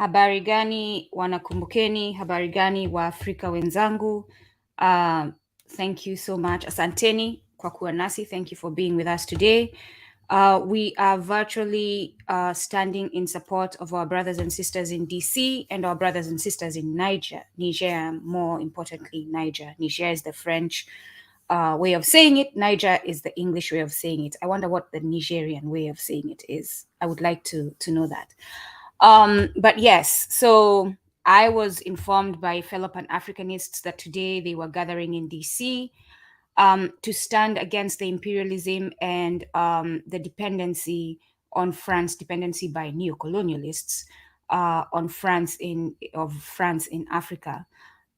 Habari gani wanakumbukeni, habari gani wa Afrika wenzangu. Thank you so much. Asanteni kwa kuwa nasi. Thank you for being with us today. We are virtually standing in support of our brothers and sisters in DC and our brothers and sisters in Niger. Niger, more importantly, Niger. Niger is the French way of saying it. Niger is the English way of saying it. I wonder what the Nigerian way of saying it is. I would like to know that. But yes, so I was informed by fellow Pan-Africanists that today they were gathering in DC to stand against the imperialism and the dependency on France, dependency by neo-colonialists on France in Africa.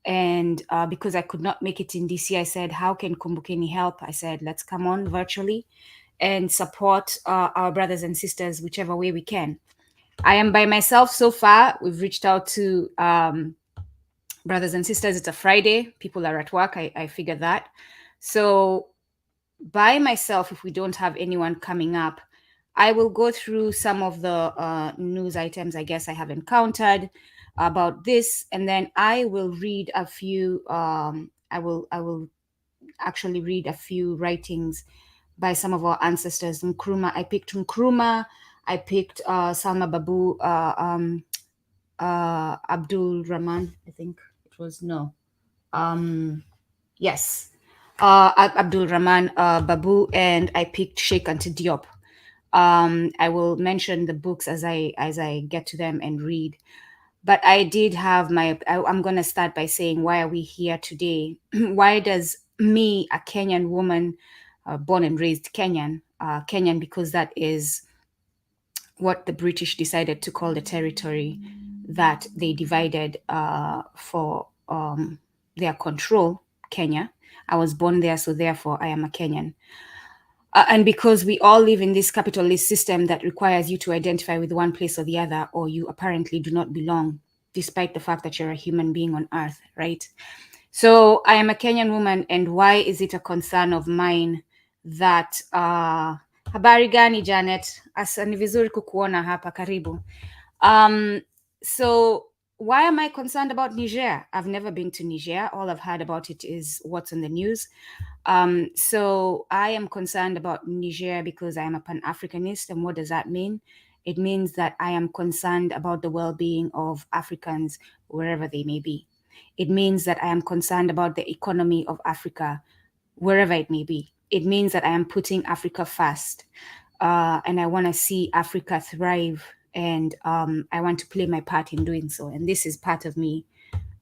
And because I could not make it in DC, I said, how can Kumbukeni help? I said, let's come on virtually and support our brothers and sisters whichever way we can. I am by myself so far. We've reached out to brothers and sisters. It's a Friday. People are at work. I figured that. So by myself, if we don't have anyone coming up, I will go through some of the news items I guess I have encountered about this, and then I will read a few. I will actually read a few writings by some of our ancestors. Nkrumah, I picked Nkrumah. I picked Salma Babu, Abdul Rahman, I think it was, no. Yes, Abdul Rahman Babu, and I picked Sheikh Anta Diop. I will mention the books as I get to them and read. But I did have I'm going to start by saying, why are we here today? Why does me, a Kenyan woman, born and raised Kenyan, Kenyan because that is what the British decided to call the territory that they divided for their control, Kenya. I was born there, so therefore I am a Kenyan. And because we all live in this capitalist system that requires you to identify with one place or the other, or you apparently do not belong, despite the fact that you're a human being on earth, right? So I am a Kenyan woman, and why is it a concern of mine that habari gani Janet, asa ni vizuri kukuona hapa, karibu. So why am I concerned about Niger? I've never been to Niger. All I've heard about it is what's on the news. So I am concerned about Niger because I am a Pan-Africanist. And what does that mean? It means that I am concerned about the well-being of Africans wherever they may be. It means that I am concerned about the economy of Africa wherever it may be. It means that I am putting Africa first, and I want to see Africa thrive, and I want to play my part in doing so. And this is part of me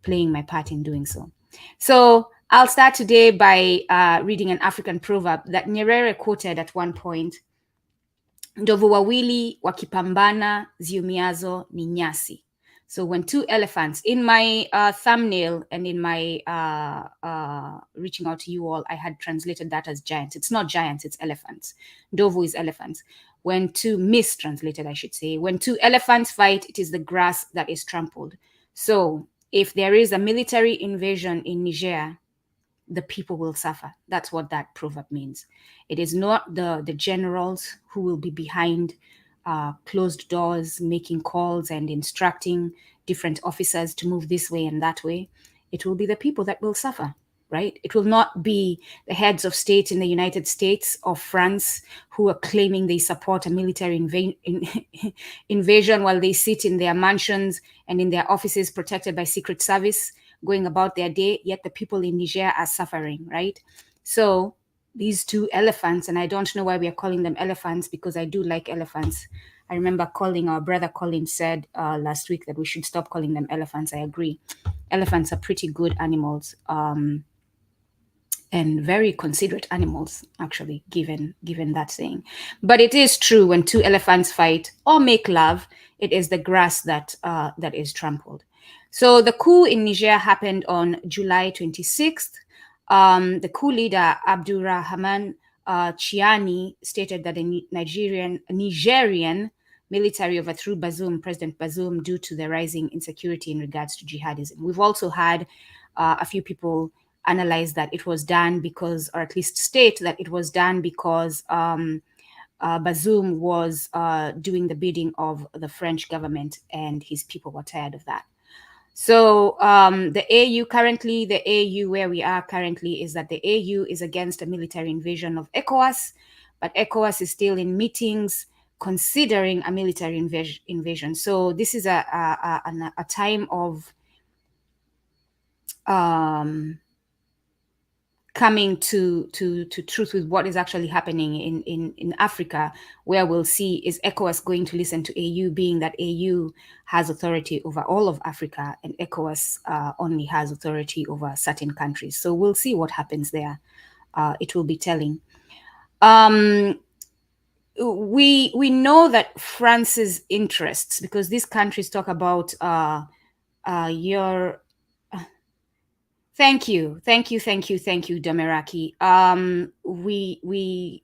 playing my part in doing so. So I'll start today by reading an African proverb that Nyerere quoted at one point. Ndovu wawili wakipambana, ziumiazo ni nyasi. So when two elephants, in my thumbnail and in my reaching out to you all, I had translated that as giants. It's not giants, it's elephants. Ndovu is elephants. When two, mistranslated I should say, when two elephants fight, it is the grass that is trampled. So if there is a military invasion in Niger, the people will suffer. That's what that proverb means. It is not the generals who will be behind closed doors, making calls and instructing different officers to move this way and that way. It will be the people that will suffer, right? It will not be the heads of state in the United States or France who are claiming they support a military invasion while they sit in their mansions and in their offices protected by Secret Service, going about their day, yet the people in Niger are suffering, right? So these two elephants, and I don't know why we are calling them elephants because I do like elephants. I remember our brother Colin said last week that we should stop calling them elephants. I agree. Elephants are pretty good animals and very considerate animals, actually, given that saying. But it is true, when two elephants fight or make love, it is the grass that is trampled. So the coup in Niger happened on July 26th. The coup leader, Abdurrahman Chiani, stated that the Nigerian military overthrew President Bazoum, due to the rising insecurity in regards to jihadism. We've also had a few people analyze that it was done because, or at least state that it was done because Bazoum was doing the bidding of the French government, and his people were tired of that. So the AU currently, the AU where we are currently is that the AU is against a military invasion of ECOWAS, but ECOWAS is still in meetings considering a military invasion. So this is a time of coming to truth with what is actually happening in Africa, where we'll see, is ECOWAS going to listen to AU, being that AU has authority over all of Africa and ECOWAS only has authority over certain countries. So we'll see what happens there. It will be telling. We know that France's interests, because these countries talk about your Thank you, Dameraki. We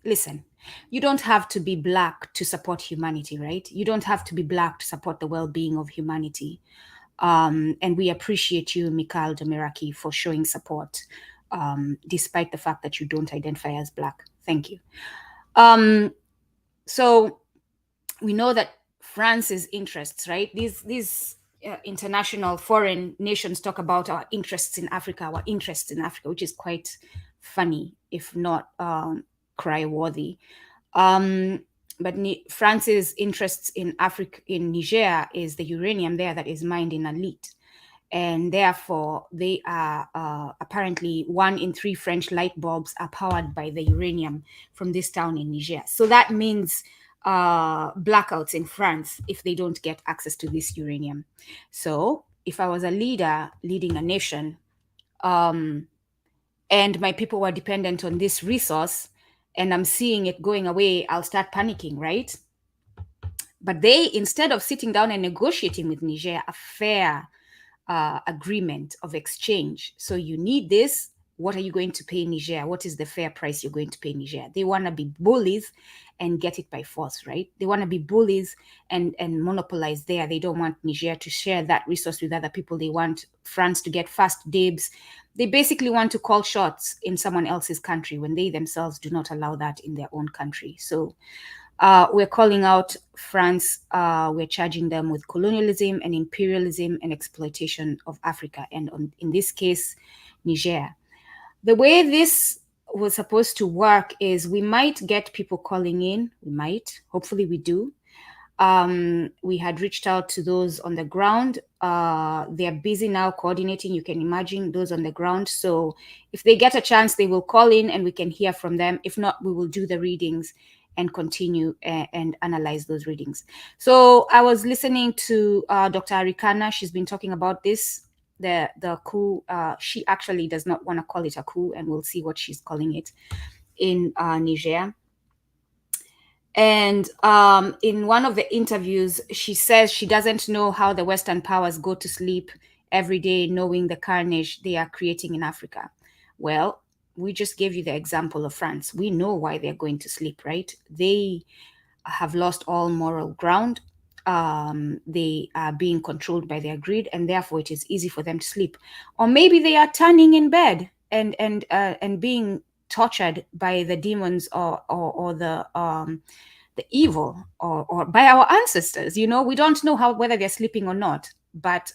listen. You don't have to be Black to support humanity, right? You don't have to be Black to support the well-being of humanity. And we appreciate you, Mikhail Dameraki, for showing support, despite the fact that you don't identify as Black. Thank you. So we know that France's interests, right? These international foreign nations talk about our interests in Africa, which is quite funny, if not cry-worthy. But France's interests in Africa, in Niger, is the uranium there that is mined in Alit. And therefore, they are apparently 1 in 3 French light bulbs are powered by the uranium from this town in Niger. So that means blackouts in France if they don't get access to this uranium. So if I was a leader leading a nation, and my people were dependent on this resource, and I'm seeing it going away, I'll start panicking, right? But they, instead of sitting down and negotiating with Niger a fair agreement of exchange, so you need this, what are you going to pay Niger? What is the fair price you're going to pay Niger? They want to be bullies and get it by force, right? They want to be bullies and monopolize there. They don't want Niger to share that resource with other people. They want France to get fast dibs. They basically want to call shots in someone else's country when they themselves do not allow that in their own country. So we're calling out France. We're charging them with colonialism and imperialism and exploitation of Africa, and in this case, Niger. The way this was supposed to work is we might get people calling in. We might. Hopefully we do. We had reached out to those on the ground. They're busy now coordinating. You can imagine those on the ground. So if they get a chance, they will call in and we can hear from them. If not, we will do the readings and continue and analyze those readings. So I was listening to Dr. Arikana. She's been talking about this. The coup, she actually does not want to call it a coup, and we'll see what she's calling it in Niger. And in one of the interviews, she says she doesn't know how the Western powers go to sleep every day knowing the carnage they are creating in Africa. Well, we just gave you the example of France. We know why they're going to sleep, right? They have lost all moral ground. They are being controlled by their greed, and therefore it is easy for them to sleep. Or maybe they are turning in bed and being tortured by the demons or the evil or by our ancestors. You know, we don't know whether they're sleeping or not, but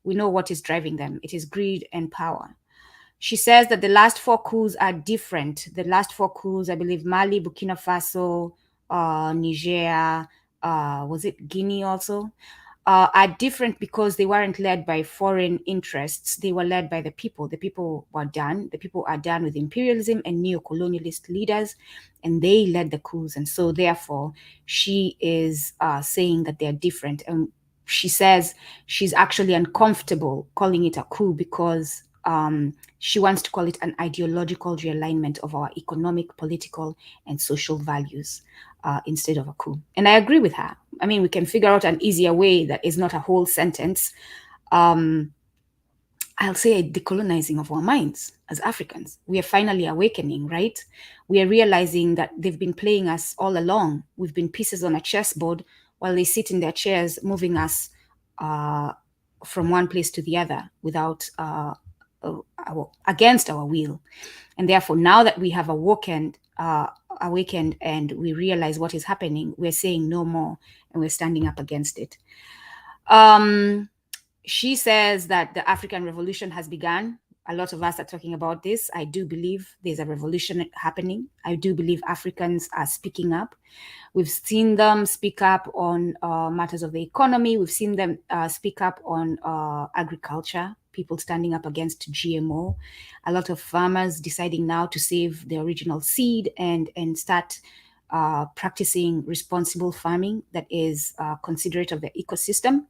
we know what is driving them. It is greed and power. She says that the last 4 coups are different. The last 4 coups, I believe, Mali, Burkina Faso, Niger, was it Guinea also, are different because they weren't led by foreign interests. They were led by the people. The people were done. The people are done with imperialism and neo-colonialist leaders, and they led the coups. And so therefore, she is saying that they're different. And she says she's actually uncomfortable calling it a coup because she wants to call it an ideological realignment of our economic, political, and social values instead of a coup. And I agree with her. I mean, we can figure out an easier way that is not a whole sentence. I'll say a decolonizing of our minds as Africans. We are finally awakening, right? We are realizing that they've been playing us all along. We've been pieces on a chessboard while they sit in their chairs, moving us from one place to the other without against our will. And therefore, now that we have awoken, awakened and we realize what is happening, we're saying no more and we're standing up against it. She says that the African Revolution has begun. A lot of us are talking about this. I do believe there's a revolution happening. I do believe Africans are speaking up. We've seen them speak up on matters of the economy. We've seen them speak up on agriculture, people standing up against GMO. A lot of farmers deciding now to save the original seed and start practicing responsible farming that is considerate of the ecosystem.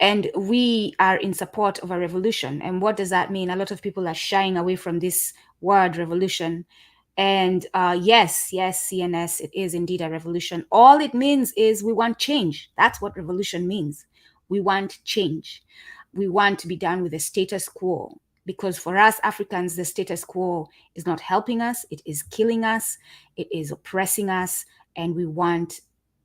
And we are in support of a revolution. And what does that mean? A lot of people are shying away from this word revolution. And yes, CNS, it is indeed a revolution. All it means is we want change. That's what revolution means. We want change. We want to be done with the status quo. Because for us Africans, the status quo is not helping us. It is killing us. It is oppressing us. And we want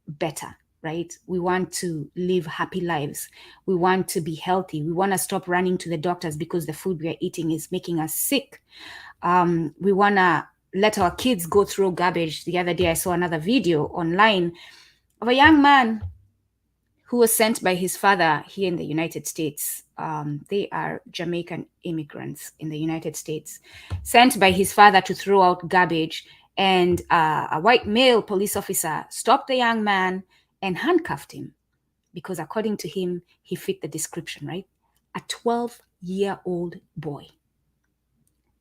better. Right? We want to live happy lives. We want to be healthy. We want to stop running to the doctors because the food we are eating is making us sick. We want to let our kids go through garbage. The other day, I saw another video online of a young man who was sent by his father here in the United States. They are Jamaican immigrants in the United States, sent by his father to throw out garbage. And a white male police officer stopped the young man and handcuffed him because according to him, he fit the description, right? A 12-year-old boy.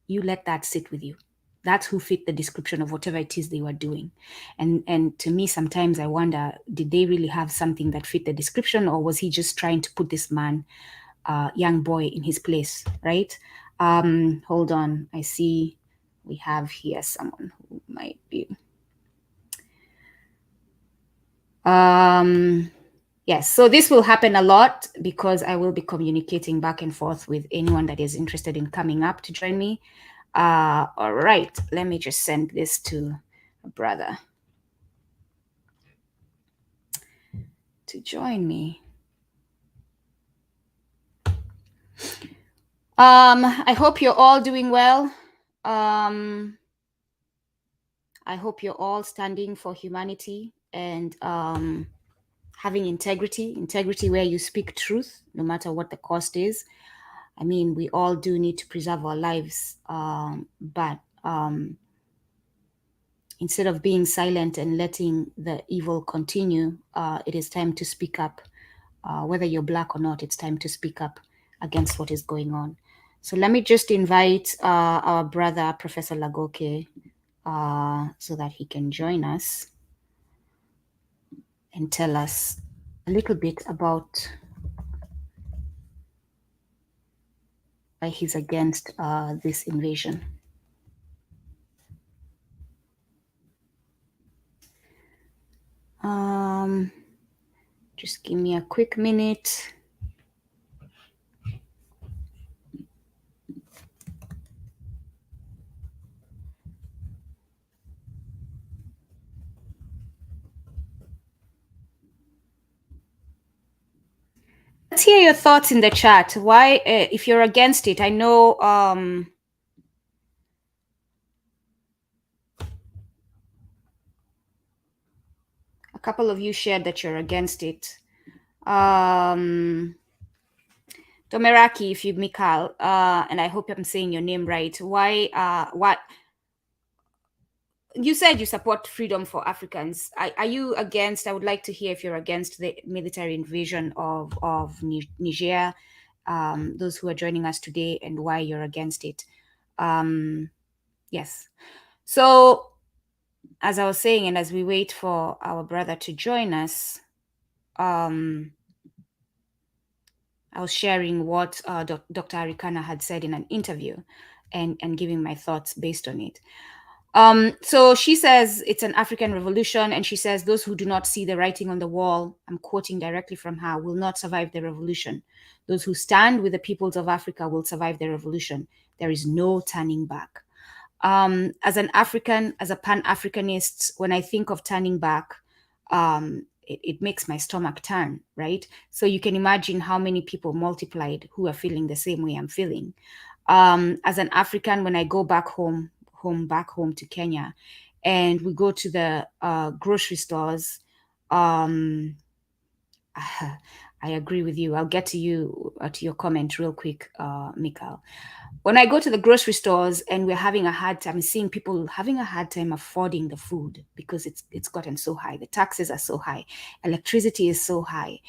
You let that sit with you. That's who fit the description of whatever it is they were doing. And to me, sometimes I wonder, did they really have something that fit the description, or was he just trying to put this man, young boy, in his place, right? Hold on. I see we have here someone who might be... Yes, so this will happen a lot because I will be communicating back and forth with anyone that is interested in coming up to join me. All right, let me just send this to a brother to join me. I hope you're all doing well. I hope you're all standing for humanity and having integrity where you speak truth, no matter what the cost is. I mean, we all do need to preserve our lives, but instead of being silent and letting the evil continue, it is time to speak up. Whether you're Black or not, it's time to speak up against what is going on. So let me just invite our brother, Professor Lagoke, so that he can join us and tell us a little bit about why he's against this invasion. Just give me a quick minute. Let's hear your thoughts in the chat. Why, if you're against it, I know a couple of you shared that you're against it. Domeraki, if you Mikal, and I hope I'm saying your name right. Why, what? You said you support freedom for Africans. Are you against? I would like to hear if you're against the military invasion of Niger, those who are joining us today, and why you're against it. Yes. So, as I was saying, and as we wait for our brother to join us, I was sharing what Dr. Arikana had said in an interview and giving my thoughts based on it. So she says it's an African revolution, and she says those who do not see the writing on the wall, I'm quoting directly from her, will not survive the revolution. Those who stand with the peoples of Africa will survive the revolution. There is no turning back. As an African, as a Pan-Africanist, when I think of turning back, it makes my stomach turn, right? So you can imagine how many people multiplied who are feeling the same way I'm feeling. As an African, when I go back home back home to Kenya, and we go to the grocery stores. um I agree with you. I'll get to you to your comment real quick, Mikhail. When I go to the grocery stores and we're having a hard time, seeing people having a hard time affording the food because it's gotten so high. The taxes are so high, electricity is so high,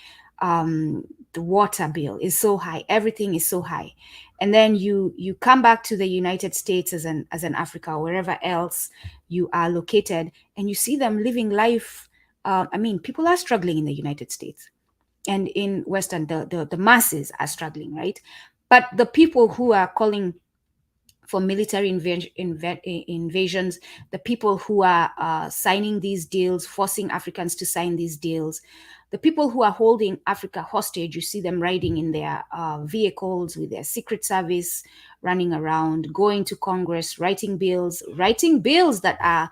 the water bill is so high, everything is so high. And then you come back to the United States as an Africa or wherever else you are located, and you see them living life. People are struggling in the United States and in Western, the masses are struggling, right? But the people who are calling for military invasions, the people who are signing these deals, forcing Africans to sign these deals, the people who are holding Africa hostage, you see them riding in their vehicles with their Secret Service, running around, going to Congress, writing bills that are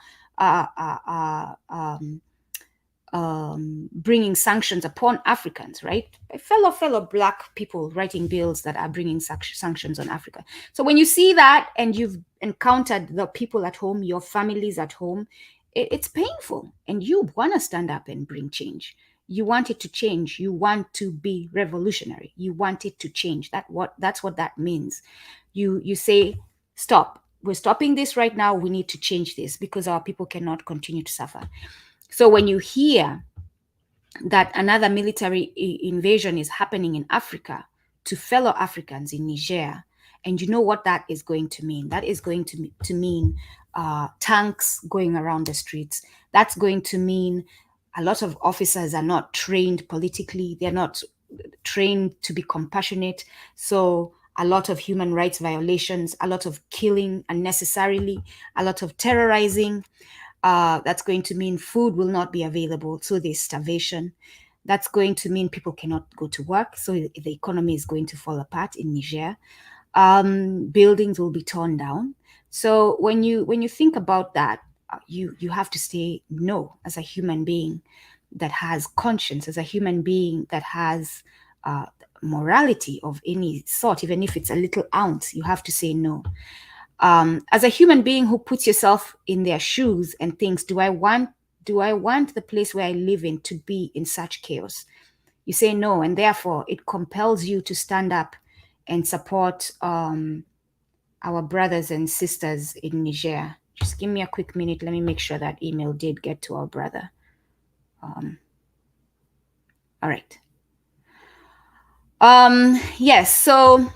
bringing sanctions upon Africans, right? Fellow Black people writing bills that are bringing sanctions on Africa. So when you see that and you've encountered the people at home, your families at home, it's painful, and you want to stand up and bring change. You want it to change. You want to be revolutionary. You want it to change. That's what that means. You say, stop. We're stopping this right now. We need to change this because our people cannot continue to suffer. So when you hear that another military invasion is happening in Africa to fellow Africans in Niger, and you know what that is going to mean? That is going to mean tanks going around the streets. That's going to mean a lot of officers are not trained politically. They're not trained to be compassionate. So a lot of human rights violations, a lot of killing unnecessarily, a lot of terrorizing. That's going to mean food will not be available, so there's starvation. That's going to mean people cannot go to work, so the economy is going to fall apart in Niger. Buildings will be torn down. So when you think about that, you have to say no as a human being that has conscience, as a human being that has morality of any sort, even if it's a little ounce. You have to say no. As a human being who puts yourself in their shoes and thinks, do I want the place where I live in to be in such chaos? You say no, and therefore it compels you to stand up and support our brothers and sisters in Niger. Just give me a quick minute. Let me make sure that email did get to our brother. All right. Yes, so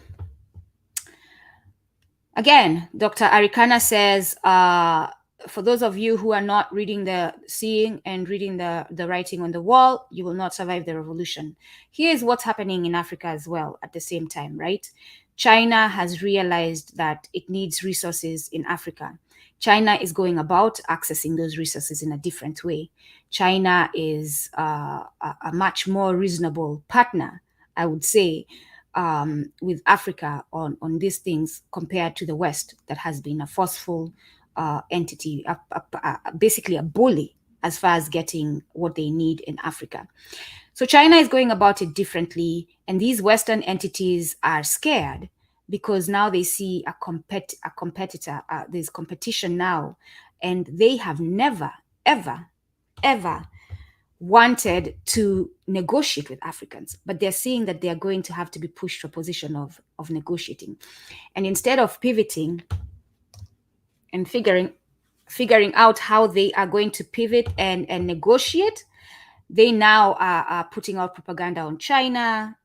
again, Dr. Arikana says, for those of you who are not seeing and reading the writing on the wall, you will not survive the revolution. Here's what's happening in Africa as well at the same time, right? China has realized that it needs resources in Africa. China is going about accessing those resources in a different way. China is a much more reasonable partner, I would say, with Africa on these things compared to the West that has been a forceful entity, basically a bully as far as getting what they need in Africa. So China is going about it differently, and these Western entities are scared because now they see a competitor. There's competition now, and they have never, ever, ever wanted to negotiate with Africans, but they're seeing that they are going to have to be pushed to a position of negotiating. And instead of pivoting and figuring out how they are going to pivot and negotiate, they now are putting out propaganda on China,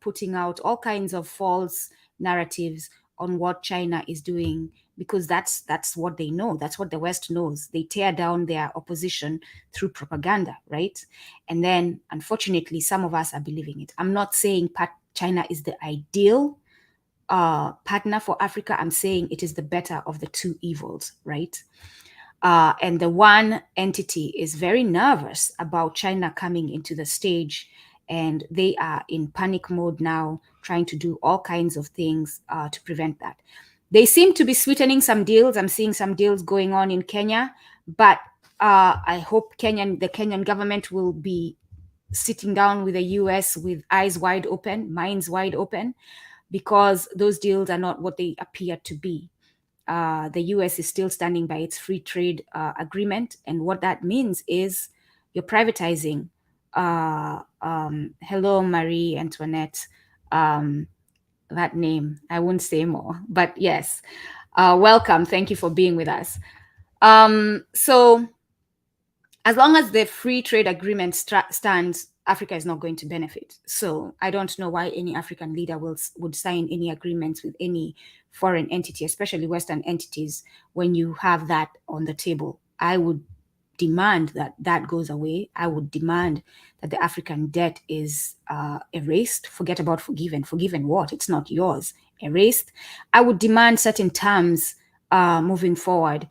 putting out all kinds of false narratives on what China is doing, because that's what they know. That's what the West knows. They tear down their opposition through propaganda, right? And then, unfortunately, some of us are believing it. I'm not saying China is the ideal partner for Africa. I'm saying it is the better of the two evils, right? And the one entity is very nervous about China coming into the stage, and they are in panic mode now, trying to do all kinds of things to prevent that. They seem to be sweetening some deals. I'm seeing some deals going on in Kenya, but I hope the Kenyan government will be sitting down with the US with eyes wide open, minds wide open, because those deals are not what they appear to be. the US is still standing by its free trade agreement. And what that means is you're privatizing. Hello, Marie Antoinette. That name, I won't say more, but yes, welcome. Thank you for being with us. So as long as the free trade agreement stands, Africa is not going to benefit. So I don't know why any African leader would sign any agreements with any foreign entity, especially Western entities, when you have that on the table. I would demand that that goes away. I would demand that the African debt is erased. Forget about forgiven. Forgiven what? It's not yours. Erased. I would demand certain terms moving forward.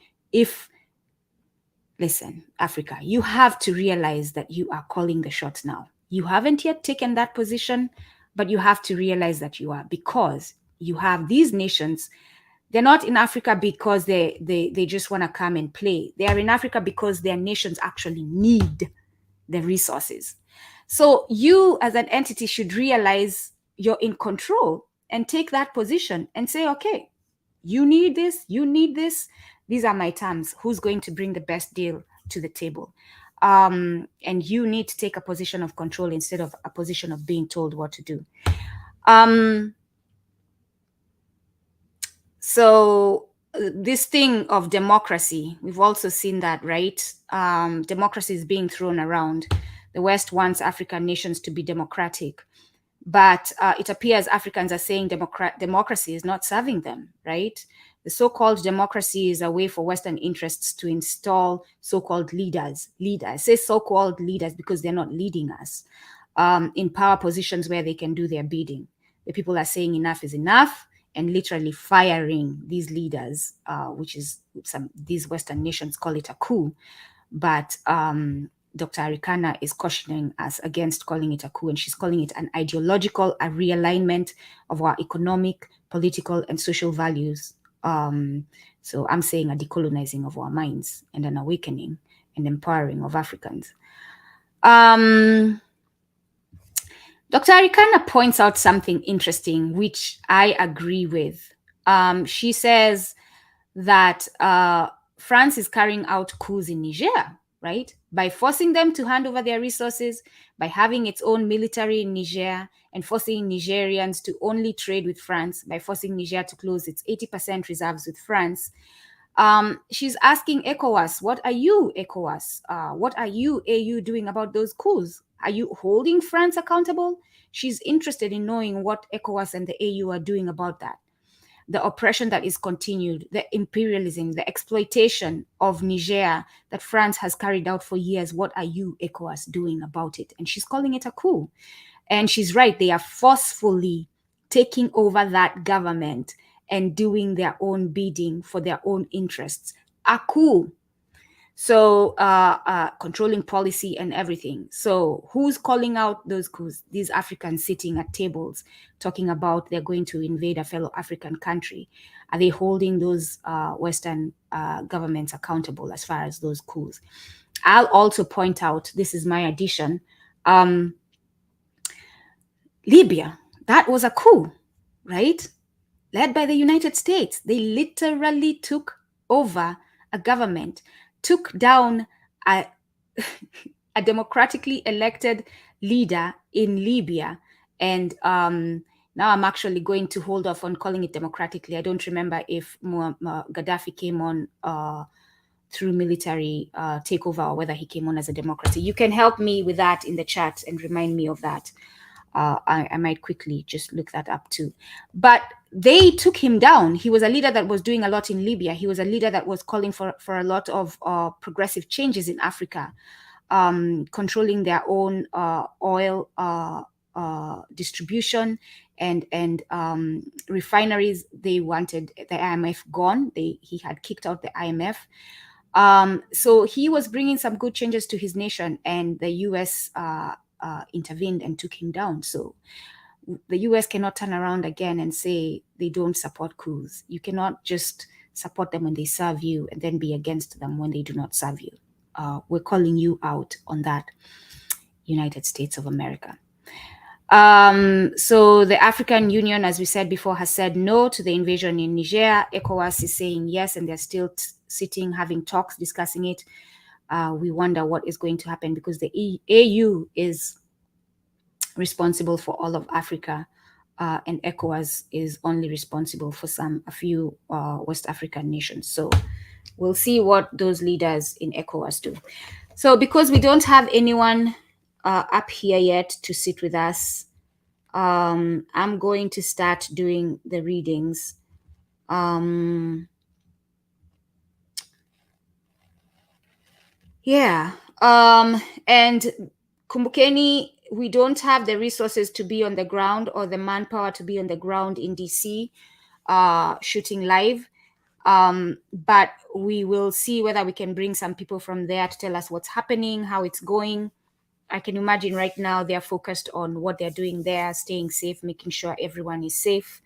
Listen, Africa, you have to realize that you are calling the shots now. You haven't yet taken that position, but you have to realize that you are, because you have these nations. They're not in Africa because they just want to come and play. They are in Africa because their nations actually need the resources. So you as an entity should realize you're in control and take that position and say, okay, you need this, you need this. These are my terms. Who's going to bring the best deal to the table? And you need to take a position of control instead of a position of being told what to do. So this thing of democracy, we've also seen that, right? Democracy is being thrown around. The West wants African nations to be democratic, but it appears Africans are saying democracy is not serving them, right? The so-called democracy is a way for Western interests to install so-called leaders. I say so-called leaders because they're not leading us in power positions where they can do their bidding. The people are saying enough is enough and literally firing these leaders, which is these Western nations call it a coup. But Dr. Arikana is cautioning us against calling it a coup, and she's calling it an ideological realignment of our economic, political, and social values. So I'm saying a decolonizing of our minds and an awakening and empowering of Africans. Dr. Arikana points out something interesting, which I agree with. She says that France is carrying out coups in Niger, right? By forcing them to hand over their resources, by having its own military in Niger, and forcing Nigerians to only trade with France, by forcing Niger to close its 80% reserves with France. She's asking ECOWAS, what are you, ECOWAS? What are you, AU, doing about those coups? Are you holding France accountable? She's interested in knowing what ECOWAS and the AU are doing about that. The oppression that is continued, the imperialism, the exploitation of Niger that France has carried out for years. What are you, ECOWAS, doing about it? And she's calling it a coup. And she's right. They are forcefully taking over that government and doing their own bidding for their own interests. A coup. So controlling policy and everything. So who's calling out those coups? These Africans sitting at tables talking about they're going to invade a fellow African country. Are they holding those Western governments accountable as far as those coups? I'll also point out, this is my addition, Libya, that was a coup, right? Led by the United States. They literally took over a government, took down a democratically elected leader in Libya. And now I'm actually going to hold off on calling it democratically. I don't remember if Gaddafi came on through military takeover or whether he came on as a democracy. You can help me with that in the chat and remind me of that. I might quickly just look that up too. But they took him down. He was a leader that was doing a lot in Libya. He was a leader that was calling for a lot of progressive changes in Africa, controlling their own oil distribution and refineries. They wanted the IMF gone. He had kicked out the IMF. So he was bringing some good changes to his nation, and the US intervened and took him down. So the US cannot turn around again and say they don't support coups. You cannot just support them when they serve you and then be against them when they do not serve you. We're calling you out on that, United States of America. So the African Union, as we said before, has said no to the invasion in Niger. ECOWAS is saying yes, and they're still sitting, having talks, discussing it. We wonder what is going to happen because the AU is responsible for all of Africa, and ECOWAS is only responsible for a few West African nations. So we'll see what those leaders in ECOWAS do. So because we don't have anyone up here yet to sit with us, I'm going to start doing the readings. And Kumbukeni, we don't have the resources to be on the ground or the manpower to be on the ground in DC shooting live. But we will see whether we can bring some people from there to tell us what's happening, how it's going. I can imagine right now they're focused on what they're doing there, staying safe, making sure everyone is safe.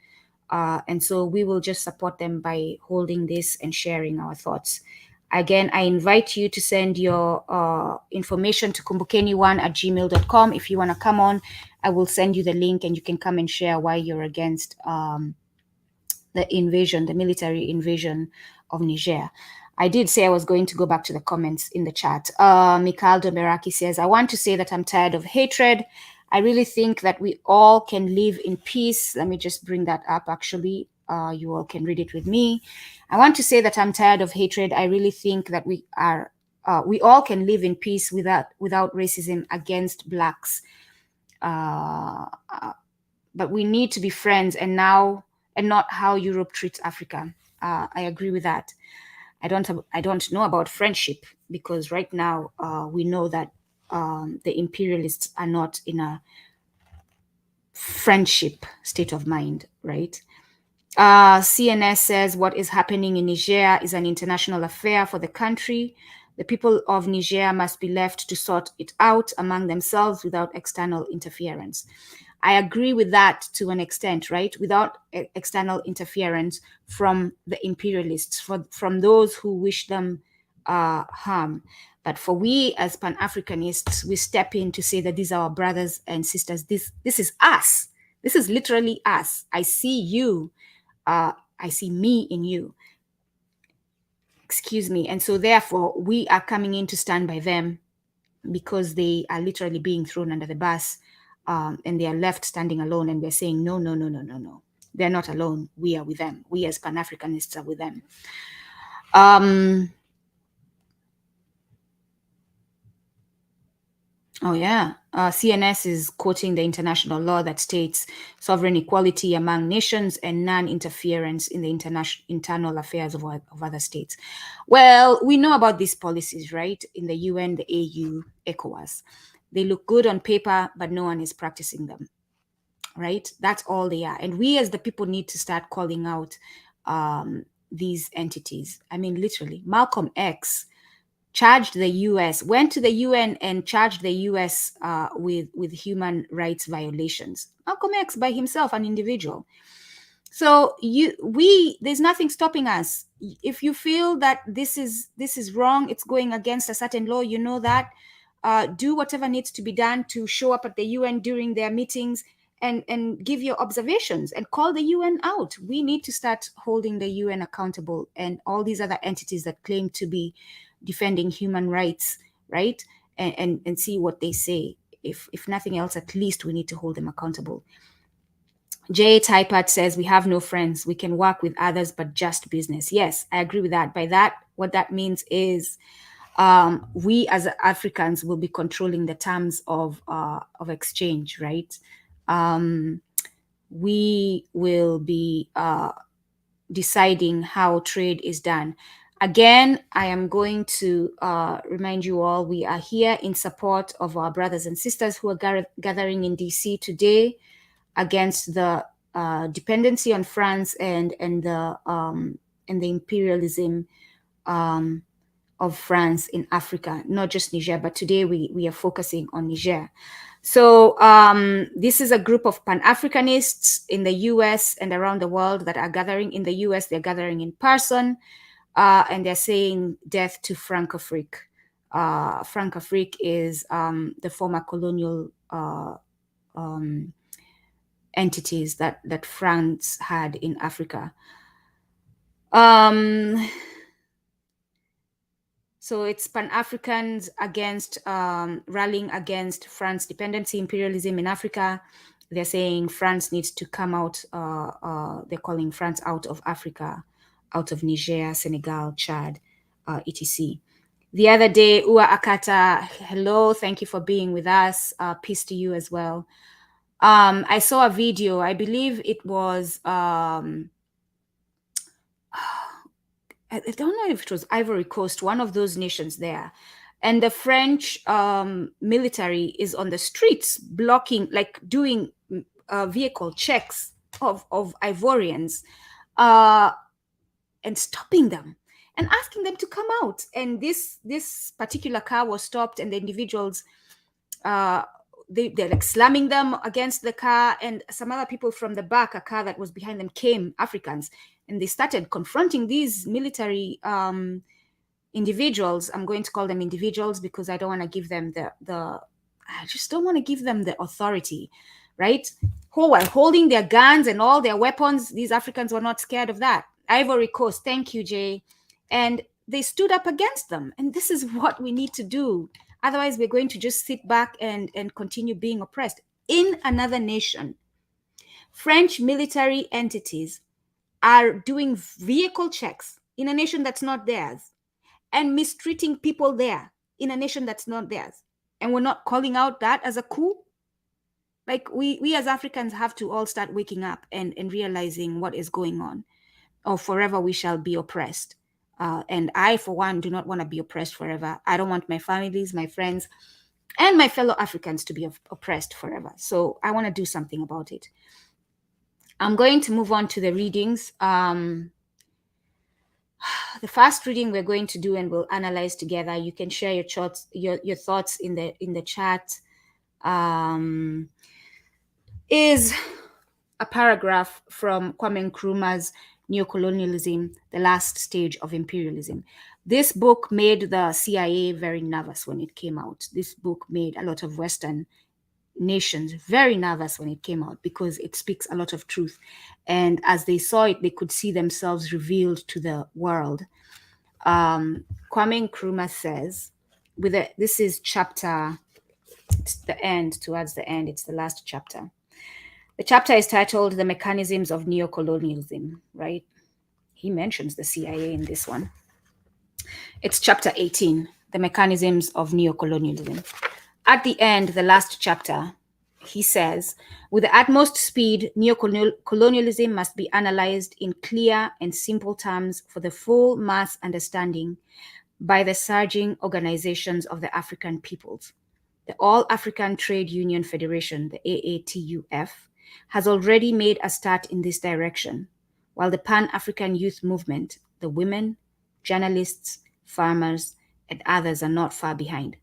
And so we will just support them by holding this and sharing our thoughts. Again, I invite you to send your information to kumbukeni1@gmail.com. If you want to come on, I will send you the link and you can come and share why you're against the invasion, the military invasion of Niger. I did say I was going to go back to the comments in the chat. Mikhail Domeraki says, I want to say that I'm tired of hatred. I really think that we all can live in peace. Let me just bring that up, actually. You all can read it with me. I want to say that I'm tired of hatred. I really think that we all can live in peace without racism against Blacks. But we need to be friends and not how Europe treats Africa. I agree with that. I don't know about friendship because right now we know that the imperialists are not in a friendship state of mind, right? CNS says what is happening in Niger is an international affair for the country. The people of Niger must be left to sort it out among themselves without external interference. I agree with that to an extent, right? Without external interference from the imperialists, from those who wish them harm. But for we as Pan-Africanists, we step in to say that these are our brothers and sisters. This is us. This is literally us. I see you. I see me in you. Excuse me. And so therefore, we are coming in to stand by them because they are literally being thrown under the bus. And they are left standing alone, and we're saying, no. They're not alone. We are with them. We as Pan-Africanists are with them. CNS is quoting the international law that states sovereign equality among nations and non-interference in the internal affairs of other states. Well, we know about these policies, right? In the UN, the AU, ECOWAS. They look good on paper, but no one is practicing them, right? That's all they are. And we as the people need to start calling out these entities. I mean, literally, Malcolm X charged the US, went to the UN and charged the US with human rights violations. Malcolm X by himself, an individual. So there's nothing stopping us. If you feel that this is wrong, it's going against a certain law, you know that, do whatever needs to be done to show up at the UN during their meetings and give your observations and call the UN out. We need to start holding the UN accountable and all these other entities that claim to be defending human rights, right? And see what they say. If nothing else, at least we need to hold them accountable. Jay Typert says, we have no friends. We can work with others, but just business. Yes, I agree with that. By that, what that means is we as Africans will be controlling the terms of exchange, right? We will be deciding how trade is done. Again, I am going to remind you all, we are here in support of our brothers and sisters who are gathering in DC today against the dependency on France and the imperialism of France in Africa, not just Niger, but today we are focusing on Niger. So this is a group of Pan-Africanists in the US and around the world that are gathering. In the US, they're gathering in person, and they're saying death to Francafrique. Francafrique is the former colonial entities that France had in Africa. So it's Pan-Africans against rallying against France dependency, imperialism in Africa. They're saying France needs to come out. They're calling France out of Africa, out of Niger, Senegal, Chad, etc. The other day, Ua Akata, hello, thank you for being with us. Peace to you as well. I saw a video, I believe it was, I don't know if it was Ivory Coast, one of those nations there. And the French military is on the streets blocking, like doing vehicle checks of Ivorians and stopping them and asking them to come out. And this particular car was stopped, and the individuals, they're like slamming them against the car, and some other people from the back, a car that was behind them, came, Africans, and they started confronting these military individuals. I'm going to call them individuals because I don't want to give them I just don't want to give them the authority, right? Who were holding their guns and all their weapons. These Africans were not scared of that. Ivory Coast, thank you, Jay. And they stood up against them. And this is what we need to do. Otherwise, we're going to just sit back and continue being oppressed. In another nation, French military entities are doing vehicle checks in a nation that's not theirs and mistreating people there in a nation that's not theirs. And we're not calling out that as a coup. Like we as Africans have to all start waking up and realizing what is going on, or forever we shall be oppressed. And I, for one, do not want to be oppressed forever. I don't want my families, my friends, and my fellow Africans to be oppressed forever. So I want to do something about it. I'm going to move on to the readings. The first reading we're going to do and we'll analyze together. You can share your thoughts, your thoughts in the chat. Is a paragraph from Kwame Nkrumah's Neo-Colonialism, the Last Stage of Imperialism. This book made the CIA very nervous when it came out. This book made a lot of Western nations very nervous when it came out because it speaks a lot of truth. And as they saw it, they could see themselves revealed to the world. Kwame Nkrumah says, this is chapter, it's the end, towards the end, it's the last chapter. The chapter is titled The Mechanisms of Neo-Colonialism, right? He mentions the CIA in this one. It's chapter 18, The Mechanisms of Neo-Colonialism. At the end, the last chapter, he says, with the utmost speed, neo-colonialism must be analyzed in clear and simple terms for the full mass understanding by the surging organizations of the African peoples. The All-African Trade Union Federation, the AATUF, has already made a start in this direction, while the Pan-African Youth Movement, the women, journalists, farmers, and others are not far behind.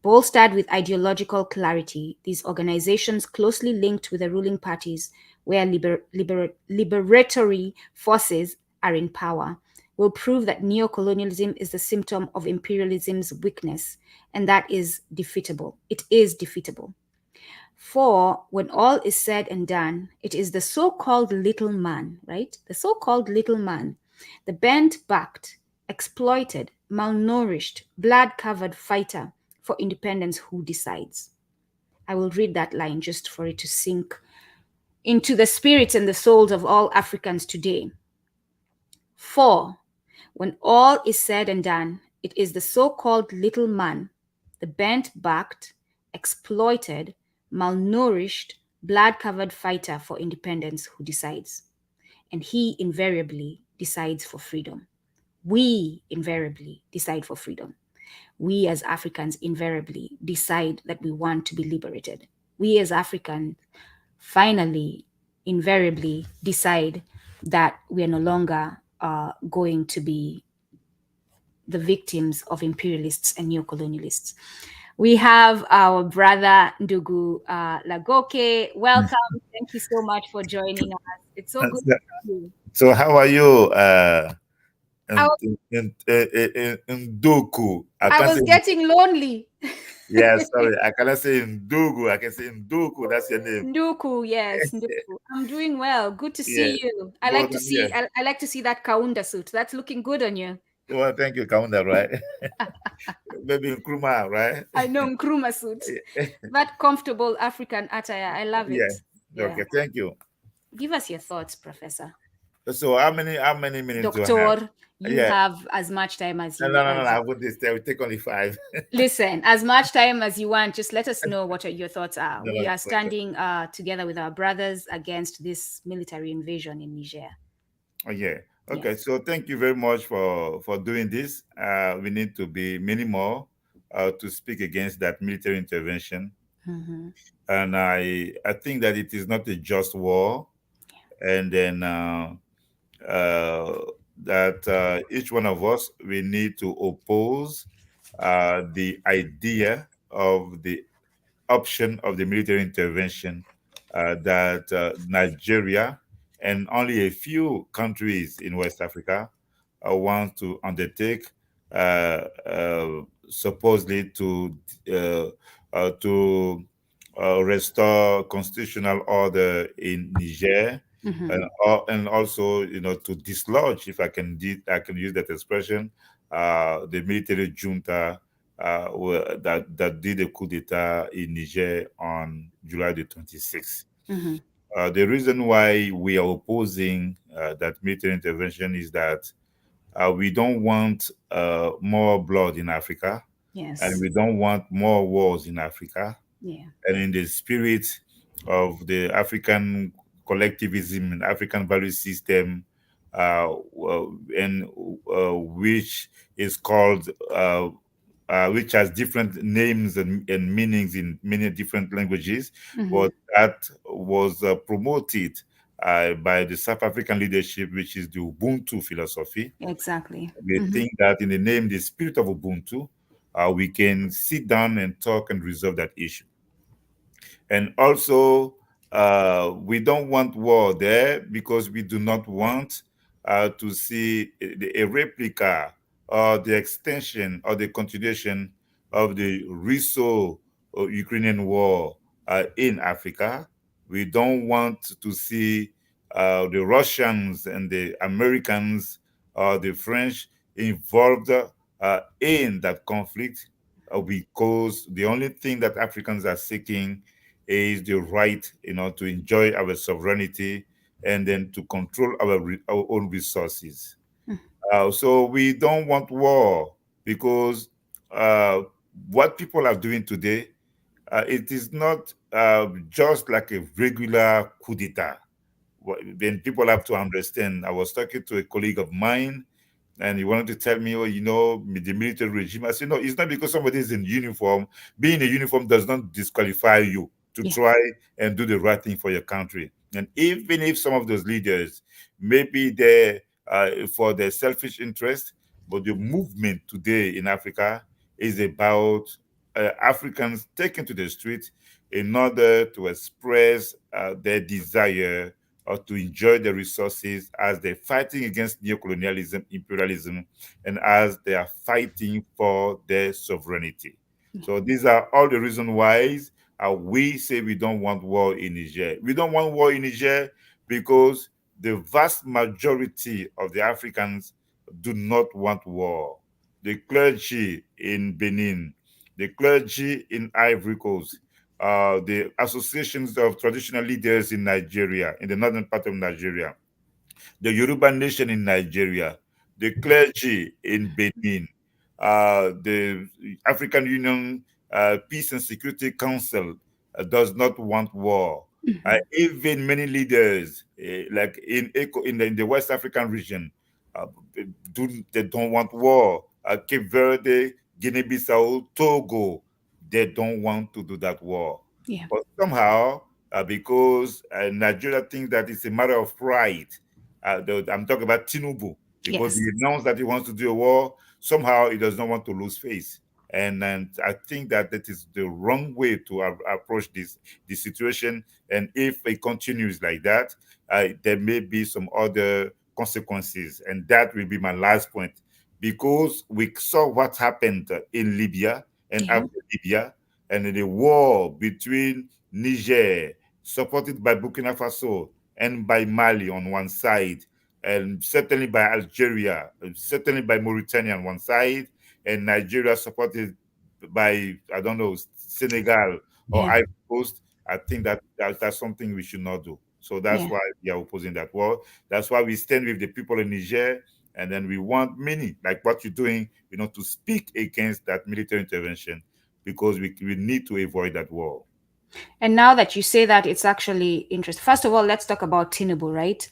Bolstered with ideological clarity, these organizations closely linked with the ruling parties where liberatory forces are in power will prove that neo-colonialism is the symptom of imperialism's weakness, and that is defeatable. It is defeatable. For when all is said and done, it is the so-called little man, right? The so-called little man, the bent-backed, exploited, malnourished, blood-covered fighter for independence who decides. I will read that line just for it to sink into the spirits and the souls of all Africans today. For when all is said and done, it is the so-called little man, the bent-backed, exploited, malnourished, blood-covered fighter for independence who decides. And he invariably decides for freedom. We invariably decide for freedom. We as Africans invariably decide that we want to be liberated. We as Africans finally invariably decide that we are no longer going to be the victims of imperialists and neo-colonialists. We have our brother Ndugu Lagoke. Welcome. Thank you so much for joining us. It's so good to see you. So how are you? Ndoku. I was getting lonely. Yeah, sorry. I cannot say Ndogu. I can say Ndoku. That's your name. Nduku, yes, Nduku. I'm doing well. Good to Yeah, see you. I like both to of you. see I like to see that Kaunda suit. That's looking good on you. Well, thank you, Kaunda, right? Maybe Nkrumah, right? I know Nkrumah suit. That comfortable African attire. I love Yeah. it. Yeah. Okay, thank you. Give us your thoughts, Professor. So how many minutes do I have? Doctor, you Yeah. have as much time as No, you no, no, no. as I would this. I will take only five. listen, as much time as you want. Just let us know what your thoughts are. No, We no, are okay. standing together with our brothers against this military invasion in Niger. Oh, yeah. Okay. Yes. So thank you very much for doing this. We need to be many more to speak against that military intervention, Mm-hmm. and I think that it is not a just war, and then uh, that each one of us we need to oppose the idea of the option of the military intervention that Nigeria and only a few countries in West Africa want to undertake, supposedly uh, to restore constitutional order in Niger, Mm-hmm. and also to dislodge, if I can use that expression, the military junta that did a coup d'état in Niger on July the 26th. Mm-hmm. The reason why we are opposing that military intervention is that we don't want more blood in Africa, and Yes. we don't want more wars in Africa. Yeah. And in the spirit of the African collectivism and African value system, and which is called, which has different names and meanings in many different languages, Mm-hmm. but that was promoted by the South African leadership, which is the Ubuntu philosophy. Exactly. We Mm-hmm. think that in the name, the spirit of Ubuntu, we can sit down and talk and resolve that issue. And also, we don't want war there because we do not want to see a replica or the extension or the continuation of the Russo-Ukrainian war in Africa. We don't want to see the Russians and the Americans or the French involved in that conflict, because the only thing that Africans are seeking is the right, to enjoy our sovereignty and then to control our own resources. So we don't want war because uh, what people are doing today, it is not just like a regular coup d'etat. Then people have to understand. I was talking to a colleague of mine and he wanted to tell me, oh, the military regime. I said, no, it's not because somebody is in uniform. Being in uniform does not disqualify you to Yeah. try and do the right thing for your country. And even if some of those leaders, maybe they for their selfish interest, but the movement today in Africa is about Africans taking to the street in order to express their desire or to enjoy the resources as they're fighting against neo-colonialism, imperialism, and as they are fighting for their sovereignty. So these are all the reasons why we say we don't want war in Niger. We don't want war in Niger because the vast majority of the Africans do not want war. The clergy in Benin, the clergy in Ivory Coast, the associations of traditional leaders in Nigeria, in the northern part of Nigeria, the Yoruba nation in Nigeria, the clergy in Benin, the African Union Peace and Security Council does not want war. Mm-hmm. Even many leaders, like in the West African region, uh, they don't want war. Cape Verde, Guinea-Bissau, Togo, they don't want to do that war. Yeah. But somehow, because Nigeria thinks that it's a matter of pride, I'm talking about Tinubu, because he Yes. announced that he wants to do a war. Somehow he does not want to lose face, and I think that that is the wrong way to approach this situation. And if it continues like that, there may be some other consequences, and that will be my last point. Because we saw what happened in Libya and Yeah. after Libya, and the war between Niger, supported by Burkina Faso and by Mali on one side, and certainly by Algeria, certainly by Mauritania on one side, and Nigeria supported by, I don't know, Senegal or Yeah. Ivory Coast. I think that's something we should not do. So that's Yeah. why we are opposing that war. That's why we stand with the people in Niger, and then we want many, like what you're doing, to speak against that military intervention, because we need to avoid that war. And now that you say that, it's actually interesting. First of all, let's talk about Tinubu, right?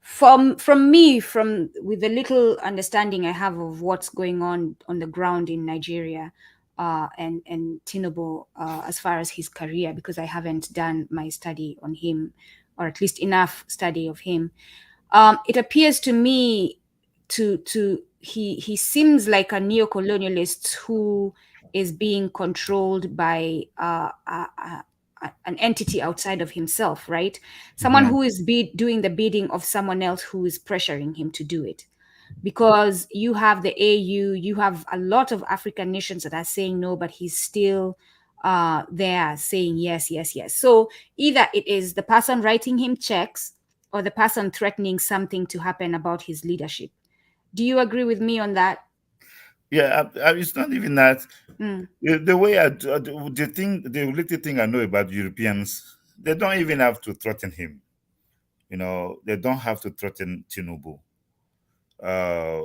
From me, from with the little understanding I have of what's going on the ground in Nigeria, and Tinubu, as far as his career, because I haven't done my study on him, or at least enough study of him. It appears to me to he seems like a neo-colonialist who is being controlled by an entity outside of himself, right? Someone Mhm. who is doing the bidding of someone else who is pressuring him to do it. Because you have the AU, you have a lot of African nations that are saying no, but he's still there saying yes, yes, yes. So either it is the person writing him checks or the person threatening something to happen about his leadership. Do you agree with me on that? Yeah, it's not even that. Mm, The way the little thing I know about Europeans, they don't even have to threaten him. They don't have to threaten Tinubu. Uh,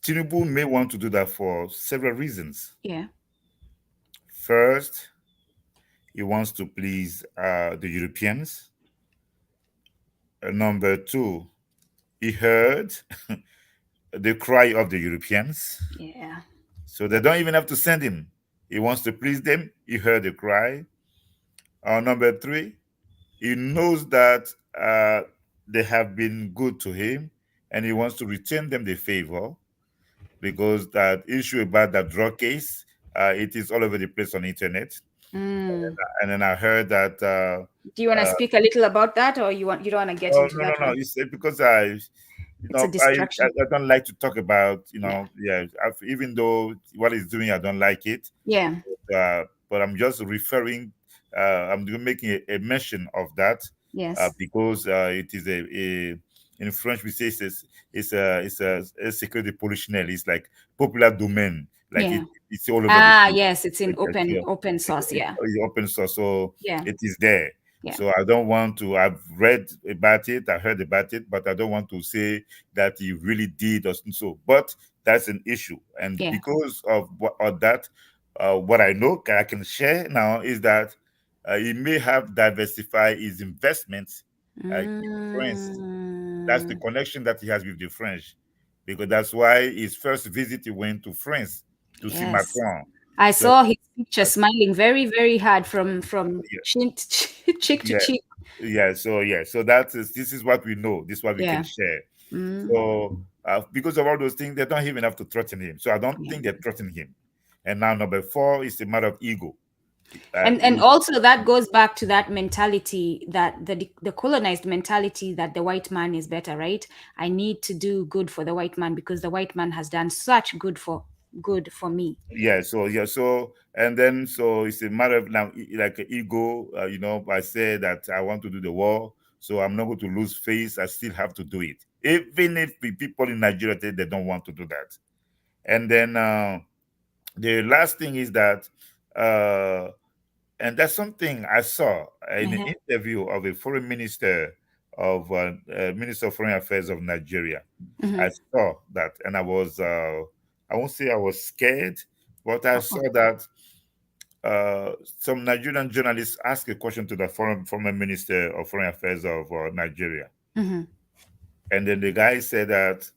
Tinubu may want to do that for several reasons. yeah. First, he wants to please the Europeans. Number two, he heard the cry of the Europeans. Yeah. So they don't even have to send him. He wants to please them. He heard the cry. Number three, he knows that they have been good to him, and he wants to return them the favor, because that issue about that drug case, it is all over the place on the internet. Mm. And then I heard that. Do you want to Uh, speak a little about that, or you don't want to get oh, into no, no, that no! one? It's because I It's a I distraction. don't like to talk about, Yeah. yeah, even though what he's doing, I don't like it. Yeah. But I'm just referring, I'm making a mention of that, Yes. because it is in French we say it's a secret polichinelle. It's like popular domain, like Yeah. it's all over the Ah, place. yes, it's in Like, yeah, open source. Yeah. it's open source, so Yeah. it is there. Yeah. So I don't want to. I've read about it, I heard about it, but I don't want to say that he really did or so. But that's an issue, and Yeah. because of that, what I know I can share now is that he may have diversified his investments in France. That's the Mm, connection that he has with the French, because that's why his first visit he went to France to see yes. Macron. I So saw his picture smiling very, very hard from yeah, chin cheek to yeah, cheek. so this is what we know. This is what we can Yeah. share. Mm, So because of all those things, they don't even have to threaten him. So I don't yeah. think they threaten him. And now number four is a matter of ego. And also that goes back to that mentality, that the colonized mentality, that the white man is better, right? I need to do good for the white man because the white man has done such good for me. so and then so it's a matter of now, like ego. I say that I want to do the war, so I'm not going to lose face. I still have to do it, even if the people in Nigeria say they don't want to do that. And then the last thing is that, uh, and that's something I saw in an Uh-huh. interview of a foreign minister Minister of Foreign Affairs of Nigeria. Hmm. I saw that, and I won't say I was scared, but I saw Uh-uh. that some Nigerian journalists asked a question to the former Minister of Foreign Affairs of Nigeria. Hmm. And then the guy said that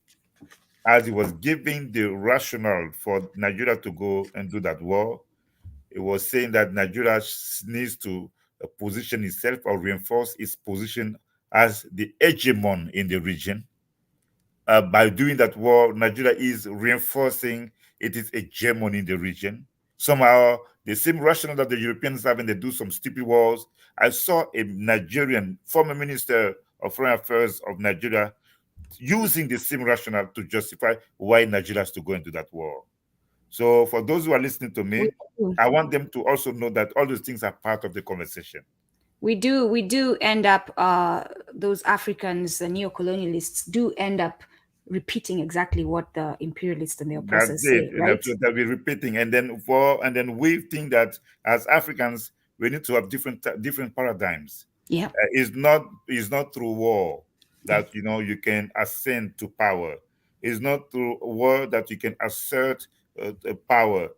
as he was giving the rationale for Nigeria to go and do that war, it was saying that Nigeria needs to position itself or reinforce its position as the hegemon in the region. By doing that war, Nigeria is reinforcing its hegemony in the region. Somehow, the same rationale that the Europeans have when they do some stupid wars. I saw a Nigerian former minister of foreign affairs of Nigeria using the same rationale to justify why Nigeria has to go into that war. So for those who are listening to We me, do. I want them to also know that all those things are part of the conversation. We do end up, those Africans, the neo-colonialists, do end up repeating exactly what the imperialists and the That's oppressors it. say, And right? so they'll be repeating, and then we think that as Africans we need to have different paradigms. Yeah. It's not through war Yeah. that you can ascend to power. It's not through war that you can assert power.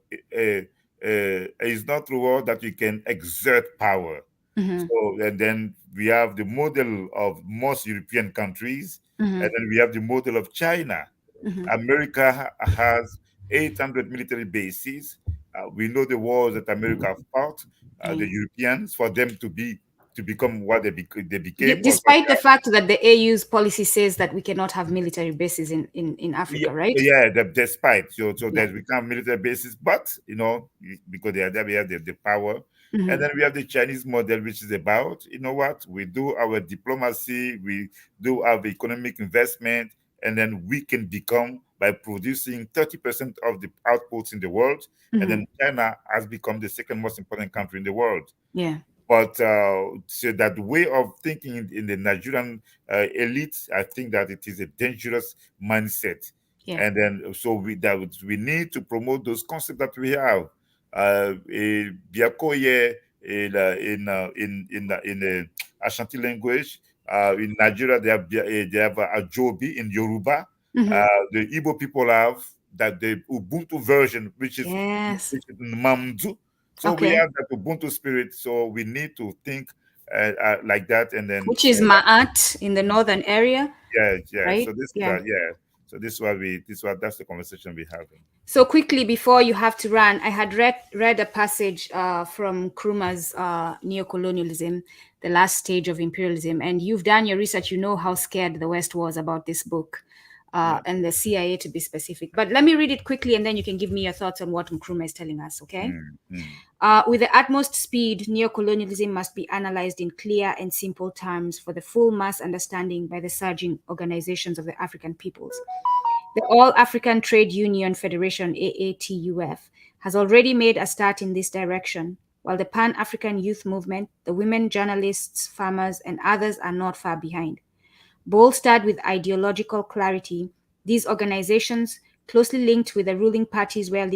It's not through war that you can exert power. Mm-hmm. So and then we have the model of most European countries, Mm-hmm. and then we have the model of China. Mm-hmm. America has 800 military bases. We know the wars that America have fought, the Yeah. Europeans, for them to become what they Yeah, became was what despite the fact that the AU's policy says that we cannot have military bases in yeah, Africa, right? yeah, despite so Yeah. there's become military bases, but because they are there, we have the power, and Mm-hmm. then we have the Chinese model, which is about what we do our diplomacy, we do our economic investment, and then we can become by producing 30% of the outputs in the world, and Mm-hmm. then China has become the second most important country in the world. Yeah. But so that way of thinking in the Nigerian elite, I think that it is a dangerous mindset. Yeah. And then so we need to promote those concepts that we have. Biakoye in the Ashanti language. In Nigeria, they have Ajobi in Yoruba. Mm-hmm. The Igbo people have that the Ubuntu version, which is Yes. Mamdu. So we Okay. have that Ubuntu spirit. So we need to think like that, and then Which is Ma'at in the northern area, yeah, yeah. right? So this Yeah. yeah. So that's the conversation we're having. So quickly before you have to run, I had read a passage from Nkrumah's Neo-Colonialism, the last stage of imperialism, and you've done your research. You know how scared the West was about this book, Yeah. and the CIA to be specific. But let me read it quickly, and then you can give me your thoughts on what Nkrumah is telling us. Okay. Mm, mm. With the utmost speed, neo-colonialism must be analyzed in clear and simple terms for the full mass understanding by the surging organizations of the African peoples. The All African Trade Union Federation, AATUF, has already made a start in this direction, while the Pan-African Youth Movement, the women journalists, farmers, and others are not far behind. Bolstered with ideological clarity, these organizations, closely linked with the ruling parties where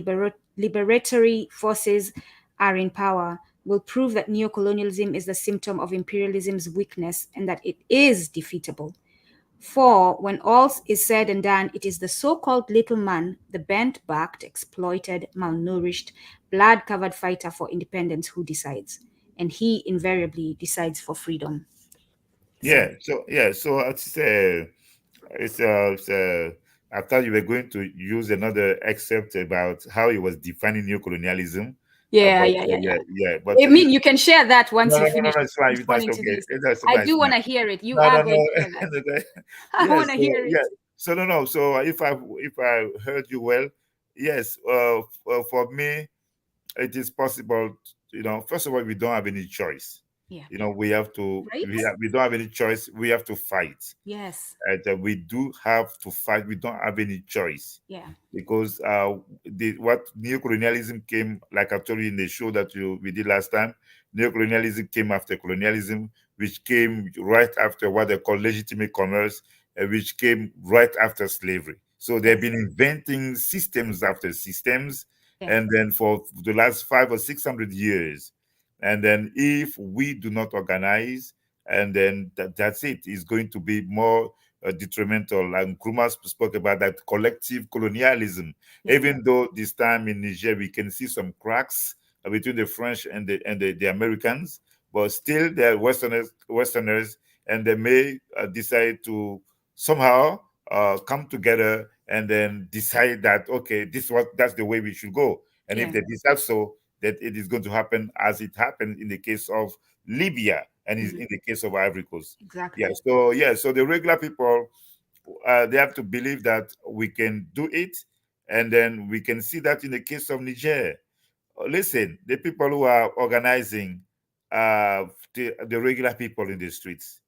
liberatory forces are in power, will prove that neocolonialism is the symptom of imperialism's weakness and that it is defeatable. For when all is said and done, it is the so-called little man, the bent-backed, exploited, malnourished, blood-covered fighter for independence who decides. And he invariably decides for freedom. So, Yeah. So yeah. So it's I thought you were going to use another excerpt about how he was defining neocolonialism. yeah, But yeah, yeah, yeah, yeah. yeah. But I mean, you can share that no, once no, you no, no, finish no, it's fine. That's responding to okay. this. That's I fine. It's do want fine. to hear it. You No, are no, going no. to share that. Okay. I Yes. want to So hear yeah. it. So no. So if I heard you well, yes. For me, it is possible. First of all, we don't have any choice. Yeah. We have to. Right? We don't have any choice. We have to fight. Yes. And we do have to fight. We don't have any choice Yeah. because what neo-colonialism came, like I told you in the show that we did last time. Neo-colonialism came after colonialism, which came right after what they call legitimate commerce, which came right after slavery. So they've Yes. been inventing systems after systems, Yes. and then for the last 500 or 600 years, and then if we do not organize, and then that's it. It's going to be more detrimental. And Nkrumah spoke about that collective colonialism. Yeah. Even though this time in Niger we can see some cracks between the French and the Americans, but still they're Westerners, and they may decide to somehow come together and then decide that okay, that's the way we should go. And if Yeah. they decide so, that it is going to happen as it happened in the case of Libya and Mhm. in the case of Ivory Coast. Exactly. So the regular people, they have to believe that we can do it, and then we can see that in the case of Niger. Listen, the people who are organizing, the regular people in the streets,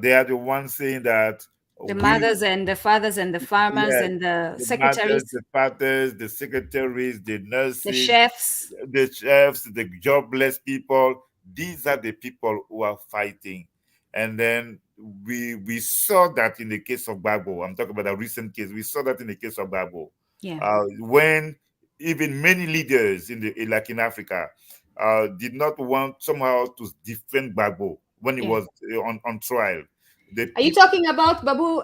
they are the ones saying that The We mothers and the fathers and the farmers Yes, and the the mothers, secretaries, the fathers, the secretaries, the the nurses, chefs. the chefs, the jobless people. These are the people who are fighting. And then we saw that in the case of Gbagbo. I'm talking about a recent case. We saw that in the case of Gbagbo. Yeah. When even many leaders like in Africa did not want somehow to defend Gbagbo when he Yeah. was on trial. The Are you people, talking about Babu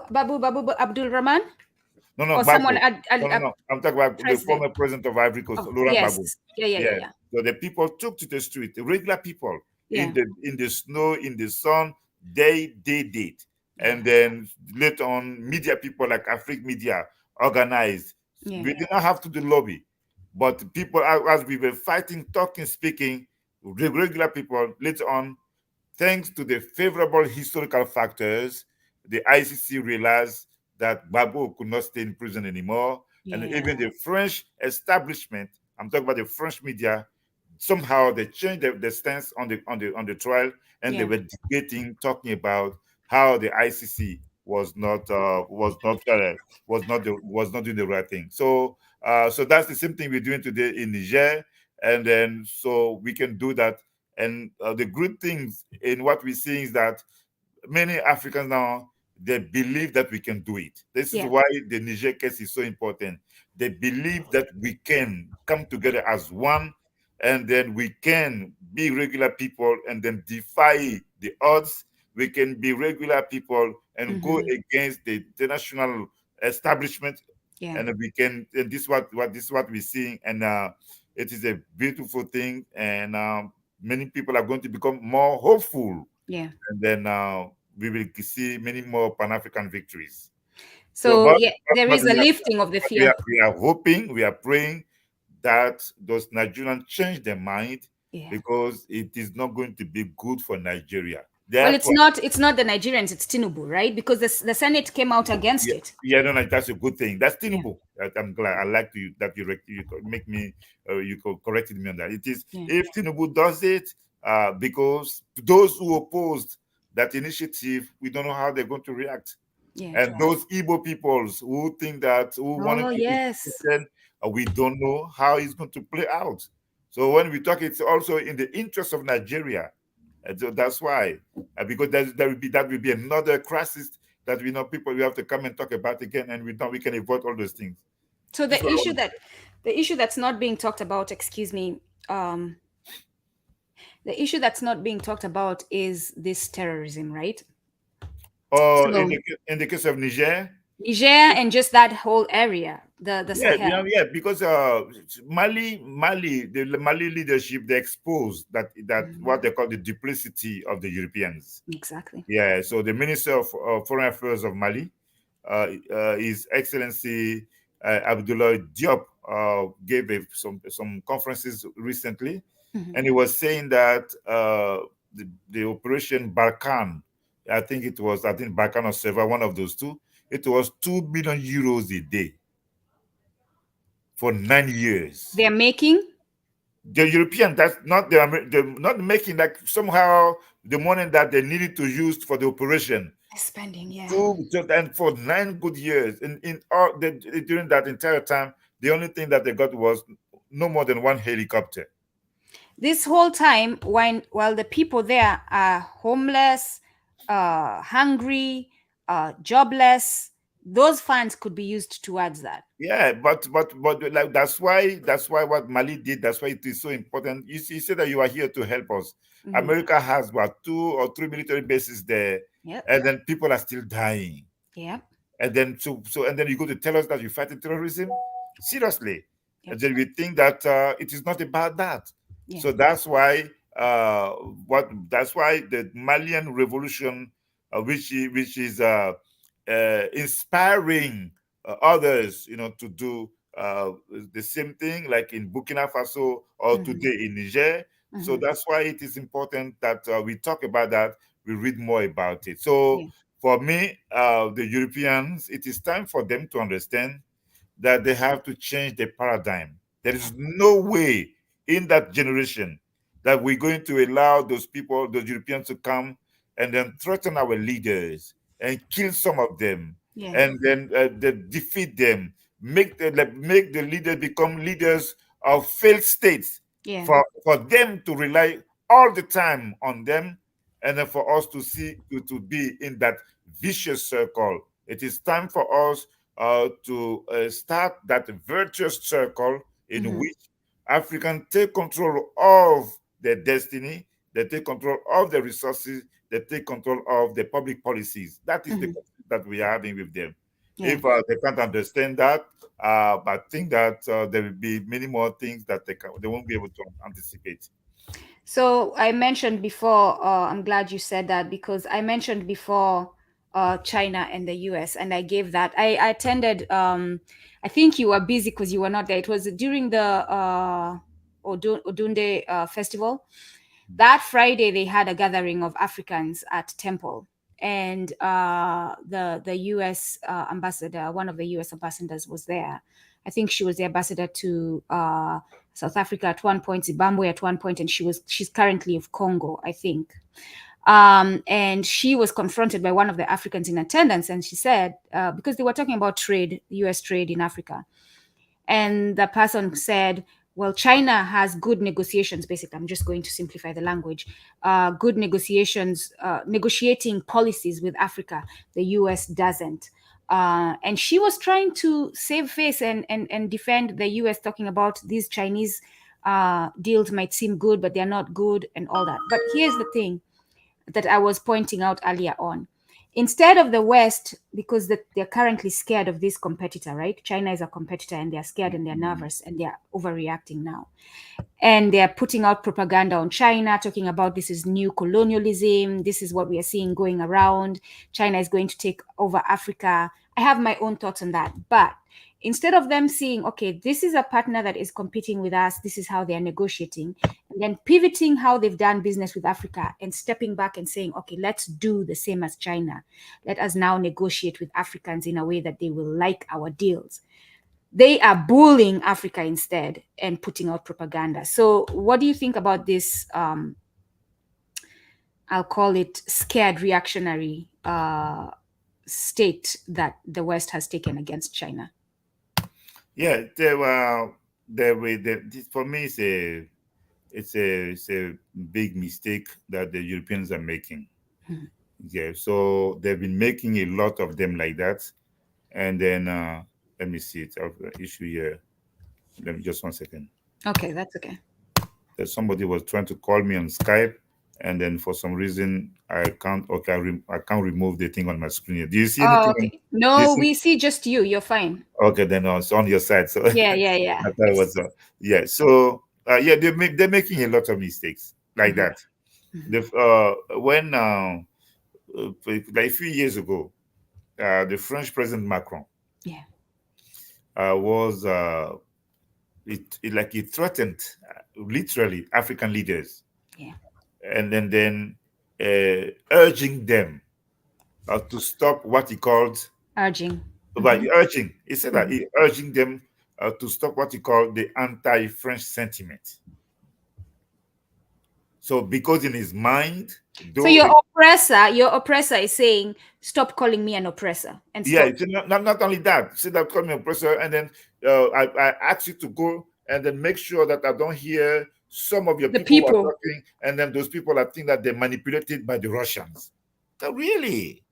Abdul Rahman no, no, or someone Gbagbo. No, no, a no. I'm talking about the president? former president of Ivory Coast, Oh, Laurent yes. Gbagbo. Yeah, yeah, yeah, Yeah. yeah. So the people took to the street, the regular people Yeah. in the snow, in the sun, they did. Yeah. And then later on, media people like Afrique Media organized. Yeah. We did not have to do lobby, but people, as we were fighting, talking, speaking, regular people later on, thanks to the favorable historical factors, the ICC realized that Gbagbo could not stay in prison anymore. And Yeah. even the French establishment, I'm talking about the French media, somehow they changed the stance on the trial, and they Yeah. were debating, talking about how the ICC was not doing the right thing. So that's the same thing we're doing today in Niger, and then so we can do that. And the good things in what we're seeing is that many Africans now, they believe that we can do it. This is Yeah. why the Niger case is so important. They believe that we can come together as one, and then we can be regular people and then defy the odds. We can be regular people and go Mm-hmm. against the international establishment, Yeah. and we can. And this is what we're seeing, and it is a beautiful thing, and many people are going to become more hopeful, Yeah. and then we will see many more Pan-African victories. So, So yeah, there but is a lifting of the fear. we are hoping, we are praying that those Nigerians change their mind, Yeah. because it is not going to be good for Nigeria. Well, Therefore, it's not the Nigerians, it's Tinubu, right? Because the Senate came out against yeah, it. yeah, no, no, that's a good thing. That's Yeah. Tinubu. I'm glad. I like that you make me, corrected me on that. It is, Yeah. if Tinubu does it, because those who opposed that initiative, we don't know how they're going to react. Yeah. And those Igbo peoples who think that, who wanted Oh to be yes. Christian, we don't know how it's going to play out. So when we talk, it's also in the interest of Nigeria. And so that's why, because that will be another crisis that we know people we have to come and talk about again, and we can avoid all those things. So This is what I want. the issue that's not being talked about, excuse me, the issue that's not being talked about is this terrorism, right? Oh, So in the case of Niger, Niger and just that whole area, the yeah, Sahel. because the Mali leadership, they exposed that what they call the duplicity of the Europeans. Exactly. Yeah, so the Minister of Foreign Affairs of Mali, His Excellency Abdoulaye Diop, gave some conferences recently, Mhm. and he was saying that the Operation Barkhane, I think Barkhane or Seva, one of those two, it was 2 billion euros a day for 9 years. They're making The European, that's not they're not making, like, somehow the money that they needed to use for the operation. spending, yeah. And for 9 good years, in all during that entire time, the only thing that they got was no more than one helicopter. This whole time, while the people there are homeless, hungry, jobless, those funds could be used towards that. Yeah, but like that's why what Mali did. That's why it is so important. You said that you are here to help us. Mhm. America has what, 2 or 3 military bases there, Yep. and then people are still dying. Yep. And then and then you go to tell us that you fight terrorism? Seriously? Yep. And then we think that it is not about that. Yeah. So that's why the Malian revolution, which is inspiring others, to do the same thing, like in Burkina Faso or Mhm. today in Niger. So Mhm. that's why it is important that we talk about that, we read more about it. So Yeah. for me, the Europeans, it is time for them to understand that they have to change the paradigm. There is no way in that generation that we're going to allow those people, those Europeans, to come and then threaten our leaders. and kill some of them, Yeah. and then they defeat them, make the leaders become leaders of failed states, Yeah. for them to rely all the time on them, and then for us to to be in that vicious circle. It is time for us to start that virtuous circle in Mm-hmm. which Africans take control of their destiny, they take control of the resources, they take control of the public policies. That is the Mm-hmm. conflict that we are having with them. Yeah. If they can't understand that, I think that there will be many more things that they won't be able to anticipate. So I mentioned before, I'm glad you said that, because I mentioned before China and the US, and I gave that. I attended, I think you were busy because you were not there. It was during the Odunde festival. That Friday, they had a gathering of Africans at Temple. And the US ambassador, one of the US ambassadors, was there. I think she was the ambassador to South Africa at one point, Zimbabwe at one point, and she's currently of Congo, I think. And she was confronted by one of the Africans in attendance, and she said, because they were talking about trade, US trade in Africa, and the person said, well, China has good negotiations. Basically, I'm just going to simplify the language. Good negotiations, negotiating policies with Africa. The US doesn't. And she was trying to save face and defend the US, talking about these Chinese deals might seem good, but they're not good and all that. But here's the thing that I was pointing out earlier on. Instead of the West, because they're currently scared of this competitor, right? China is a competitor, and they're scared and they're nervous and they're overreacting now. And they're putting out propaganda on China, talking about this is new colonialism. This is what we are seeing going around. China is going to take over Africa. I have my own thoughts on that. But instead of them seeing, okay, this is a partner that is competing with us, this is how they're negotiating, and then pivoting how they've done business with Africa and stepping back and saying, okay, let's do the same as China. Let us now negotiate with Africans in a way that they will like our deals. They are bullying Africa instead and putting out propaganda. So what do you think about this? I'll call it scared reactionary state that the West has taken against China. Yeah, for me, it's a big mistake that the Europeans are making. Mhm. Yeah, so they've been making a lot of them like that, and then let me see it. I have an issue here. Let me just 1 second. Okay, that's okay. That somebody was trying to call me on Skype, and then for some reason I can't. Okay, I can't remove the thing on my screen here. Do you see Oh, anything? okay. Do you No, see? we see just you. You're fine. Okay, then it's on your side. So Yeah, yeah, yeah. I thought it was yeah. So yeah, they're making a lot of mistakes like Mhm, that. mhm. The when like a few years ago, the French President Macron Yeah, was like he threatened literally African leaders, yeah. and then urging them to stop what he called Urging. by Mhm, urging. He said that mhm. he urging them to stop what he called the anti-French sentiment. So because in his mind, So though your oppressor is saying, stop calling me an oppressor and yeah, stop it's not only that, say that call me oppressor, and then I ask you to go and then make sure that I don't hear some of your the people who are people. talking, and then those people are think that they're manipulated by the Russians. Really?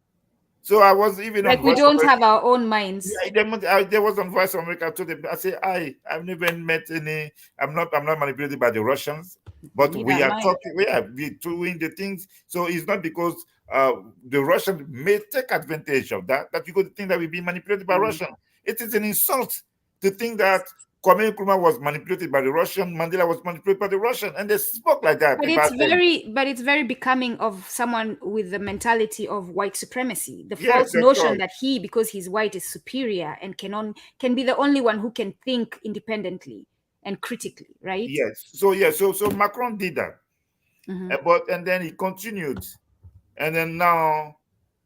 So I was even on Like we Voice of don't have our own minds. yeah, there was on Voice of America. I told them, I say, I've never met any. I'm not manipulated by the Russians, but Neither we am are I. talking. We're doing the things. So it's not because the Russian may take advantage of that you go to think that we're being manipulated by Mm. Russian. It is an insult to think that Kwame Nkrumah was manipulated by the Russian, Mandela was manipulated by the Russian, and they spoke like that about them. But it's very becoming of someone with the mentality of white supremacy. The Yeah, false that's notion all. that he, because he's white, is superior and can be the only one who can think independently and critically, right? Yes. So yeah, so Macron did that. Hmm. But and then he continued, and then now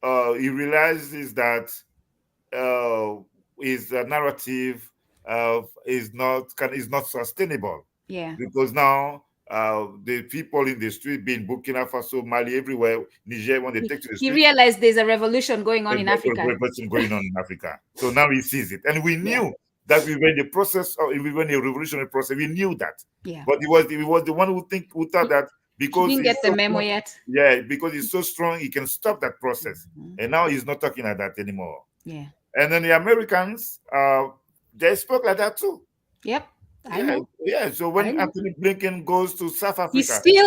he realizes that his narrative is not sustainable, Yeah. because now the people in the street, being Burkina Faso, Mali, everywhere, Niger, when they take to the He street, realized there's a revolution going on there's in a Africa. revolution going on in Africa. So now he sees it, and we knew Yeah. that we were in the process of, we were in a revolutionary process. We knew that, Yeah. but he was the one who thought that He because didn't he's get the so memo strong, yet. yeah, because he's so strong, he can stop that process. Mhm. And now he's not talking like that anymore. Yeah. And then the Americans, they spoke like that too. Yep. I Yeah, know. yeah. So when Anthony Blinken goes to South Africa,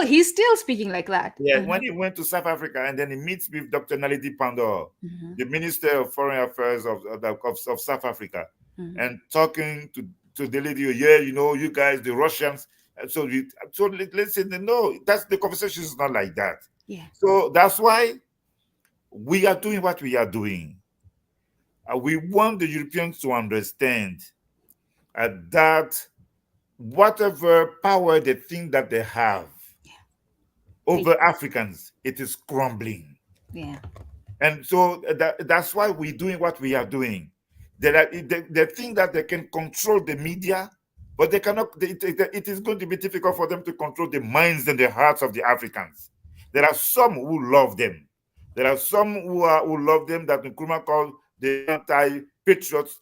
He's still speaking like that. yeah, when he went to South Africa and then he meets with Dr. Naledi Pandor, Mhm. the Minister of Foreign Affairs of South Africa, Mhm. and talking to the lady, yeah, you know, you guys, the Russians. And so let's say, no, that's the conversation is not like that. Yeah. So that's why we are doing what we are doing. We want the Europeans to understand that whatever power they think that they have over Africans, it is crumbling. Yeah. And so that's why we're doing what we are doing. They think that they can control the media, but they cannot. It is going to be difficult for them to control the minds and the hearts of the Africans. There are some who love them. There are some who love them that Nkrumah called the anti-patriots,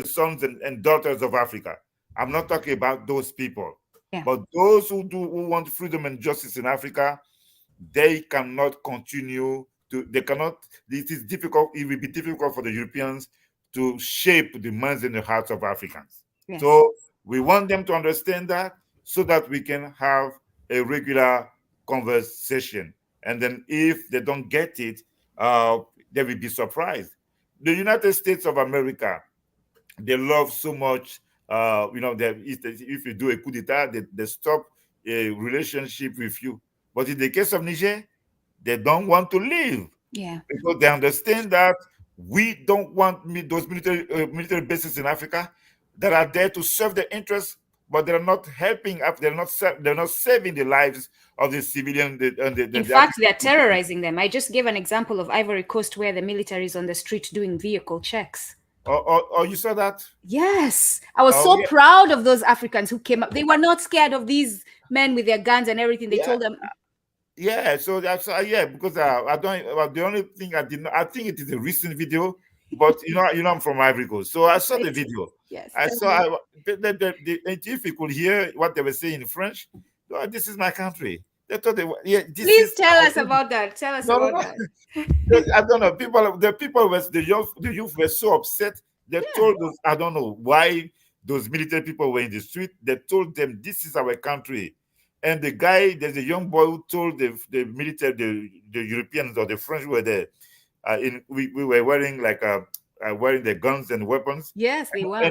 sons and daughters of Africa. I'm not talking about those people. Yeah. But those who want freedom and justice in Africa, they cannot continue to, they cannot, it is difficult, it will be difficult for the Europeans to shape the minds and the hearts of Africans. Yes. So we want them to understand that so that we can have a regular conversation. And then if they don't get it, they will be surprised. The United States of America, they love so much, you know, if you do a coup d'etat, they stop a relationship with you. But in the case of Niger, they don't want to leave. Yeah. Because they understand that we don't want those military bases in Africa that are there to serve their interests, but they're not helping. They're not saving the lives of the civilian. In fact, they're terrorizing them. I just gave an example of Ivory Coast where the military is on the street doing vehicle checks. Oh, you saw that? Yes. I was so proud of those Africans who came up. They were not scared of these men with their guns and everything. They told them. Yeah, so that's because I don't. The only thing I did not. I think it is a recent video, but you know, I'm from Ivory Coast, so I saw the video. Yes, I saw. If you could hear what they were saying in French, oh, this is my country. They thought Please tell us about that. Tell us about that. I don't know. The youth were so upset. They told us, I don't know why those military people were in the street. They told them, this is our country. And the guy, there's a young boy who told the military, the Europeans or the French who were there, we were wearing wearing the guns and weapons. Yes, they were.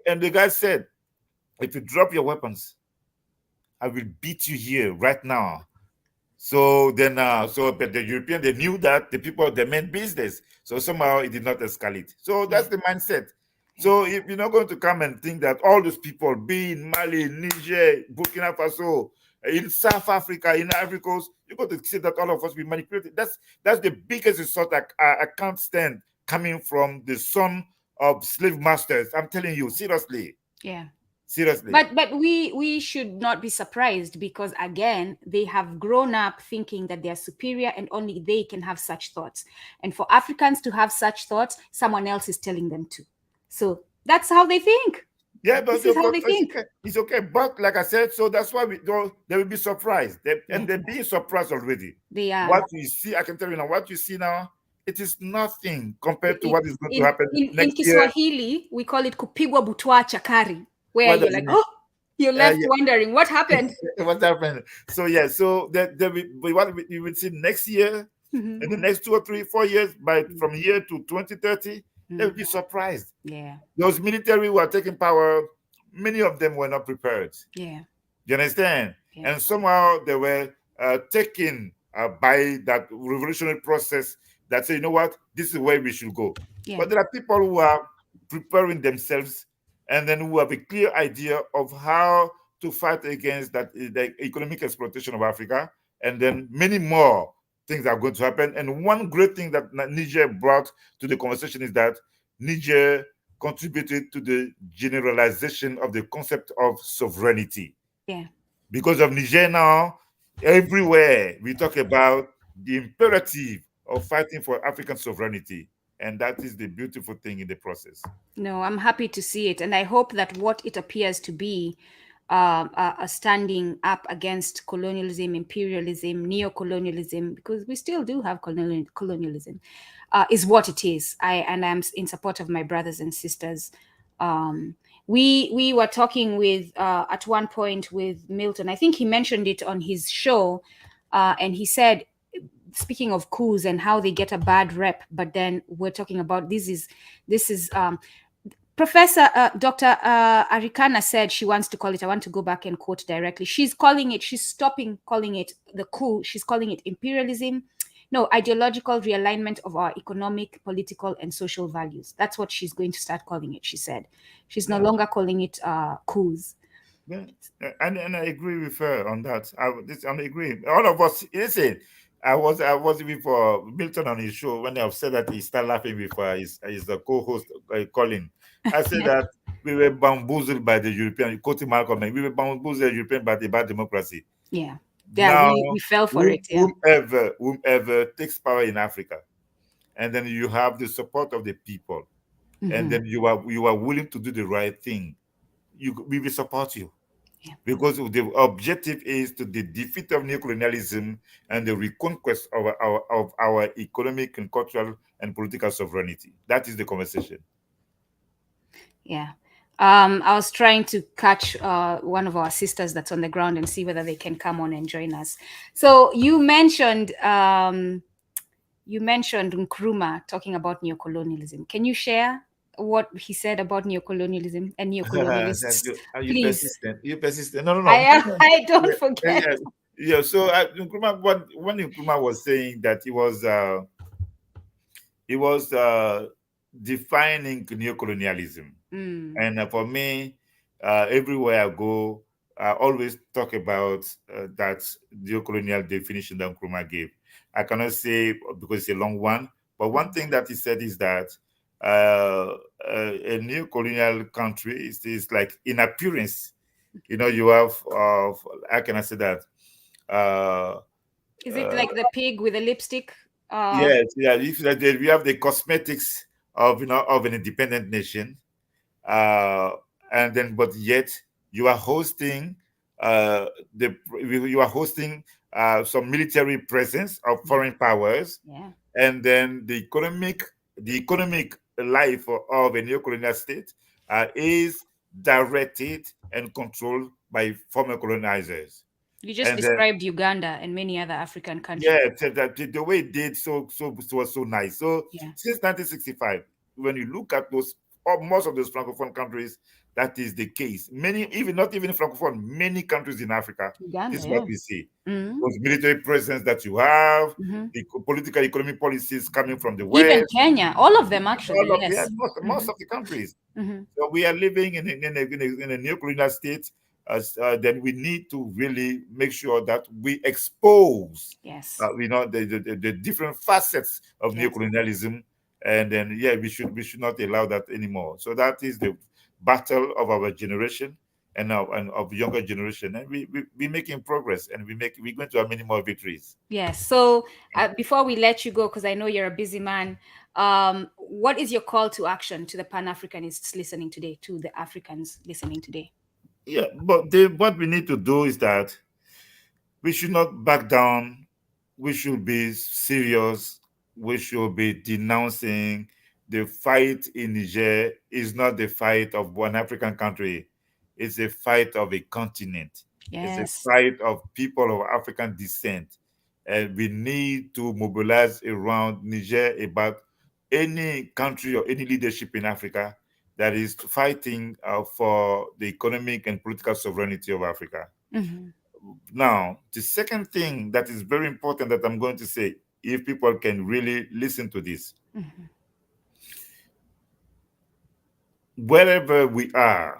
And the guy said, if you drop your weapons, I will beat you here right now. So then, but the European, they knew that the people, they meant business. So somehow it did not escalate. So that's the mindset. So if you're not going to come and think that all those people, be in Mali, Niger, Burkina Faso, in South Africa, in Ivory Coast, you're going to see that all of us be manipulated. That's the biggest insult I can't stand coming from the son of slave masters. I'm telling you, seriously. Yeah. Seriously. But we should not be surprised because, again, they have grown up thinking that they are superior and only they can have such thoughts. And for Africans to have such thoughts, someone else is telling them to. So that's how they think. Yeah, but this is how they think. It's okay. But like I said, so that's why they will be surprised. And they're being surprised already. They are. What you see, I can tell you now, what you see now, it is nothing compared to what is going to happen next year. In Kiswahili, we call it kupigwa butwa chakari, where you're like, oh, you're left wondering what happened. What happened? So yeah, so what you will see next year, in the next 2 or 3, 4 years, from here to 2030, they will be surprised. Yeah. Those military who are taking power, many of them were not prepared. Yeah. You understand? Yeah. And somehow they were taken by that revolutionary process that say, you know what, this is where we should go. Yeah. But there are people who are preparing themselves and then who have a clear idea of how to fight against that the economic exploitation of Africa. And then many more things are going to happen. And one great thing that Niger brought to the conversation is that Niger contributed to the generalization of the concept of sovereignty. Yeah. Because of Niger now, everywhere we talk about the imperative of fighting for African sovereignty. And that is the beautiful thing in the process. No, I'm happy to see it. And I hope that what it appears to be, a standing up against colonialism, imperialism, neo-colonialism, because we still do have colonialism, is what it is. I'm in support of my brothers and sisters. Um, we were talking with, at one point, with Milton. I think he mentioned it on his show, and he said, speaking of coups and how they get a bad rep, but then we're talking about this is Professor Dr. Arikana said she wants to call it. I want to go back and quote directly. She's calling it. She's stopping calling it the coup. She's calling it imperialism. No, ideological realignment of our economic, political, and social values. That's what she's going to start calling it. She said she's no Yeah. longer calling it coups. Yeah. And I agree with her on that. I agree. All of us, listen, I was before Milton on his show when I've said that he started laughing with his co-host Colin. I said that we were bamboozled by the European, quoting Malcolm, we were bamboozled European by the bad democracy. Yeah, yeah, Now, we fell for it. Yeah. whomever takes power in Africa, and then you have the support of the people, and Mhm. then you are willing to do the right thing, we will support you. Yeah. Because the objective is to the defeat of neo-colonialism and the reconquest of our economic and cultural and political sovereignty. That is the conversation. Yeah. I was trying to catch one of our sisters that's on the ground and see whether they can come on and join us. So you mentioned Nkrumah talking about neocolonialism. Can you share what he said about neocolonialism and That's neocolonialists, good. Are you please? persistent? You persistent? No, no, I no. am. I don't Yeah, forget. yeah, yeah. So Nkrumah, when Nkrumah was saying that he was defining neocolonialism. Mm. And for me, everywhere I go, I always talk about that neo-colonial definition that Nkrumah gave. I cannot say because it's a long one, but one thing that he said is that uh, a neo-colonial country is like in appearance. You have, how can I say that? Uh, Is it uh, like the pig with the lipstick? yes, yeah. If like we have the cosmetics of an independent nation, uh, and then but yet you are hosting uh, the you are hosting some military presence of foreign powers, Yeah. and then the economic life of a neo-colonial state is directed and controlled by former colonizers. You just And then described Uganda and many other African countries. yeah, so that the way it did so was so nice. So Yeah. since 1965, when you look at those or most of those francophone countries, that is the case. Many, even not even francophone, many countries in Africa, Uganda, this is what yeah. we see. Hmm. Those military presence that you have, Hmm. the political economic policies coming from the Even West, Kenya, all of them actually, all of yeah, yes. most of the countries. Hmm. So we are living in a neo-colonial state. Then we need to really make sure that we expose, Yes, the different facets of yes, neo-colonialism, and then yeah, we should not allow that anymore. So that is the battle of our generation and of younger generation, and we making progress, and we're going to have many more victories. yes. So before we let you go, because I know you're a busy man, what is your call to action to the Pan-Africanists listening today, to the Africans listening today? Yeah, but what we need to do is that we should not back down. We should be serious. We should be denouncing the fight in Niger is not the fight of one African country. It's a fight of a continent. It's a Yes. fight of people of African descent. And we need to mobilize around Niger about any country or any leadership in Africa that is fighting for the economic and political sovereignty of Africa. Hmm. Now, the second thing that is very important that I'm going to say, if people can really listen to this, Hmm. wherever we are,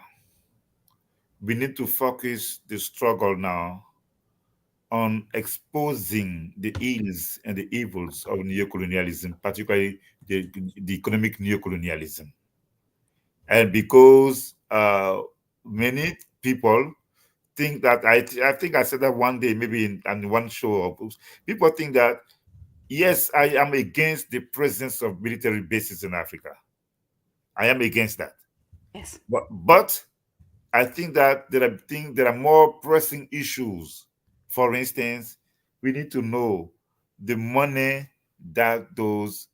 we need to focus the struggle now on exposing the ills and the evils of neocolonialism, particularly the economic neocolonialism. And because many people think that I think I said that one day, maybe in one show. People think that yes, I am against the presence of military bases in Africa. I am against that. Yes. But I think that there are more pressing issues. For instance, we need to know the money that those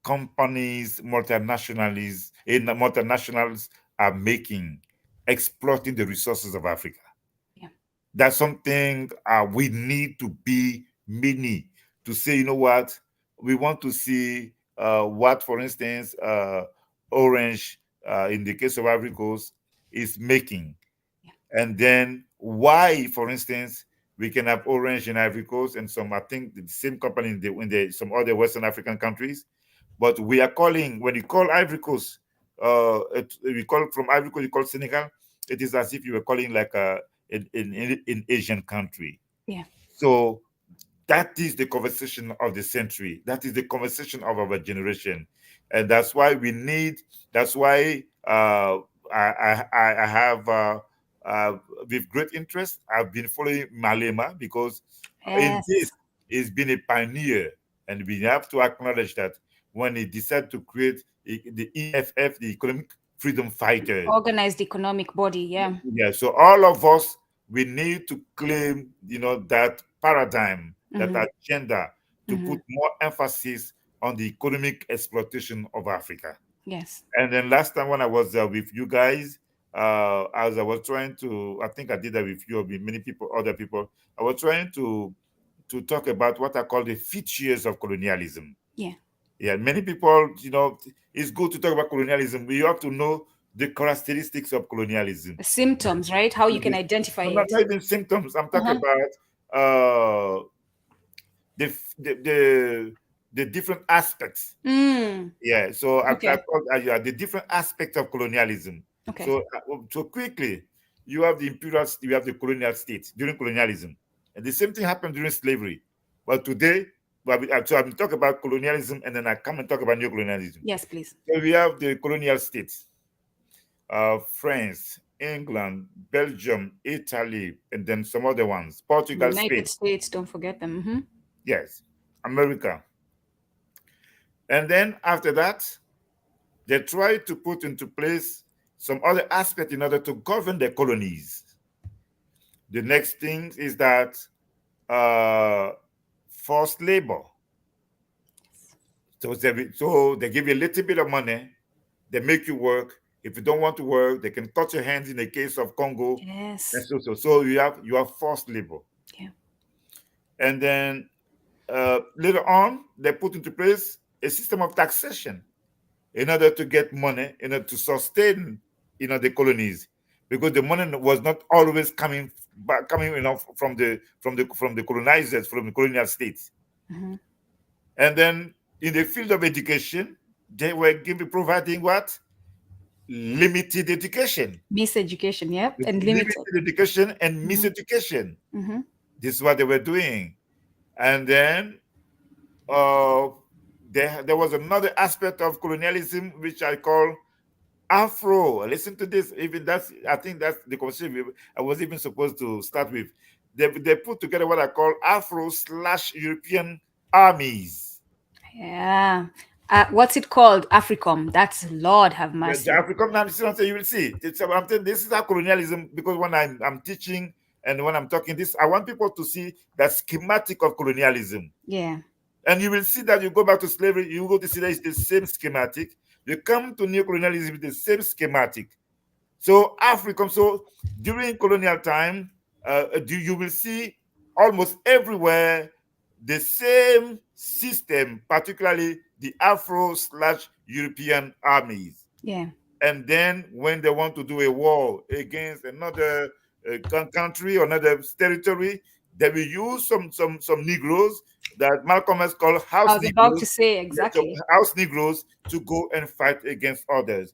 companies, multinationals are making, exploiting the resources of Africa. Yeah. That's something we need to be many to say, you know what, we want to see what, for instance, Orange, in the case of Ivory Coast, is making. Yeah. And then why, for instance, we can have Orange in Ivory Coast and some, I think, the same company in some other Western African countries. But we are calling, when you call Ivory Coast, we call from Ivory Coast, you call Senegal, it is as if you were calling like in Asian country. Yeah. So that is the conversation of the century. That is the conversation of our generation. And that's why that's why I have, with great interest, I've been following Malema, because in this, Yes. he's been a pioneer. And we have to acknowledge that when he decided to create the EFF, the Economic Freedom Fighters. Organized economic body. Yeah. Yeah, so all of us, we need to claim, that paradigm, that agenda, to put more emphasis on the economic exploitation of Africa. Yes. And then last time when I was with you guys, as I was trying to, I think I did that with you, with many people, other people, I was trying to talk about what I call the features of colonialism. Yeah. Yeah, many people, it's good to talk about colonialism, but you have to know the characteristics of colonialism. The symptoms, right? How you can identify No, it. not even symptoms. I'm talking about uh, the different aspects. Yeah, so I Okay. called the different aspects of colonialism. Okay. So quickly, you have the colonial state during colonialism, and the same thing happened during slavery. But today, so I'm talking about colonialism, and then I come and talk about neo-colonialism. Yes, please. So we have the colonial states, France, England, Belgium, Italy, and then some other ones, Portugal, Spain. United States, don't forget them. Yes, America. And then after that, they tried to put into place some other aspect in order to govern their colonies. The next thing is that forced labor. So they give you a little bit of money, they make you work. If you don't want to work, they can cut your hands in the case of Congo. Yes. And so you have forced labor. Yeah. And then later on, they put into place a system of taxation in order to get money, in order to sustain, the colonies, because the money was not always coming from the colonizers, from the colonial states. And then in the field of education, they were providing what? Limited education. Miseducation, yeah, and Limited limited. education and miseducation. This is what they were doing. And then there was another aspect of colonialism which I call Afro. Listen to this. I think that's the conversation I was even supposed to start with. They put together what I call Afro/European armies. Yeah. What's it called? Africom. That's Lord have mercy. The African armies, you will see. This is how colonialism, because when I'm teaching and when I'm talking this, I want people to see that schematic of colonialism. Yeah. And you will see that you go back to slavery, you go to see that it's the same schematic. You come to neo-colonialism with the same schematic. So during colonial time, you will see almost everywhere the same system, particularly the Afro/European armies. Yeah. And then when they want to do a war against another country or another territory, they will use some Negroes that Malcolm has called house Negroes. I was about to say, exactly. House Negroes to go and fight against others.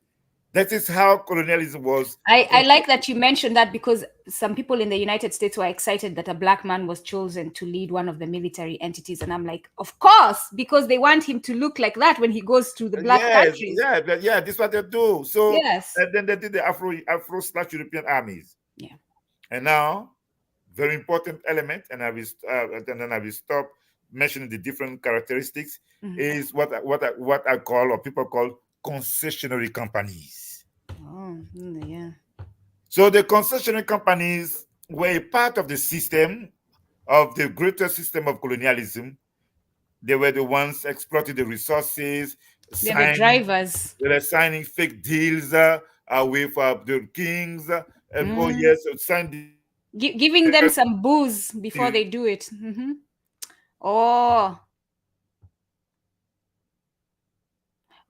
That is how colonialism was. I like that you mentioned that, because some people in the United States were excited that a black man was chosen to lead one of the military entities. And I'm like, of course, because they want him to look like that when he goes to the black countries. Yeah, this is what they do. So yes. And then they did the Afro/European armies. Yeah. And now very important element, and then I will stop mentioning the different characteristics, is what I call, or people call, concessionary companies. Oh, yeah. So the concessionary companies were a part of the system, of the greater system of colonialism. They were the ones exploiting the resources, They're the signing, drivers. they were signing fake deals with the kings, and oh Mm. yes, sign Giving them some booze before they do it. Oh,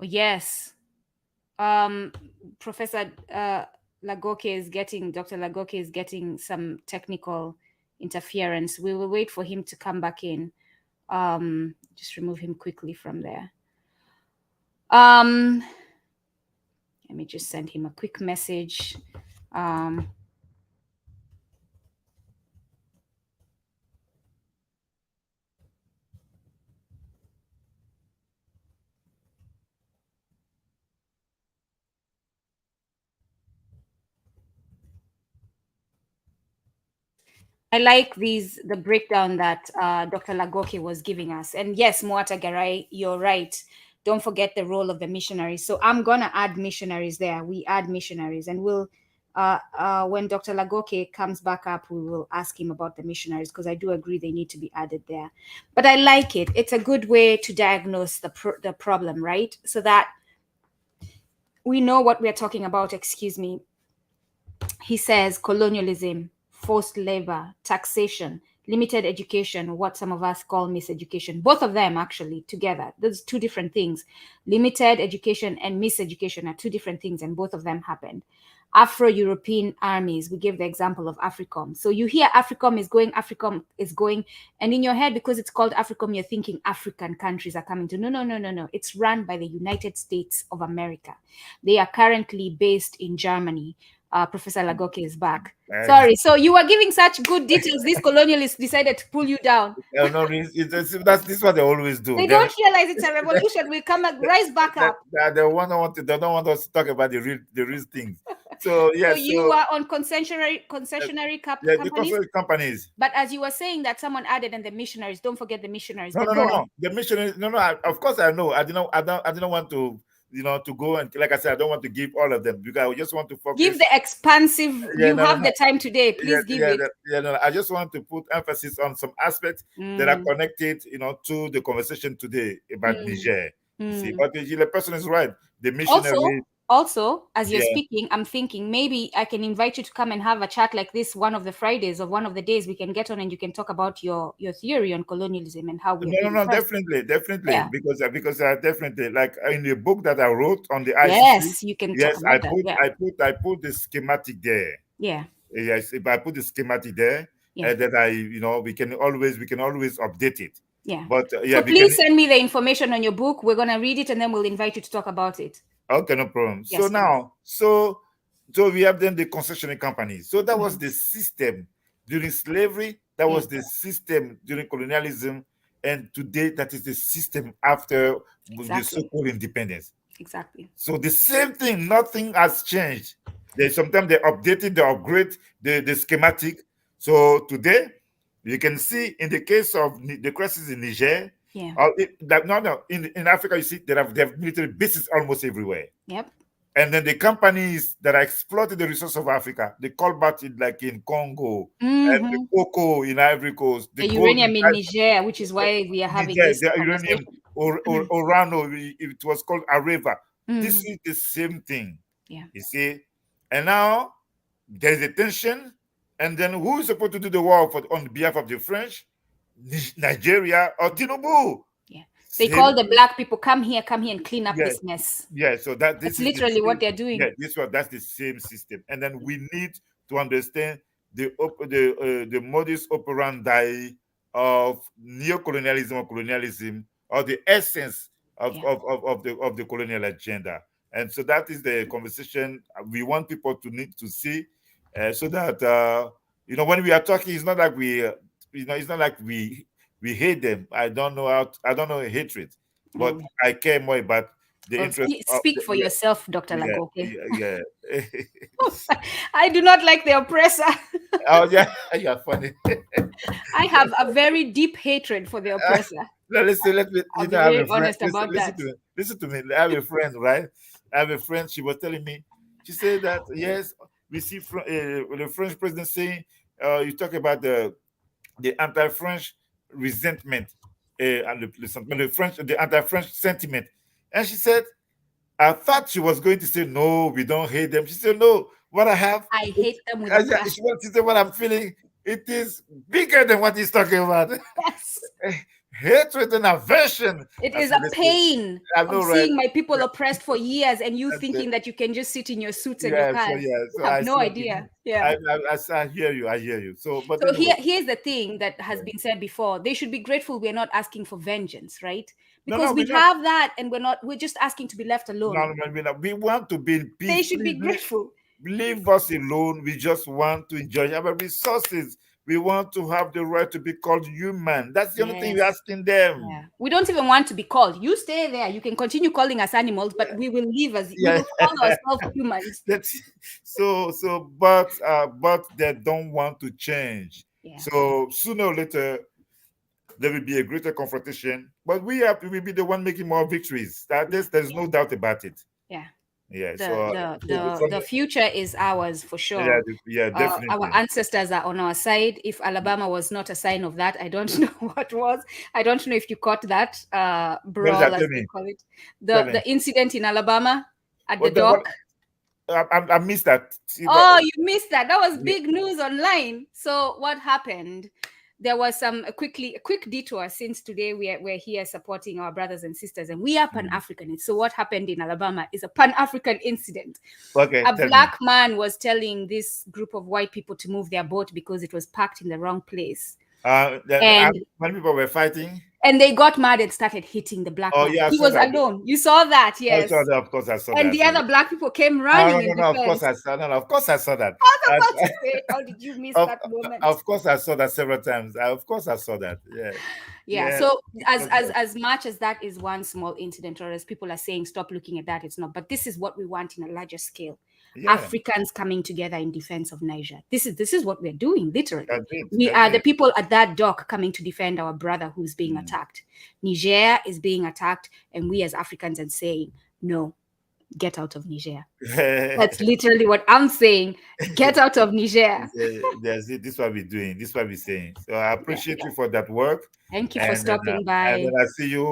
yes. Professor Dr. Lagoke is getting some technical interference. We will wait for him to come back in. Just remove him quickly from there. Let me just send him a quick message. I like the breakdown that Dr. Lagoke was giving us. And yes, Moata Garai, you're right. Don't forget the role of the missionaries. So I'm gonna add missionaries there. We add missionaries, and we'll when Dr. Lagoke comes back up, we will ask him about the missionaries, because I do agree they need to be added there. But I like it. It's a good way to diagnose the problem, right? So that we know what we're talking about. Excuse me. He says colonialism, forced labor, taxation, limited education, what some of us call miseducation. Both of them actually together. Those two different things. Limited education and miseducation are two different things, and both of them happened. Afro-European armies, we gave the example of AFRICOM. So you hear AFRICOM is going, and in your head, because it's called AFRICOM, you're thinking African countries are coming to. No. It's run by the United States of America. They are currently based in Germany. Professor Lagoke is back. Sorry. So you were giving such good details. These colonialists decided to pull you down. No, this is what they always do. They don't realize it's a revolution. We come and rise back up. They don't want us to talk about the real things. So yes, so you are on concessionary the companies. But as you were saying that someone added, and the missionaries. Don't forget the missionaries. No. The missionaries. No. Of course I know. I didn't want to. To go, and like I said, I don't want to give all of them, because I just want to focus. Give the expansive. The time today. Please give it. I just want to put emphasis on some aspects that are connected, to the conversation today about Niger. See, but the person is right. The missionary. Also, as you're speaking, I'm thinking maybe I can invite you to come and have a chat like this one of the Fridays, or one of the days we can get on, and you can talk about your theory on colonialism and how we. No, definitely, yeah. because definitely, like in the book that I wrote on the ICC. Yes, you can. Yes, I put the schematic there. Yeah. Yes, if I put the schematic there, that we can always update it. Yeah. But so please send me the information on your book. We're gonna read it, and then we'll invite you to talk about it. Okay, no problem. Yes, so now, so we have then the concessionary companies. So that was the system during slavery. That was the system during colonialism, and today that is the system after the so-called independence. Exactly. So the same thing. Nothing has changed. Sometimes they updated, they upgrade the schematic. So today, you can see in the case of the crisis in Niger. Yeah. In Africa, you see they have military bases almost everywhere. Yep. And then the companies that are exploiting the resources of Africa, the cobalt like in Congo, and the cocoa in Ivory Coast, the uranium in Niger, which is why we are having this the uranium or Orano, it was called Areva. This is the same thing. Yeah. You see, and now there's a tension, and then who is supposed to do the war on behalf of the French? Nigeria or Tinubu. Yeah. They call the black people, come here and clean up this mess. Yeah, so this is literally what they're doing. Yeah, that's the same system. And then we need to understand the modus operandi of neo-colonialism or colonialism, or the essence of the colonial agenda. And so that is the conversation we want people to need to see, so that when we are talking, it's not like it's not like we hate them. I don't know hatred, but I care more about the Well, interest of speak for yourself, Dr. Lagoke. yeah. I do not like the oppressor. Oh yeah, you're funny. I have a very deep hatred for the oppressor. No, listen, let me. I'll You be know, I have very a friend. honest about Listen that. to me. Listen to me. I have a friend, right? I have a friend. She was telling me. She said that yes, we see the French president saying, you talk about the anti-French resentment, and the anti-French sentiment, and she said, I thought she was going to say no, we don't hate them. She said no. What I have, I hate them with a yeah, passion. she said what I'm feeling. It is bigger than what he's talking about. Yes. Hatred and aversion. It I is said, a listen, pain I of know, right? seeing my people oppressed for years and you That's it. thinking that you can just sit in your suits and your Yeah, so cars. yeah, You so have I no see. idea. Yeah. I hear you. I hear you. So, but So anyway, here's the thing that has been said before. They should be grateful we're not asking for vengeance, right? no, Because no, we we're not. have that and we're just asking to be left alone. No, no, we're not. We want to be in They peace. should be grateful. Leave us alone. We just want to enjoy our resources. We want to have the right to be called human. That's the only thing we're Yes. asking them. Yeah. We don't even want to be called. You stay there. You can continue calling us animals, but we will live as we Yeah. will call ourselves humans. That's but they don't want to change. Yeah. So sooner or later there will be a greater confrontation, but we will be the one making more victories. There's no doubt about it. Yeah. Yeah. The future is ours for sure. Yeah, definitely. Our ancestors are on our side. If Alabama was not a sign of that, I don't know what was. I don't know if you caught that brawl, as they call it. The incident in Alabama at the dock. I missed that. Oh, you missed that. That was big news online. So what happened? There was a quick detour, since today we're here supporting our brothers and sisters, and we are Pan-Africanists. So what happened in Alabama is a Pan-African incident. Okay, a black man was telling this group of white people to move their boat because it was parked in the wrong place. And when people were fighting, and they got mad and started hitting the black man. Yeah, he was alone. You saw that, yes? I saw that, of course, I saw and that. The other black people came running. No, of course I saw that. Of course I saw that. I was about to say, how did you miss that moment? Of course I saw that several times. Of course I saw that. Yeah. So as much as that is one small incident, or as people are saying, stop looking at that, it's not. But this is what we want in a larger scale. Yeah. Africans coming together in defense of Niger. This is what we're doing, literally. We are the people at that dock coming to defend our brother who's being attacked. Niger is being attacked, and we as Africans are saying, no, get out of Niger. That's literally what I'm saying. Get out of Niger. This is what we're doing. This is what we're saying. So I appreciate you for that work. Thank you for stopping by. And then I see you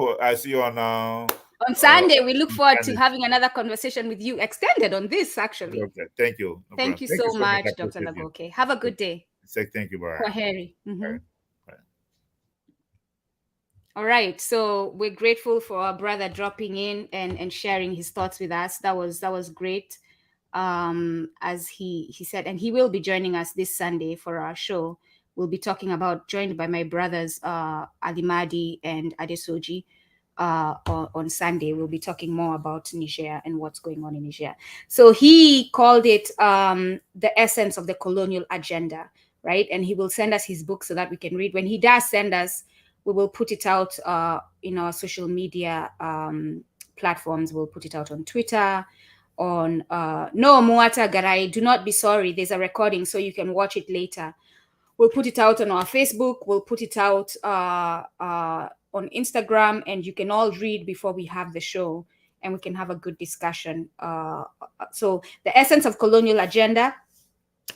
on Sunday. We look forward to having another conversation with you, extended on this, actually. Okay. Thank you. Thank you so much, Dr. Lagoke. Have a good day. Thank you. Bye. Kwaheri. All right. So we're grateful for our brother dropping in and sharing his thoughts with us. That was great. As he said, and he will be joining us this Sunday for our show. We'll be talking about, joined by my brothers Alimadi and Adesoji. On Sunday, we'll be talking more about Niger and what's going on in Niger. So he called it the essence of the colonial agenda, right? And he will send us his book so that we can read. When he does send us, we will put it out in our social media platforms. We'll put it out on Twitter, on No Muata Garai. Do not be sorry. There's a recording so you can watch it later. We'll put it out on our Facebook. We'll put it out on Instagram, and you can all read before we have the show, and we can have a good discussion. So the essence of colonial agenda,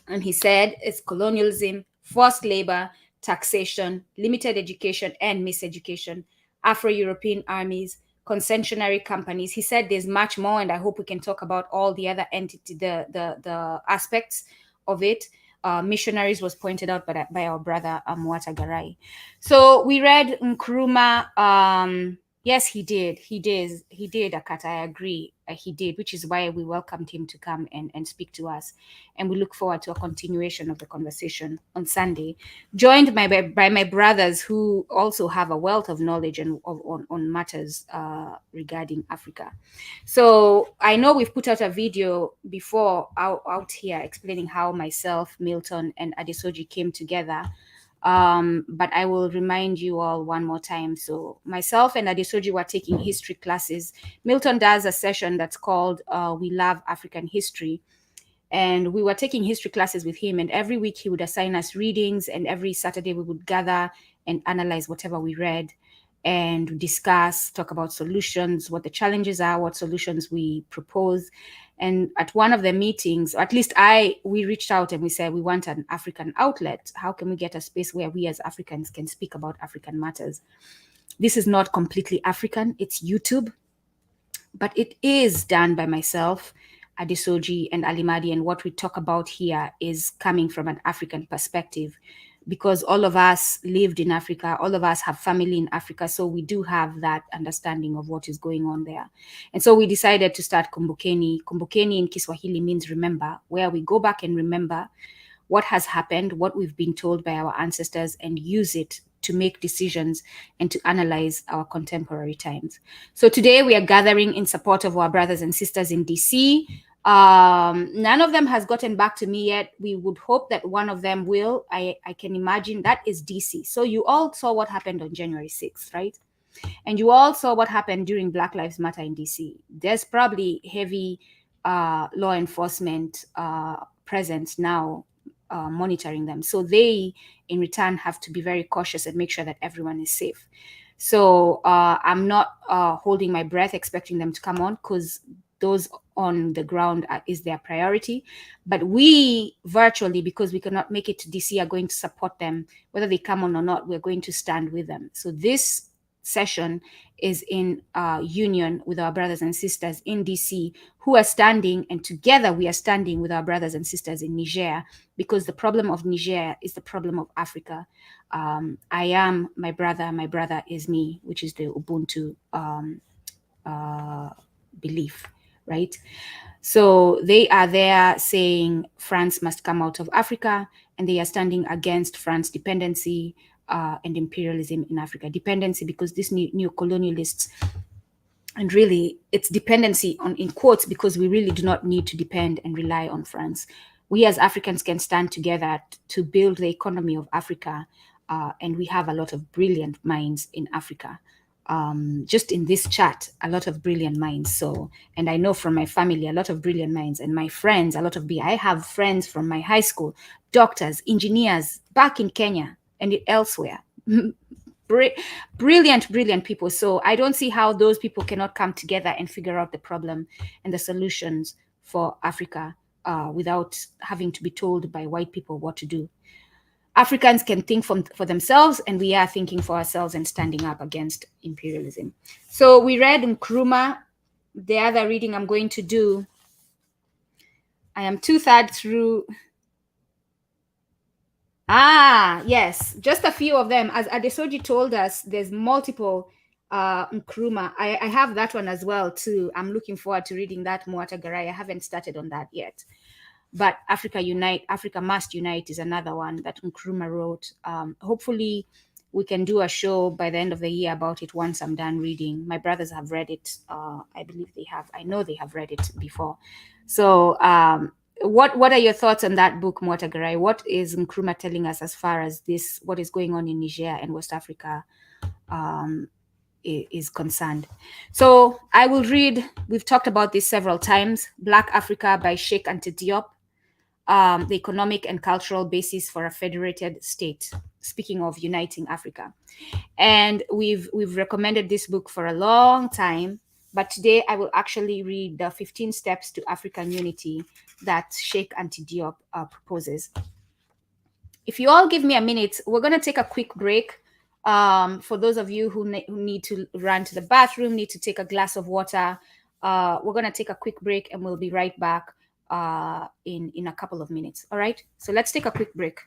and he said, is colonialism, forced labor, taxation, limited education and miseducation, Afro-European armies, concessionary companies. He said there's much more, and I hope we can talk about all the other the aspects of it. Missionaries was pointed out by our brother Muata Garai. So we read Nkrumah. Yes, he did, Akata. I agree. He did, which is why we welcomed him to come and speak to us. And we look forward to a continuation of the conversation on Sunday, joined by my brothers who also have a wealth of knowledge on matters regarding Africa. So I know we've put out a video before out here explaining how myself, Milton, and Adesoji came together But I will remind you all one more time. So myself and Adesoji were taking history classes. Milton does a session that's called We Love African History. And we were taking history classes with him, and every week he would assign us readings, and every Saturday we would gather and analyze whatever we read and discuss, talk about solutions, what the challenges are, what solutions we propose. And at one of the meetings, or at least we reached out and we said, we want an African outlet. How can we get a space where we as Africans can speak about African matters? This is not completely African, it's YouTube, but it is done by myself, Adesoji, and Alimadi, and what we talk about here is coming from an African perspective, because all of us lived in Africa, all of us have family in Africa, so we do have that understanding of what is going on there. And so we decided to start Kumbukeni. Kumbukeni in Kiswahili means remember, where we go back and remember what has happened, what we've been told by our ancestors, and use it to make decisions and to analyze our contemporary times. So today we are gathering in support of our brothers and sisters in DC. None of them has gotten back to me yet. We would hope that one of them will. I can imagine that is DC. So you all saw what happened on January 6th, right? And you all saw what happened during Black Lives Matter in DC. There's probably heavy law enforcement presence now monitoring them. So they, in return, have to be very cautious and make sure that everyone is safe. So I'm not holding my breath expecting them to come on, because those on the ground is their priority. But we virtually, because we cannot make it to DC, are going to support them. Whether they come on or not, we're going to stand with them. So this session is in union with our brothers and sisters in DC who are standing, and together we are standing with our brothers and sisters in Niger, because the problem of Niger is the problem of Africa. I am my brother is me, which is the Ubuntu belief, right? So they are there saying France must come out of Africa, and they are standing against France dependency and imperialism in Africa. Dependency because this neo-colonialists, and really it's dependency on, in quotes, because we really do not need to depend and rely on France. We as Africans can stand together to build the economy of Africa, and we have a lot of brilliant minds in Africa. Just in this chat, a lot of brilliant minds. So, and I know from my family, a lot of brilliant minds, and my friends, a lot of I have friends from my high school, doctors, engineers, back in Kenya and elsewhere. Brilliant people. So I don't see how those people cannot come together and figure out the problem and the solutions for Africa without having to be told by white people what to do. Africans can think for themselves, and we are thinking for ourselves and standing up against imperialism. So we read Nkrumah. The other reading I'm going to do, I am 2/3 through. Yes, just a few of them. As Adesoji told us, there's multiple Nkrumah. I have that one as well too. I'm looking forward to reading that Muatagarai. I haven't started on that yet. But Africa Unite, Africa Must Unite is another one that Nkrumah wrote. Hopefully we can do a show by the end of the year about it once I'm done reading. My brothers have read it. I believe they have. I know they have read it before. So what are your thoughts on that book, Muatagarai? What is Nkrumah telling us as far as this, what is going on in Niger and West Africa is concerned? So I will read, we've talked about this several times, Black Africa by Sheikh Anta Diop. The economic and cultural basis for a federated state, speaking of uniting Africa. And we've recommended this book for a long time, but today I will actually read the 15 steps to African unity that Sheikh Anta Diop proposes. If you all give me a minute, we're going to take a quick break. For those of you who need to run to the bathroom, need to take a glass of water, we're going to take a quick break and we'll be right back in a couple of minutes. All right, so let's take a quick break.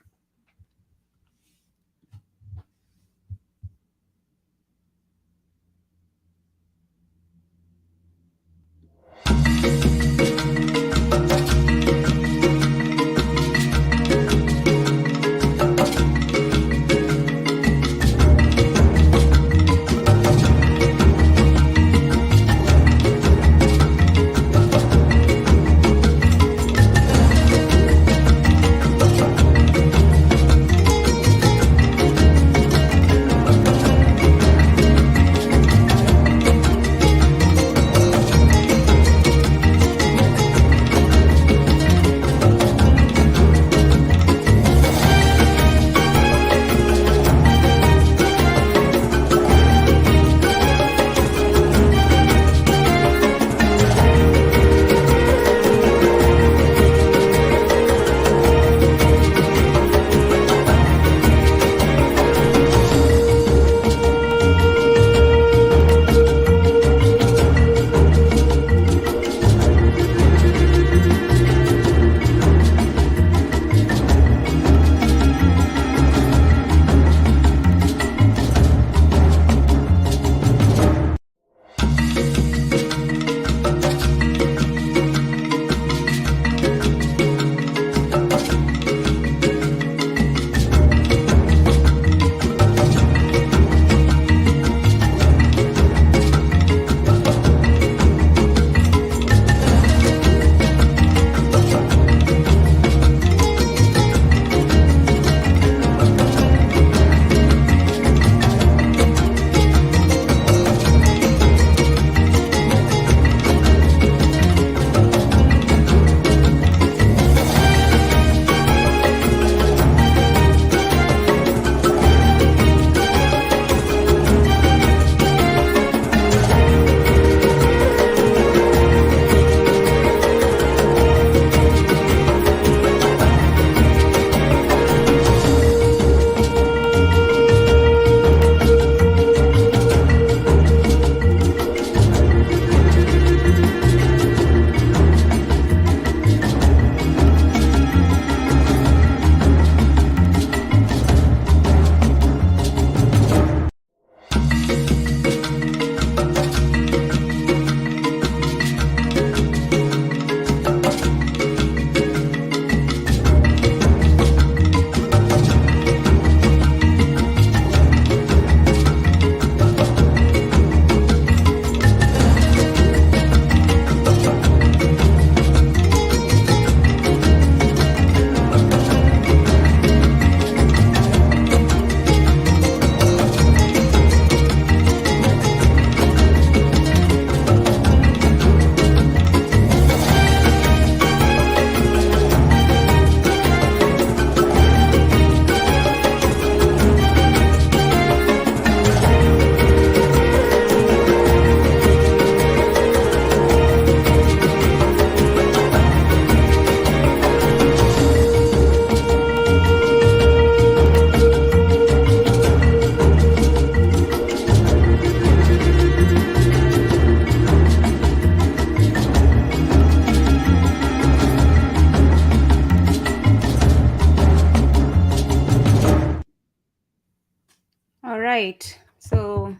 right. So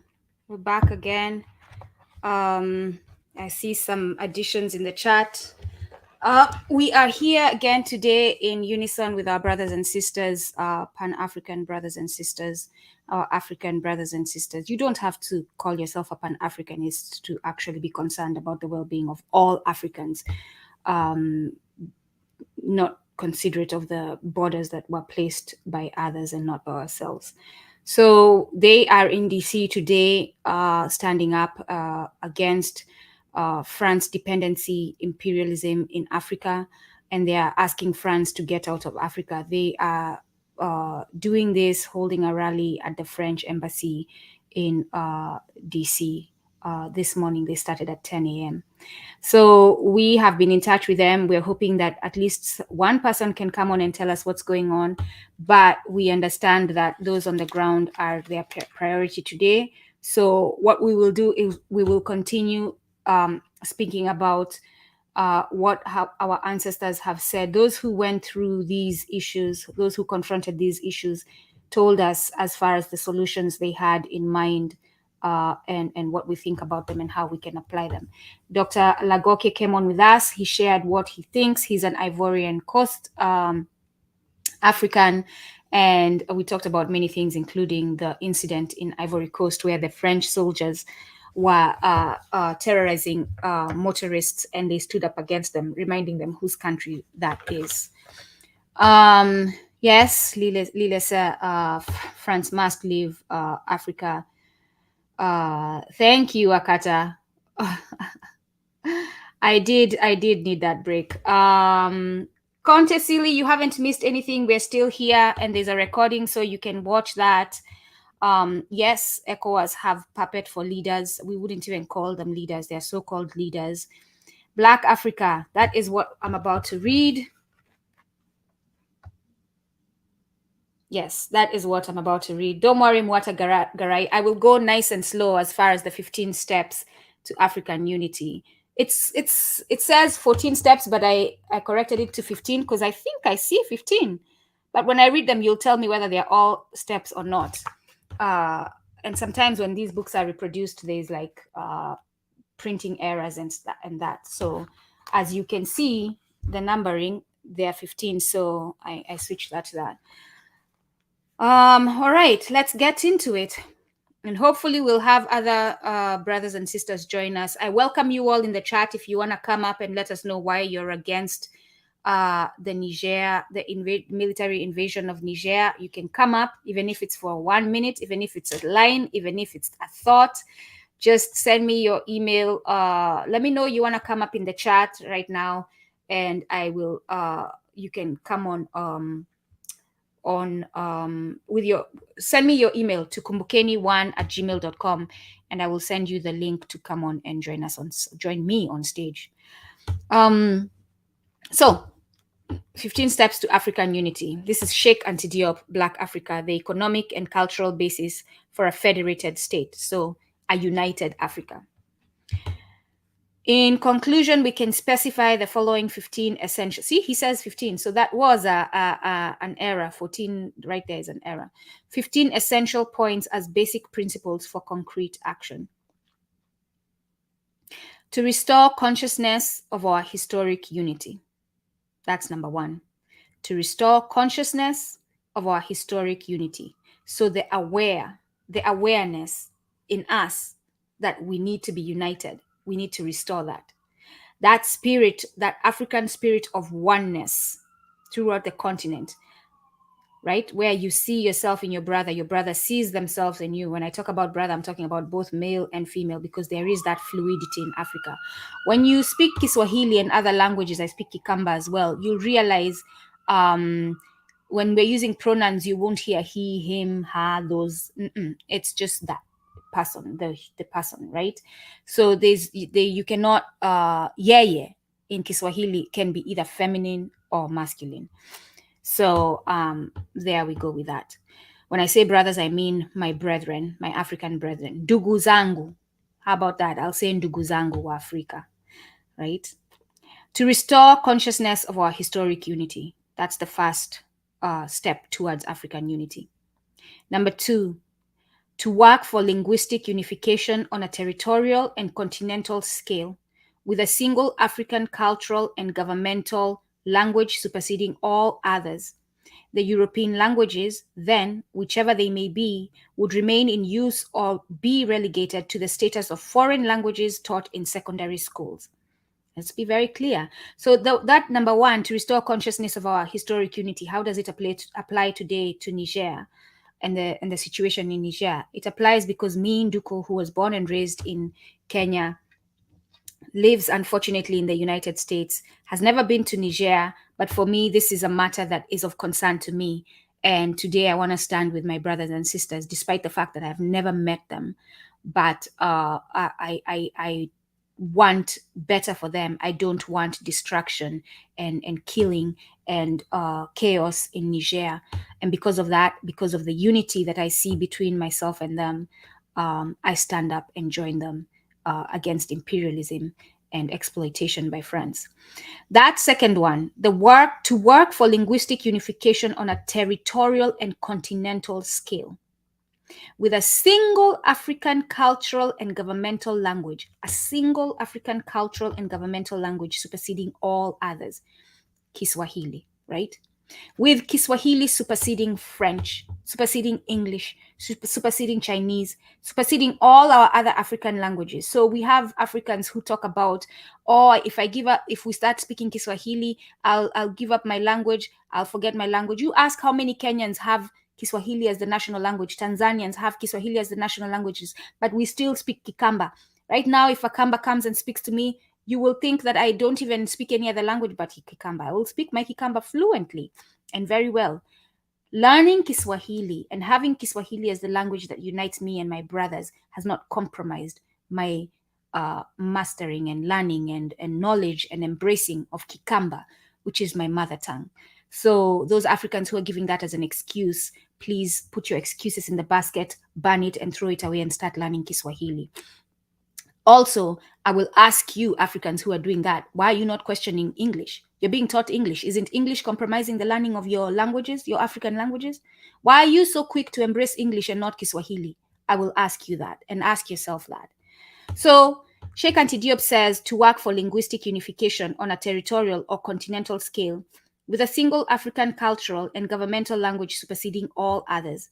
we're back again. I see some additions in the chat. We are here again today in unison with our brothers and sisters, Pan-African brothers and sisters, our African brothers and sisters. You don't have to call yourself a Pan-Africanist to actually be concerned about the well-being of all Africans, not considerate of the borders that were placed by others and not by ourselves. So they are in DC today, standing up against France dependency, imperialism in Africa, and they are asking France to get out of Africa. They are doing this, holding a rally at the French embassy in DC. This morning, they started at 10 a.m. So we have been in touch with them. We're hoping that at least one person can come on and tell us what's going on. But we understand that those on the ground are their priority today. So what we will do is we will continue speaking about what our ancestors have said. Those who went through these issues, those who confronted these issues, told us as far as the solutions they had in mind, and what we think about them and how we can apply them. Dr. Lagoke came on with us. He shared what he thinks. He's an Ivorian Coast African, and we talked about many things, including the incident in Ivory Coast where the French soldiers were terrorizing motorists, and they stood up against them, reminding them whose country that is. Yes, Lile said France must leave Africa. Thank you, Akata. I did need that break. Conte Silly, you haven't missed anything. We're still here, and there's a recording, so you can watch that. Yes, ECOWAS have puppet for leaders. We wouldn't even call them leaders. They're so-called leaders. Black Africa, that is what I'm about to read. Yes, that is what I'm about to read. Don't worry, Mwata Garai. I will go nice and slow as far as the 15 steps to African unity. It says 14 steps, but I corrected it to 15 because I think I see 15. But when I read them, you'll tell me whether they're all steps or not. And sometimes when these books are reproduced, there's like printing errors and that. So as you can see, the numbering, they're 15. So I switched that to that. All right, let's get into it. And hopefully we'll have other brothers and sisters join us. I welcome you all in the chat. If you want to come up and let us know why you're against the Niger, the military invasion of Niger, you can come up, even if it's for 1 minute, even if it's a line, even if it's a thought. Just send me your email. Let me know you want to come up in the chat right now, and I will. You can come on with your, send me your email to kumbukeni1@gmail.com, and I will send you the link to come on and join me on stage. So 15 steps to African unity. This is Sheikh Anta Diop, Black Africa, the economic and cultural basis for a federated state. So a united Africa. In conclusion, we can specify the following 15 essential. See, he says 15. So that was an error. 14 right there is an error. 15 essential points as basic principles for concrete action. To restore consciousness of our historic unity. That's number one. To restore consciousness of our historic unity. So the awareness in us that we need to be united. We need to restore that. That spirit, that African spirit of oneness throughout the continent, right? Where you see yourself in your brother sees themselves in you. When I talk about brother, I'm talking about both male and female, because there is that fluidity in Africa. When you speak Kiswahili and other languages, I speak Kikamba as well, you realize when we're using pronouns, you won't hear he, him, her, those. It's just that person, the person, right? So you cannot yeye in Kiswahili can be either feminine or masculine. So there we go with that. When I say brothers, I mean my brethren, my African brethren. Ndugu zangu. How about that? I'll say ndugu zangu wa Afrika, right? To restore consciousness of our historic unity. That's the first step towards African unity. Number two, to work for linguistic unification on a territorial and continental scale, with a single African cultural and governmental language superseding all others. The European languages, then, whichever they may be, would remain in use or be relegated to the status of foreign languages taught in secondary schools. Let's be very clear. So that number one, to restore consciousness of our historic unity, how does it apply today to Niger and the situation in Niger? It applies because me, Nduku, who was born and raised in Kenya, lives unfortunately in the United States, has never been to Niger, but for me, this is a matter that is of concern to me. And today I want to stand with my brothers and sisters, despite the fact that I've never met them. But I want better for them. I don't want destruction and killing and chaos in Niger. And because of that, because of the unity that I see between myself and them, I stand up and join them against imperialism and exploitation by France. That second one, to work for linguistic unification on a territorial and continental scale, with a single African cultural and governmental language, a single African cultural and governmental language superseding all others, Kiswahili, right? With Kiswahili superseding French, superseding English, superseding Chinese, superseding all our other African languages. So we have Africans who talk about, oh, if we start speaking Kiswahili, I'll give up my language, I'll forget my language. You ask how many Kenyans have Kiswahili as the national language, Tanzanians have Kiswahili as the national languages, but we still speak Kikamba. Right now, if a Kamba comes and speaks to me, you will think that I don't even speak any other language but Kikamba. I will speak my Kikamba fluently and very well. Learning Kiswahili and having Kiswahili as the language that unites me and my brothers has not compromised my mastering and learning and knowledge and embracing of Kikamba, which is my mother tongue. So those Africans who are giving that as an excuse, please put your excuses in the basket, burn it and throw it away and start learning Kiswahili. Also, I will ask you, Africans who are doing that, why are you not questioning English? You're being taught English. Isn't English compromising the learning of your languages, your African languages? Why are you so quick to embrace English and not Kiswahili? I will ask you that and ask yourself that. So Sheikh Anta Diop says to work for linguistic unification on a territorial or continental scale, with a single African cultural and governmental language superseding all others.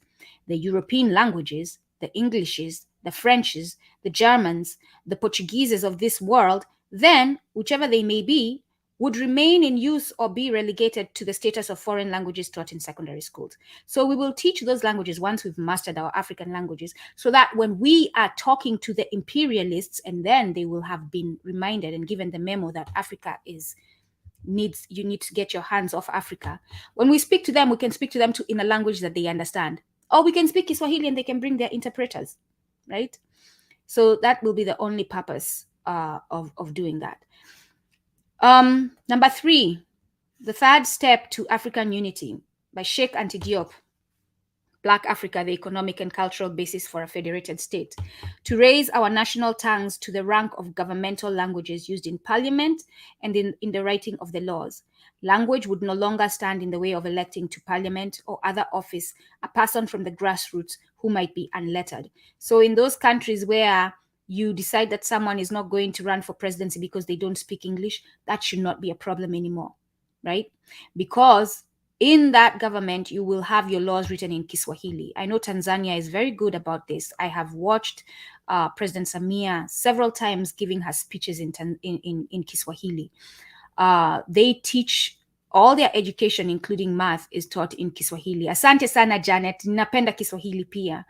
The European languages, the Englishes, the Frenches, the Germans, the Portugueses of this world, then, whichever they may be, would remain in use or be relegated to the status of foreign languages taught in secondary schools. So we will teach those languages once we've mastered our African languages, so that when we are talking to the imperialists, and then they will have been reminded and given the memo that Africa you need to get your hands off Africa. When we speak to them, we can speak to them in a language that they understand. Or we can speak Kiswahili and they can bring their interpreters, right? So that will be the only purpose of doing that. Number 3, the third step to African unity by Sheikh Anta Diop, Black Africa, the economic and cultural basis for a federated state, to raise our national tongues to the rank of governmental languages used in parliament and in the writing of the laws. Language would no longer stand in the way of electing to parliament or other office a person from the grassroots who might be unlettered. So in those countries where you decide that someone is not going to run for presidency because they don't speak English, that should not be a problem anymore, right? Because in that government, you will have your laws written in Kiswahili. I know Tanzania is very good about this. I have watched President Samia several times giving her speeches in Kiswahili. They teach all their education, including math, is taught in Kiswahili. Asante sana, Janet. Napenda Kiswahili pia.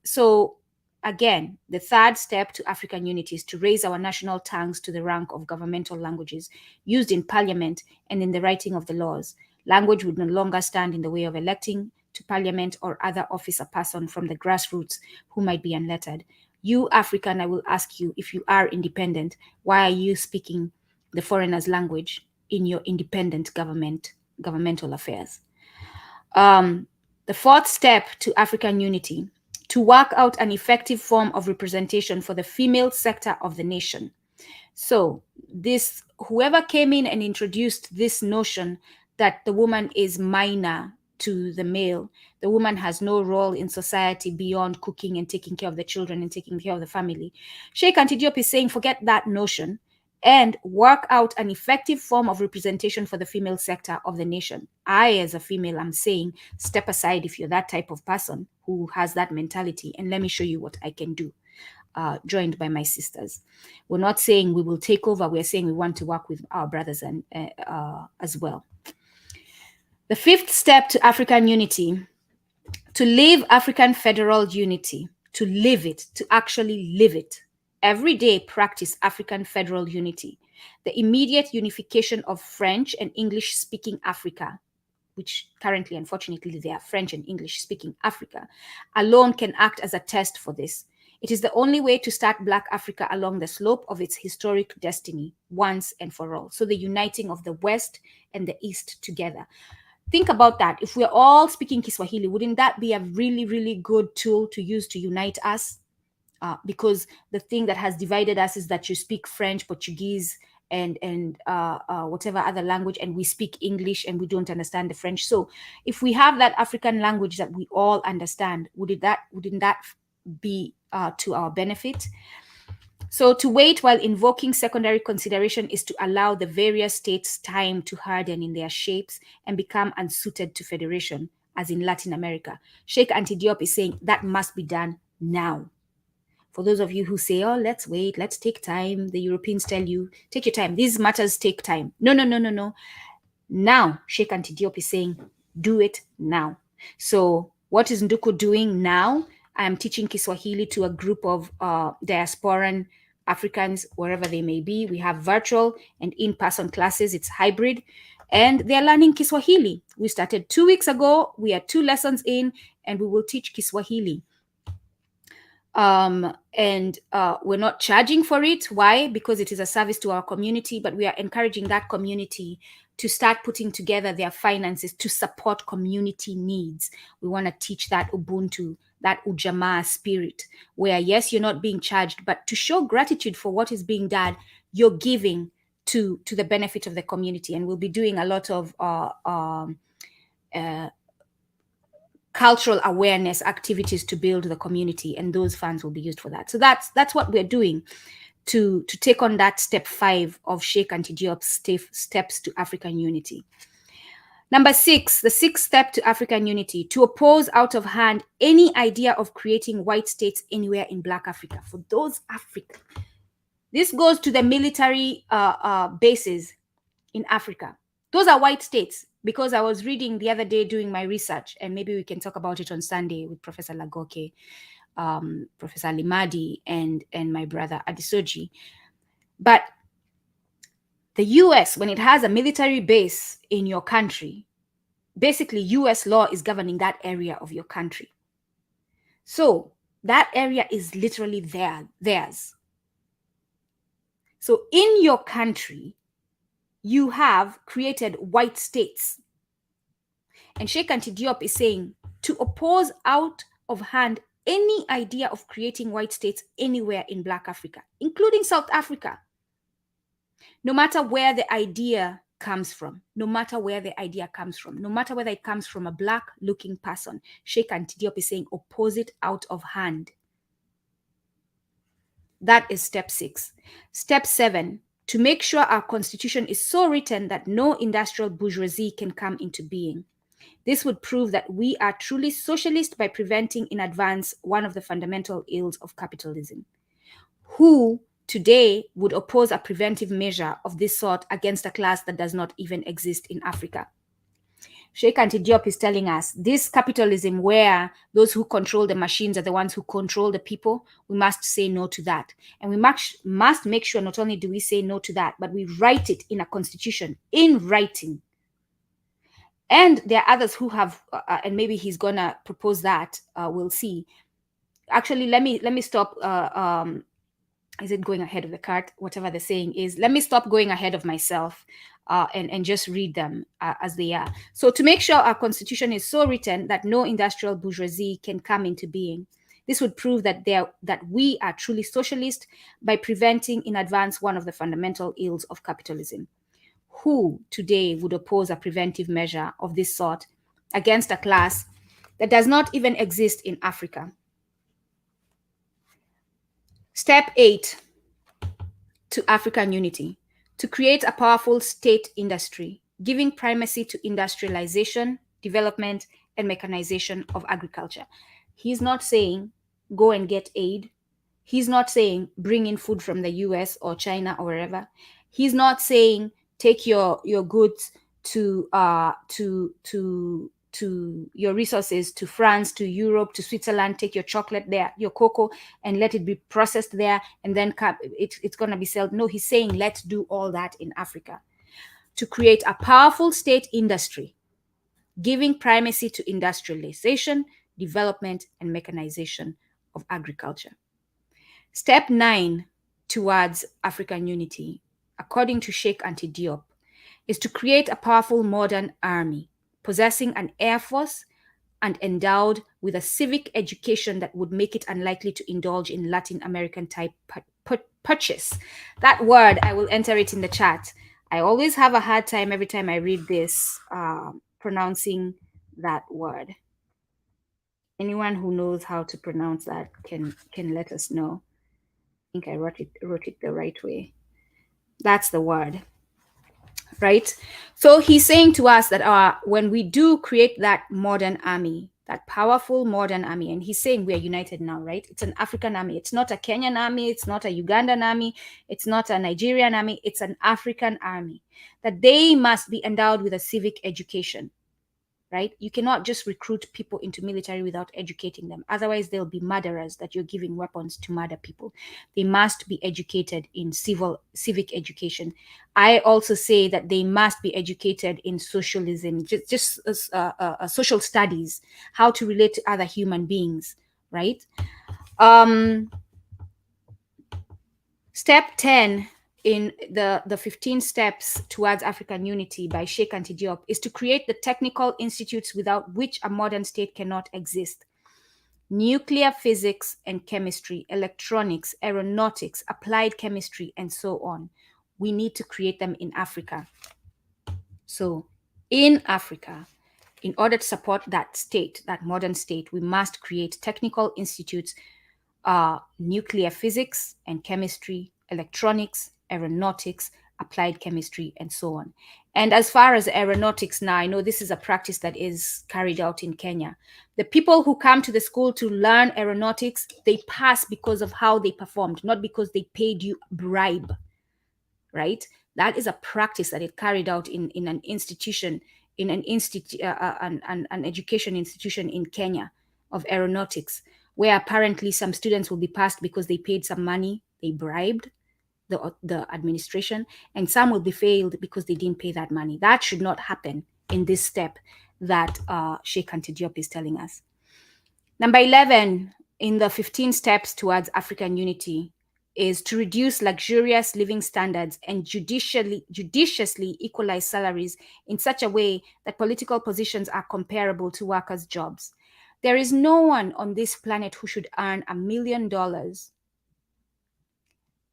So again, the third step to African unity is to raise our national tongues to the rank of governmental languages used in parliament and in the writing of the laws. Language would no longer stand in the way of electing to parliament or other office a person from the grassroots who might be unlettered. You, African, I will ask you, if you are independent, why are you speaking the foreigner's language in your independent governmental affairs? The fourth step to African unity, to work out an effective form of representation for the female sector of the nation. So whoever came in and introduced this notion that the woman is minor to the male. The woman has no role in society beyond cooking and taking care of the children and taking care of the family. Sheikh Anta Diop is saying, forget that notion and work out an effective form of representation for the female sector of the nation. I, as a female, I'm saying, step aside if you're that type of person who has that mentality, and let me show you what I can do, joined by my sisters. We're not saying we will take over. We're saying we want to work with our brothers and as well. The fifth step to African unity, to live African federal unity, to live it, to actually live it. Every day practice African federal unity. The immediate unification of French and English-speaking Africa, which currently, unfortunately, they are French and English-speaking Africa, alone can act as a test for this. It is the only way to start Black Africa along the slope of its historic destiny, once and for all. So the uniting of the West and the East together. Think about that. If we're all speaking Kiswahili, wouldn't that be a really, really good tool to use to unite us? Because the thing that has divided us is that you speak French, Portuguese, and whatever other language, and we speak English and we don't understand the French. So if we have that African language that we all understand, wouldn't that be to our benefit? So to wait while invoking secondary consideration is to allow the various states time to harden in their shapes and become unsuited to federation, as in Latin America. Sheikh Anta Diop is saying that must be done now. For those of you who say, oh, let's wait, let's take time. The Europeans tell you, take your time. These matters take time. No. Now, Sheikh Anta Diop is saying, do it now. So what is Nduku doing now? I am teaching Kiswahili to a group of diasporan Africans, wherever they may be. We have virtual and in-person classes. It's hybrid. And they're learning Kiswahili. We started 2 weeks ago. We are 2 lessons in, and we will teach Kiswahili. We're not charging for it. Why? Because it is a service to our community, but we are encouraging that community to start putting together their finances to support community needs. We want to teach that Ubuntu, that Ujamaa spirit, where yes, you're not being charged, but to show gratitude for what is being done, you're giving to the benefit of the community. And we'll be doing a lot of cultural awareness activities to build the community, and those funds will be used for that. So that's what we're doing to take on that step 5 of Sheikh Anta Diop's steps to African unity. Number 6, the 6th step to African unity, to oppose out of hand any idea of creating white states anywhere in Black Africa. For those Africans, this goes to the military bases in Africa. Those are white states, because I was reading the other day doing my research, and maybe we can talk about it on Sunday with Professor Lagoke, Professor Limadi, and my brother Adisoji. But the US, when it has a military base in your country, basically US law is governing that area of your country. So that area is literally theirs. So in your country, you have created white states. And Sheikh Anta Diop is saying to oppose out of hand any idea of creating white states anywhere in Black Africa, including South Africa, no matter where the idea comes from, no matter whether it comes from a Black-looking person. Sheikh Anta Diop is saying oppose it out of hand. That is step 6. Step 7, to make sure our constitution is so written that no industrial bourgeoisie can come into being. This would prove that we are truly socialist by preventing in advance one of the fundamental ills of capitalism. Who today would oppose a preventive measure of this sort against a class that does not even exist in Africa? Sheikh Anta Diop is telling us this capitalism where those who control the machines are the ones who control the people, we must say no to that. And we must make sure not only do we say no to that, but we write it in a constitution, in writing. And there are others who have, and maybe he's gonna propose that, we'll see. Actually, let me stop, is it going ahead of the cart? Whatever the saying is, let me stop going ahead of myself and just read them as they are. So to make sure our constitution is so written that no industrial bourgeoisie can come into being. This would prove that we are truly socialist by preventing in advance one of the fundamental ills of capitalism. Who today would oppose a preventive measure of this sort against a class that does not even exist in Africa. Step 8 to African unity: to create a powerful state industry, giving primacy to industrialization, development, and mechanization of agriculture. He's not saying go and get aid. He's not saying bring in food from the US or China or wherever. He's not saying take your goods to your resources to France, to Europe, to Switzerland, take your chocolate there, your cocoa, and let it be processed there, and then it's going to be sold. No, he's saying let's do all that in Africa to create a powerful state industry, giving primacy to industrialization, development, and mechanization of agriculture. Step 9 towards African unity, according to Sheikh Anta Diop, is to create a powerful modern army, possessing an air force and endowed with a civic education that would make it unlikely to indulge in Latin American type purchase. That word, I will enter it in the chat. I always have a hard time every time I read this, pronouncing that word. Anyone who knows how to pronounce that can let us know. I think I wrote it the right way. That's the word, right? So he's saying to us that when we do create that modern army, that powerful modern army, and he's saying we are united now, right? It's an African army. It's not a Kenyan army. It's not a Ugandan army. It's not a Nigerian army. It's an African army, that they must be endowed with a civic education, right? You cannot just recruit people into military without educating them. Otherwise, they'll be murderers that you're giving weapons to murder people. They must be educated in civic education. I also say that they must be educated in socialism, just social studies, how to relate to other human beings, right? Step 10 in the 15 steps towards African unity by Sheikh Anta Diop is to create the technical institutes without which a modern state cannot exist. Nuclear physics and chemistry, electronics, aeronautics, applied chemistry, and so on. We need to create them in Africa. So in Africa, in order to support that state, that modern state, we must create technical institutes, nuclear physics and chemistry, electronics, aeronautics, applied chemistry, and so on. And as far as aeronautics now, I know this is a practice that is carried out in Kenya. The people who come to the school to learn aeronautics, they pass because of how they performed, not because they paid you bribe, right? That is a practice that is carried out in an institution, in an education institution in Kenya of aeronautics, where apparently some students will be passed because they paid some money, they bribed the administration, and some will be failed because they didn't pay that money. That should not happen in this step that Sheikh Anta Diop is telling us. Number 11 in the 15 steps towards African unity is to reduce luxurious living standards and judiciously equalize salaries in such a way that political positions are comparable to workers' jobs. There is no one on this planet who should earn $1 million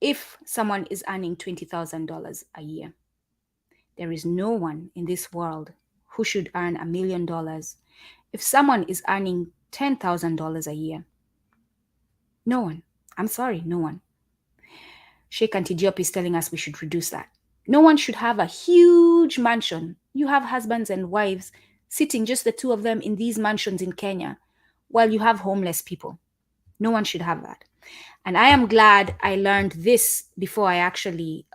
if someone is earning $20,000 a year. There is no one in this world who should earn $1 million if someone is earning $10,000 a year. No one. I'm sorry, no one. Sheikh Anta Diop is telling us we should reduce that. No one should have a huge mansion. You have husbands and wives sitting, just the two of them, in these mansions in Kenya, while you have homeless people. No one should have that. And I am glad I learned this before I actually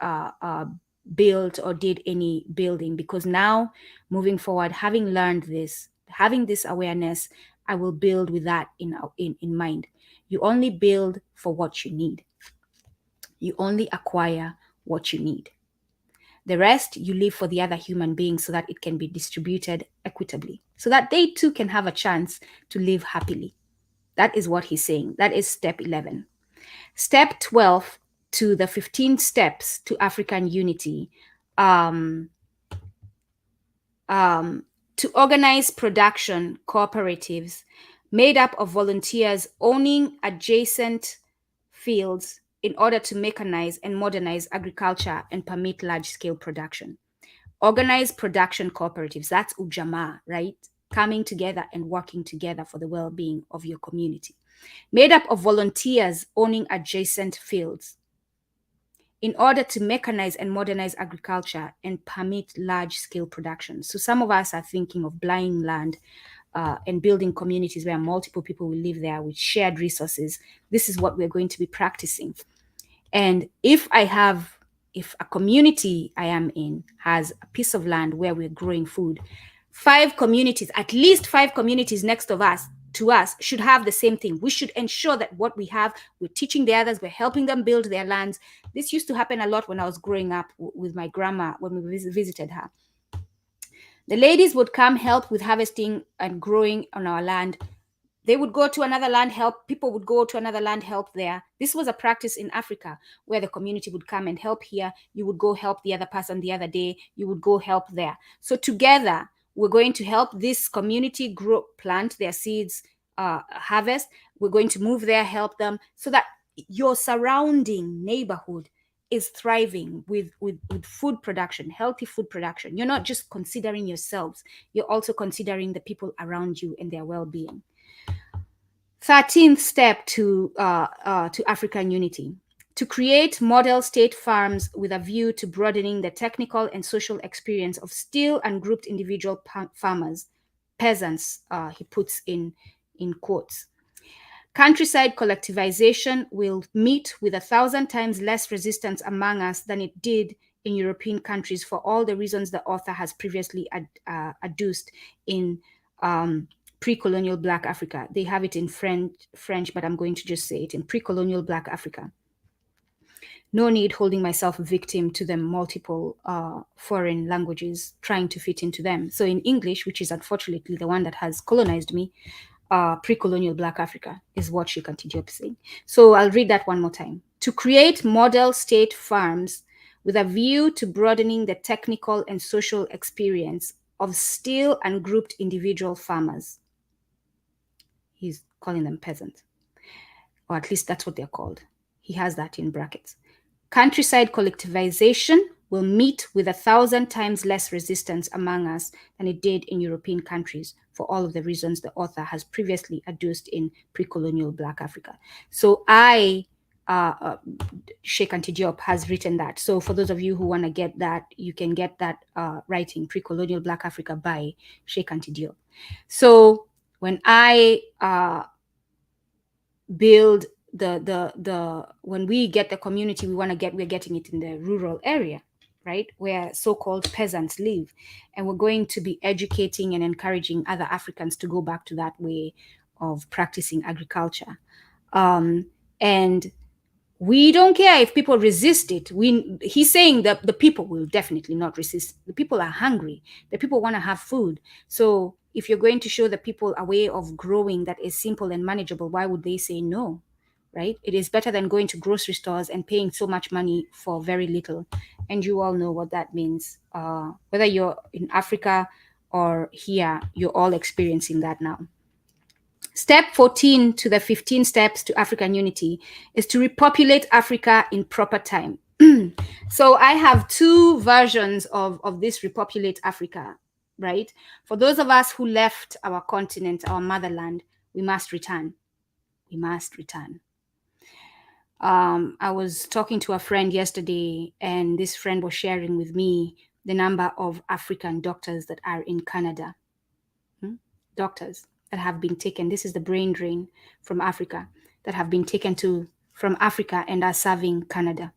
built or did any building, because now, moving forward, having learned this, having this awareness, I will build with that in mind. You only build for what you need. You only acquire what you need. The rest, you leave for the other human beings so that it can be distributed equitably, so that they too can have a chance to live happily. That is what he's saying. That is step 11. Step 12 to the 15 steps to African unity, to organize production cooperatives made up of volunteers owning adjacent fields in order to mechanize and modernize agriculture and permit large-scale production. Organize production cooperatives, that's ujamaa, right? coming together and working together for the well-being of your community. Made up of volunteers owning adjacent fields in order to mechanize and modernize agriculture and permit large-scale production. So some of us are thinking of buying land and building communities where multiple people will live there with shared resources. This is what we're going to be practicing. And if a community I am in has a piece of land where we're growing food, at least five communities next to us should have the same thing. We should ensure that what we have, we're teaching the others, we're helping them build their lands. This used to happen a lot when I was growing up with my grandma, when we visited her. The ladies would come help with harvesting and growing on our land. They would go to another land, help. People would go to another land, help there. This was a practice in Africa where the community would come and help here. You would go help the other person the other day. You would go help there. So together, we're going to help this community grow, plant their seeds, harvest. We're going to move there, help them, so that your surrounding neighborhood is thriving with food production, healthy food production. You're not just considering yourselves, you're also considering the people around you and their well-being. 13th step to African unity: to create model state farms with a view to broadening the technical and social experience of still ungrouped individual farmers, peasants, he puts in quotes. Countryside collectivization will meet with 1,000 times less resistance among us than it did in European countries for all the reasons the author has previously adduced in pre-colonial Black Africa. They have it in French, but I'm going to just say it in pre-colonial Black Africa. No need holding myself a victim to the multiple foreign languages trying to fit into them. So in English, which is unfortunately the one that has colonized me, pre-colonial Black Africa is what Sheikh Anta is saying. So I'll read that one more time. To create model state farms with a view to broadening the technical and social experience of still ungrouped individual farmers. He's calling them peasants, or at least that's what they're called. He has that in brackets. Countryside collectivization will meet with 1,000 times less resistance among us than it did in European countries for all of the reasons the author has previously adduced in pre-colonial Black Africa. So Sheikh Anta Diop has written that. So for those of you who want to get that, you can get that writing, Pre-Colonial Black Africa by Sheikh Anta Diop. So when I build when we get the community we want to get, we're getting it in the rural area, right, where so-called peasants live, and we're going to be educating and encouraging other Africans to go back to that way of practicing agriculture. And we don't care if people resist it. He's saying that the people will definitely not resist. The people are hungry. The people want to have food. So if you're going to show the people a way of growing that is simple and manageable, why would they say no? Right? It is better than going to grocery stores and paying so much money for very little. And you all know what that means. Whether you're in Africa or here, you're all experiencing that now. Step 14 to the 15 steps to African unity is to repopulate Africa in proper time. So I have two versions of this repopulate Africa, right? For those of us who left our continent, our motherland, we must return. We must return. I was talking to a friend yesterday, and this friend was sharing with me the number of African doctors that are in Canada. Doctors that have been taken. This is the brain drain from Africa that have been taken from Africa and are serving Canada.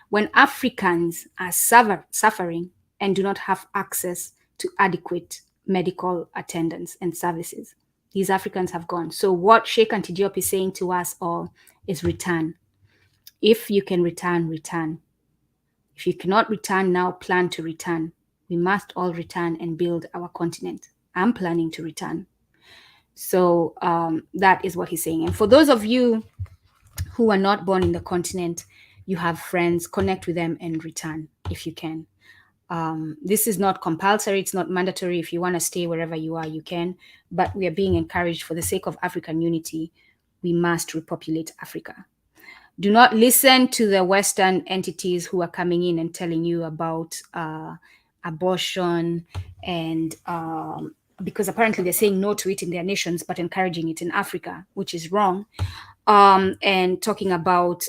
When Africans are suffering and do not have access to adequate medical attendance and services, these Africans have gone. So what Sheikh Anta Diop is saying to us all is return. If you can return, return. If you cannot return now, plan to return. We must all return and build our continent. I'm planning to return. So that is what he's saying. And for those of you who are not born in the continent, you have friends, connect with them and return if you can. This is not compulsory. It's not mandatory. If you want to stay wherever you are, you can. But we are being encouraged for the sake of African unity. We must repopulate Africa. Do not listen to the Western entities who are coming in and telling you about abortion and because apparently they're saying no to it in their nations, but encouraging it in Africa, which is wrong. And talking about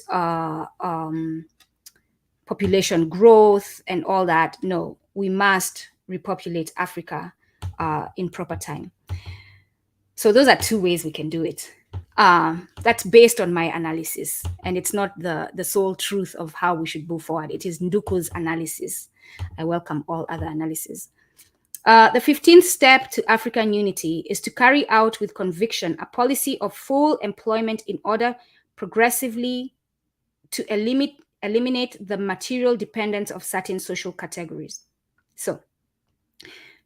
population growth and all that. No, we must repopulate Africa in proper time. So those are two ways we can do it. That's based on my analysis, and it's not the sole truth of how we should move forward. It is Nduku's analysis. I welcome all other analyses. The 15th step to African unity is to carry out with conviction a policy of full employment in order progressively to eliminate the material dependence of certain social categories. So,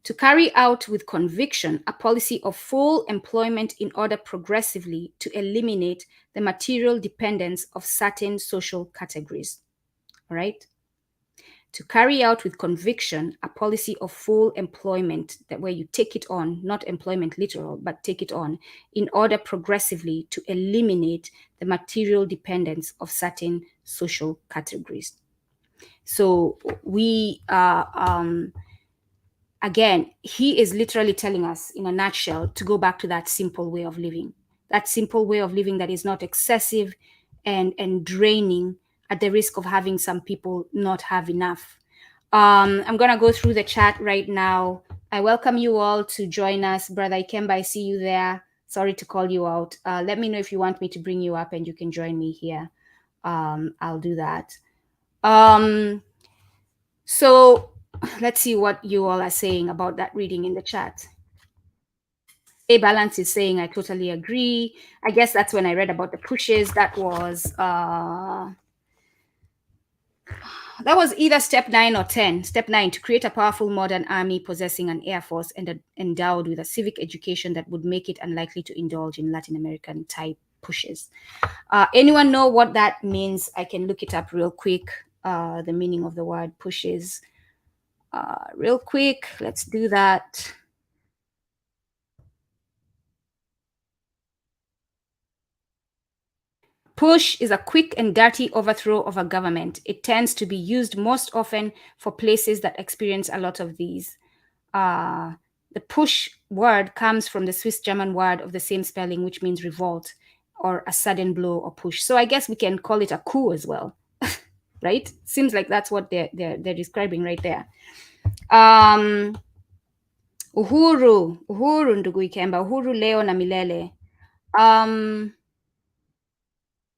to carry out with conviction a policy of full employment in order progressively to eliminate the material dependence of certain social categories. All right? To carry out with conviction a policy of full employment, that where you take it on, not employment literal, but take it on, in order progressively to eliminate the material dependence of certain social categories. So we again, he is literally telling us in a nutshell to go back to that simple way of living, that is not excessive and draining at the risk of having some people not have enough. I'm going to go through the chat right now. I welcome you all to join us. Brother Ikemba, I see you there. Sorry to call you out. Let me know if you want me to bring you up and you can join me here. I'll do that. So let's see what you all are saying about that reading in the chat. A Balance is saying, I totally agree. I guess that's when I read about the pushes. That was either step 9 or 10. Step 9, to create a powerful modern army possessing an air force and endowed with a civic education that would make it unlikely to indulge in Latin American type pushes. Anyone know what that means? I can look it up real quick. The meaning of the word pushes. Real quick, let's do that. Push is a quick and dirty overthrow of a government. It tends to be used most often for places that experience a lot of these. The push word comes from the Swiss German word of the same spelling, which means revolt or a sudden blow or push. So I guess we can call it a coup as well, right? Seems like that's what they're describing right there. Uhuru ndugu Ikemba, uhuru leo na milele.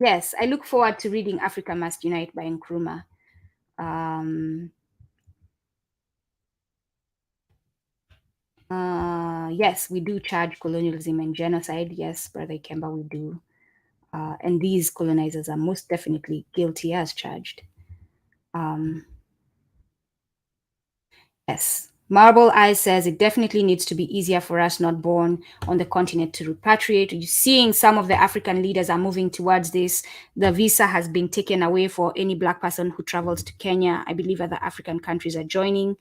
Yes, I look forward to reading Africa Must Unite by Nkrumah. Yes, we do charge colonialism and genocide. Yes, Brother Ikemba, we do. And these colonizers are most definitely guilty as charged. Yes. Marble Eye says it definitely needs to be easier for us not born on the continent to repatriate. You're seeing some of the African leaders are moving towards this. The visa has been taken away for any Black person who travels to Kenya. I believe other African countries are joining.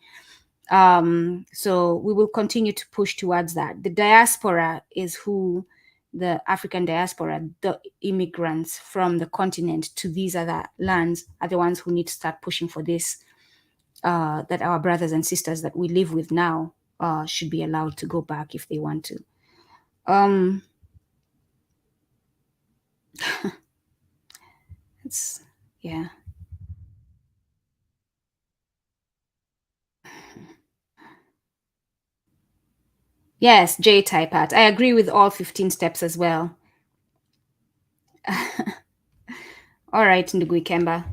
So we will continue to push towards that. The diaspora is who, the African diaspora, the immigrants from the continent to these other lands are the ones who need to start pushing for this. That our brothers and sisters that we live with now should be allowed to go back if they want to. It's, yeah. Yes, J-type at. I agree with all 15 steps as well. All right, Ndugu Ikemba.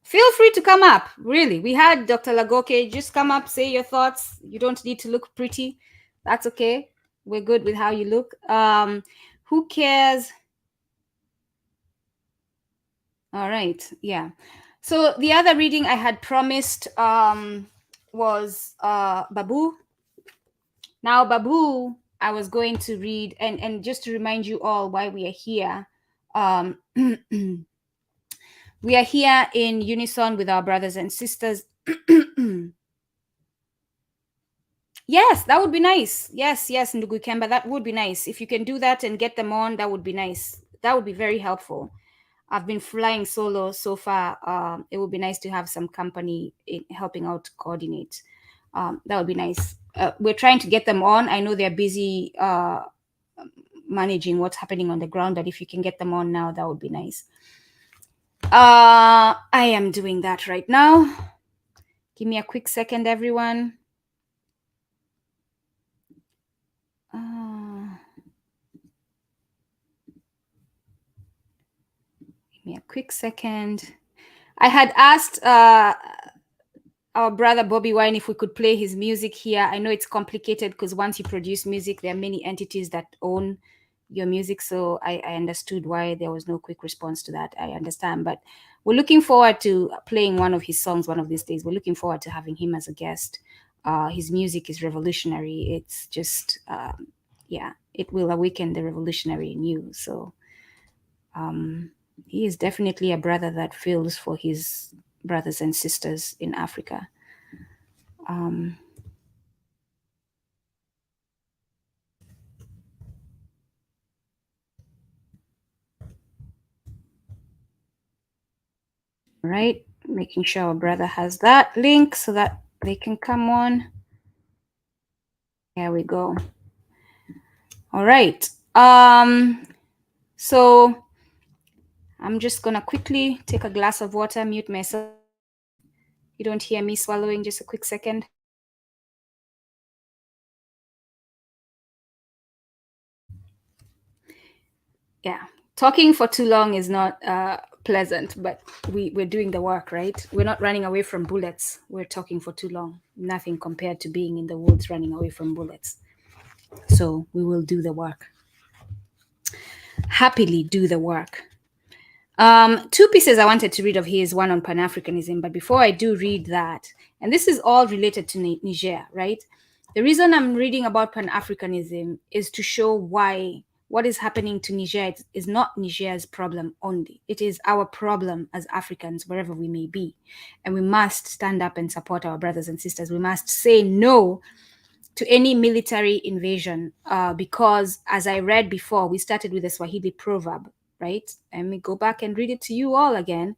Feel free to come up. Really, we had Dr. Lagoke. Just come up, say your thoughts. You don't need to look pretty. That's okay. We're good with how you look. Who cares? All right. Yeah. So the other reading I had promised was Babu. Now, Babu, I was going to read, and just to remind you all why we are here. We are here in unison with our brothers and sisters. Yes, that would be nice. Yes, Ndugu Kemba, that would be nice. If you can do that and get them on, that would be nice. That would be very helpful. I've been flying solo so far. It would be nice to have some company in helping out to coordinate. That would be nice. We're trying to get them on. I know they're busy managing what's happening on the ground, but if you can get them on now, that would be nice. I am doing that right now. Give me a quick second, everyone. Give me a quick second. I had asked our brother Bobby Wine if we could play his music here. I know it's complicated because once you produce music, there are many entities that own your music. So I understood why there was no quick response to that. I understand, but we're looking forward to playing one of his songs one of these days. We're looking forward to having him as a guest. His music is revolutionary. It's just, yeah, it will awaken the revolutionary in you. So he is definitely a brother that feels for his brothers and sisters in Africa. Right, making sure our brother has that link so that they can come on. There we go. All right. So I'm just gonna quickly take a glass of water, mute myself. You don't hear me swallowing, just a quick second. Yeah, talking for too long is not pleasant, but we're doing the work, right? We're not running away from bullets. We're talking for too long. Nothing compared to being in the woods running away from bullets. So we will do the work. Happily do the work. Two pieces I wanted to read of his, one on Pan-Africanism, but before I do read that, and this is all related to Niger, right? The reason I'm reading about Pan-Africanism is to show why what is happening to Niger is not Niger's problem only. It is our problem as Africans, wherever we may be. And we must stand up and support our brothers and sisters. We must say no to any military invasion because, as I read before, we started with the Swahili proverb, right? Let me go back and read it to you all again.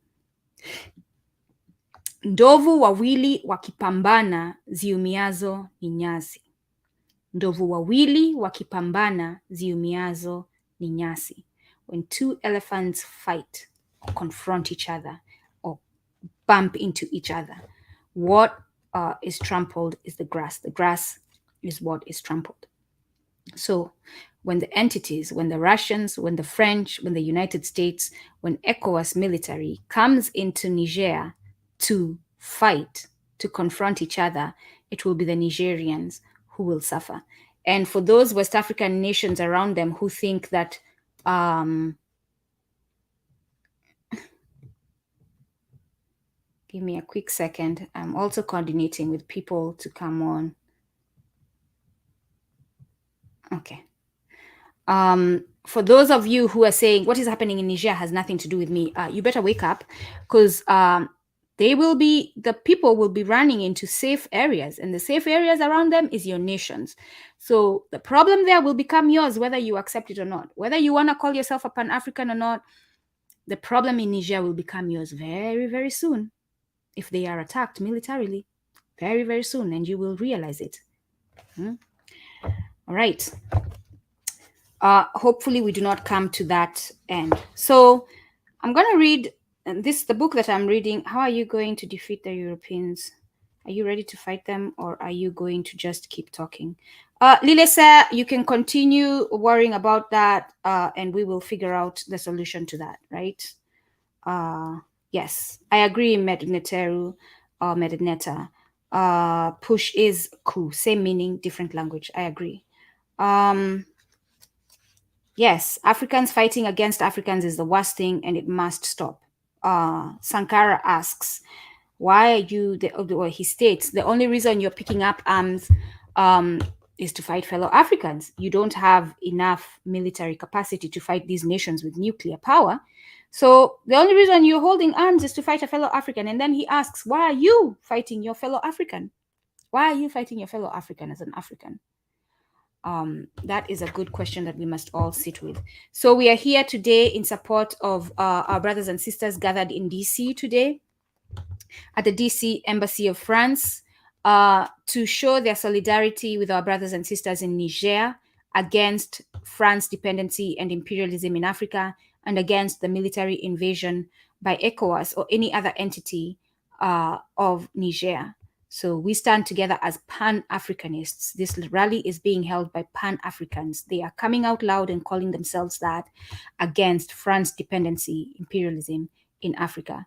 Ndovu wawili wakipambana, ziumiazo ni nyasi. Ndovu wawili wakipambana, ziumiazo ni nyasi. When two elephants fight or confront each other or bump into each other, what is trampled is the grass. The grass is what is trampled. So when the entities, when the Russians, when the French, when the United States, when ECOWAS military comes into Niger to fight, to confront each other, it will be the Nigerians who will suffer. And for those West African nations around them who think that give me a quick second. I'm also coordinating with people to come on. Okay. For those of you who are saying what is happening in Niger has nothing to do with me, you better wake up, because the people will be running into safe areas, and the safe areas around them is your nations. So the problem there will become yours, whether you accept it or not. Whether you want to call yourself a Pan-African or not, the problem in Niger will become yours very, very soon if they are attacked militarily. Very, very soon, and you will realize it. All right. Hopefully we do not come to that end. So I'm going to read the book that I'm reading. How are you going to defeat the Europeans? Are you ready to fight them, or are you going to just keep talking? Lilesa, you can continue worrying about that, and we will figure out the solution to that, right? Yes, I agree, Medneteru or Medneta. Push is ku, same meaning, different language. I agree. Yes, Africans fighting against Africans is the worst thing, and it must stop. Sankara asks, why are you, he states, the only reason you're picking up arms is to fight fellow Africans. You don't have enough military capacity to fight these nations with nuclear power. So the only reason you're holding arms is to fight a fellow African. And then he asks, why are you fighting your fellow African? Why are you fighting your fellow African as an African? That is a good question that we must all sit with. So we are here today in support of our brothers and sisters gathered in DC today at the DC Embassy of France. to show their solidarity with our brothers and sisters in Niger against France dependency and imperialism in Africa, and against the military invasion by ECOWAS or any other entity of Niger. So we stand together as Pan-Africanists. This rally is being held by Pan-Africans. They are coming out loud and calling themselves that against France dependency, imperialism in Africa.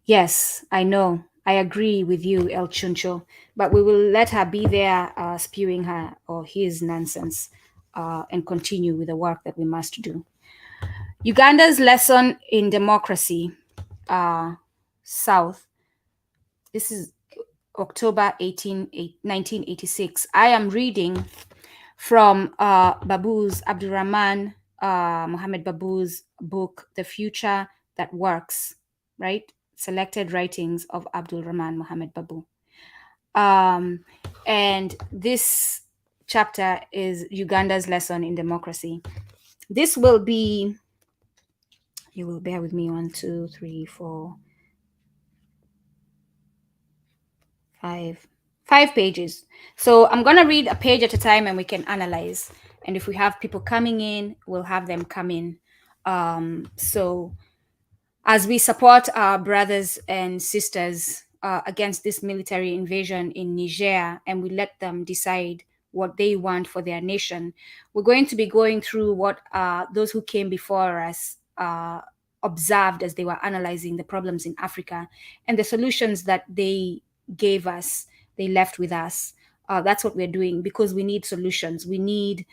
Yes, I know. I agree with you, El Chuncho, but we will let her be there spewing her or his nonsense and continue with the work that we must do. Uganda's lesson in democracy, South. This is October 1986. I am reading from Abdurrahman Mohammed Babu's book, The Future That Works, right? Selected writings of Abdul Rahman Mohammed Babu. And this chapter is Uganda's lesson in democracy. This will be, you will bear with me, 1, 2, 3, 4, 5 pages. So I'm going to read a page at a time and we can analyze. And if we have people coming in, we'll have them come in. So as we support our brothers and sisters against this military invasion in Niger, and we let them decide what they want for their nation, we're going to be going through what those who came before us observed as they were analyzing the problems in Africa and the solutions that they gave us, they left with us. That's what we're doing, because we need solutions. We need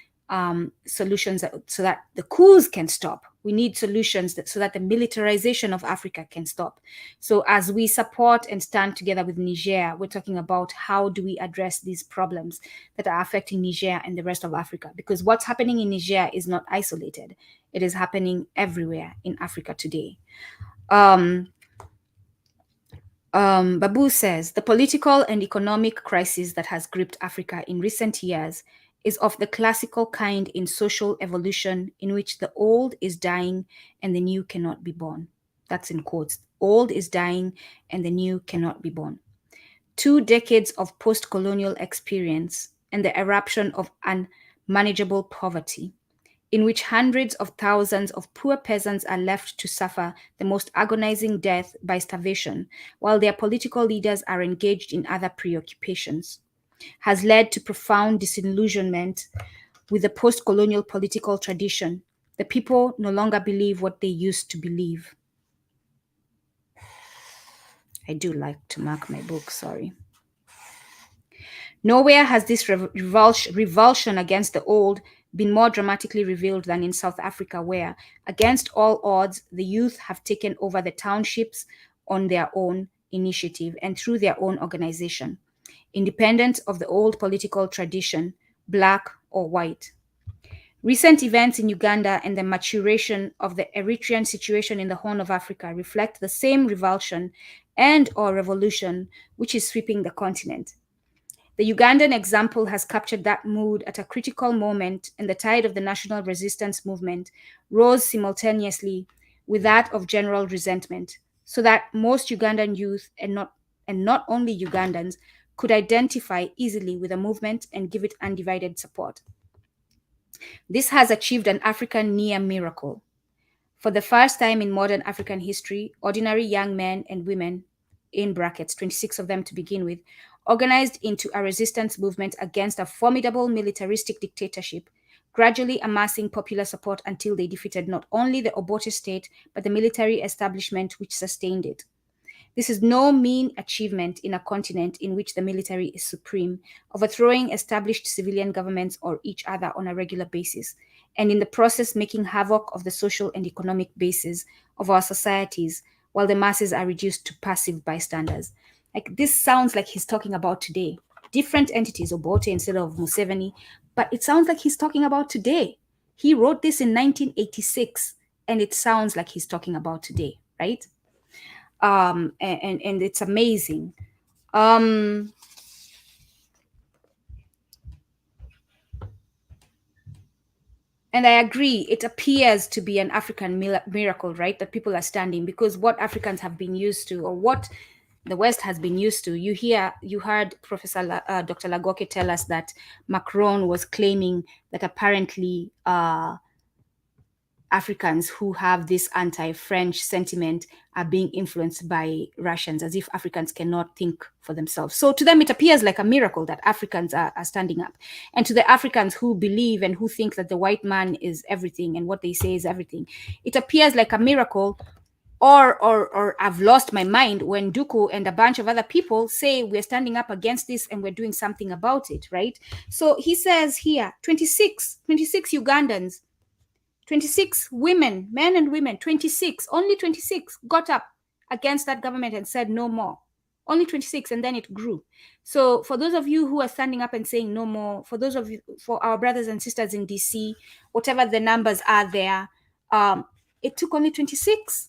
solutions so that the coups can stop. We need solutions so that the militarization of Africa can stop. So as we support and stand together with Niger, we're talking about how do we address these problems that are affecting Niger and the rest of Africa, because what's happening in Niger is not isolated. It is happening everywhere in Africa today. Babu says, the political and economic crisis that has gripped Africa in recent years is of the classical kind in social evolution, in which the old is dying and the new cannot be born. That's in quotes. Old is dying and the new cannot be born. 2 decades of post-colonial experience and the eruption of unmanageable poverty, in which hundreds of thousands of poor peasants are left to suffer the most agonizing death by starvation, while their political leaders are engaged in other preoccupations, has led to profound disillusionment with the post-colonial political tradition. The people no longer believe what they used to believe. I do like to mark my book, sorry. Nowhere has this revulsion against the old been more dramatically revealed than in South Africa, where, against all odds, the youth have taken over the townships on their own initiative and through their own organization, independent of the old political tradition, black or white. Recent events in Uganda and the maturation of the Eritrean situation in the Horn of Africa reflect the same revulsion and/or revolution which is sweeping the continent. The Ugandan example has captured that mood at a critical moment, and the tide of the national resistance movement rose simultaneously with that of general resentment, so that most Ugandan youth, and not only Ugandans, could identify easily with the movement and give it undivided support. This has achieved an African near miracle. For the first time in modern African history, ordinary young men and women, in brackets, 26 of them to begin with, organized into a resistance movement against a formidable militaristic dictatorship, gradually amassing popular support until they defeated not only the Obote state, but the military establishment which sustained it. This is no mean achievement in a continent in which the military is supreme, overthrowing established civilian governments or each other on a regular basis, and in the process making havoc of the social and economic basis of our societies, while the masses are reduced to passive bystanders. Like, this sounds like he's talking about today. Different entities, Obote instead of Museveni, but it sounds like he's talking about today. He wrote this in 1986, and it sounds like he's talking about today, right? And it's amazing. And I agree, it appears to be an African miracle, right? That people are standing, because what Africans have been used to, or what the West has been used to. You heard Professor Dr. Lagoke tell us that Macron was claiming that apparently Africans who have this anti-French sentiment are being influenced by Russians, as if Africans cannot think for themselves. So to them, it appears like a miracle that Africans are standing up. And to the Africans who believe and who think that the white man is everything and what they say is everything, it appears like a miracle. Or I've lost my mind when Duku and a bunch of other people say we're standing up against this and we're doing something about it, right? So he says here, 26 Ugandans, 26 women, men and women, 26, only 26 got up against that government and said no more. Only 26, and then it grew. So for those of you who are standing up and saying no more, for those of you, for our brothers and sisters in DC, whatever the numbers are there, it took only 26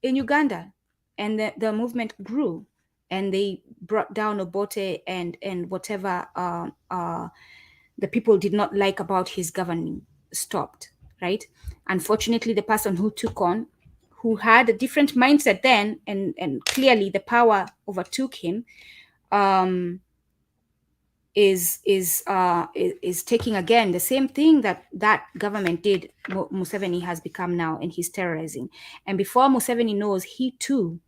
in Uganda, and the movement grew, and they brought down Obote and whatever the people did not like about his governing stopped, right? Unfortunately, the person who took on, who had a different mindset then, and clearly the power overtook him, is taking again the same thing that government did. Museveni has become now, and he's terrorizing. And before Museveni knows, he too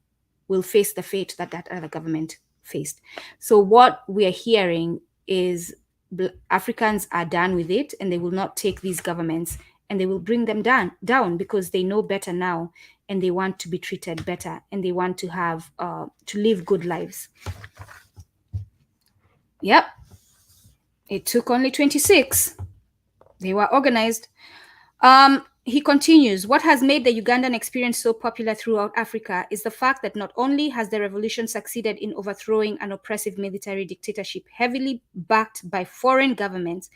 will face the fate that other government faced. So what we are hearing is Africans are done with it, and they will not take these governments, and they will bring them down because they know better now, and they want to be treated better, and they want to have to live good lives. Yep. It took only 26. They were organized. He continues, what has made the Ugandan experience so popular throughout Africa is the fact that not only has the revolution succeeded in overthrowing an oppressive military dictatorship heavily backed by foreign governments,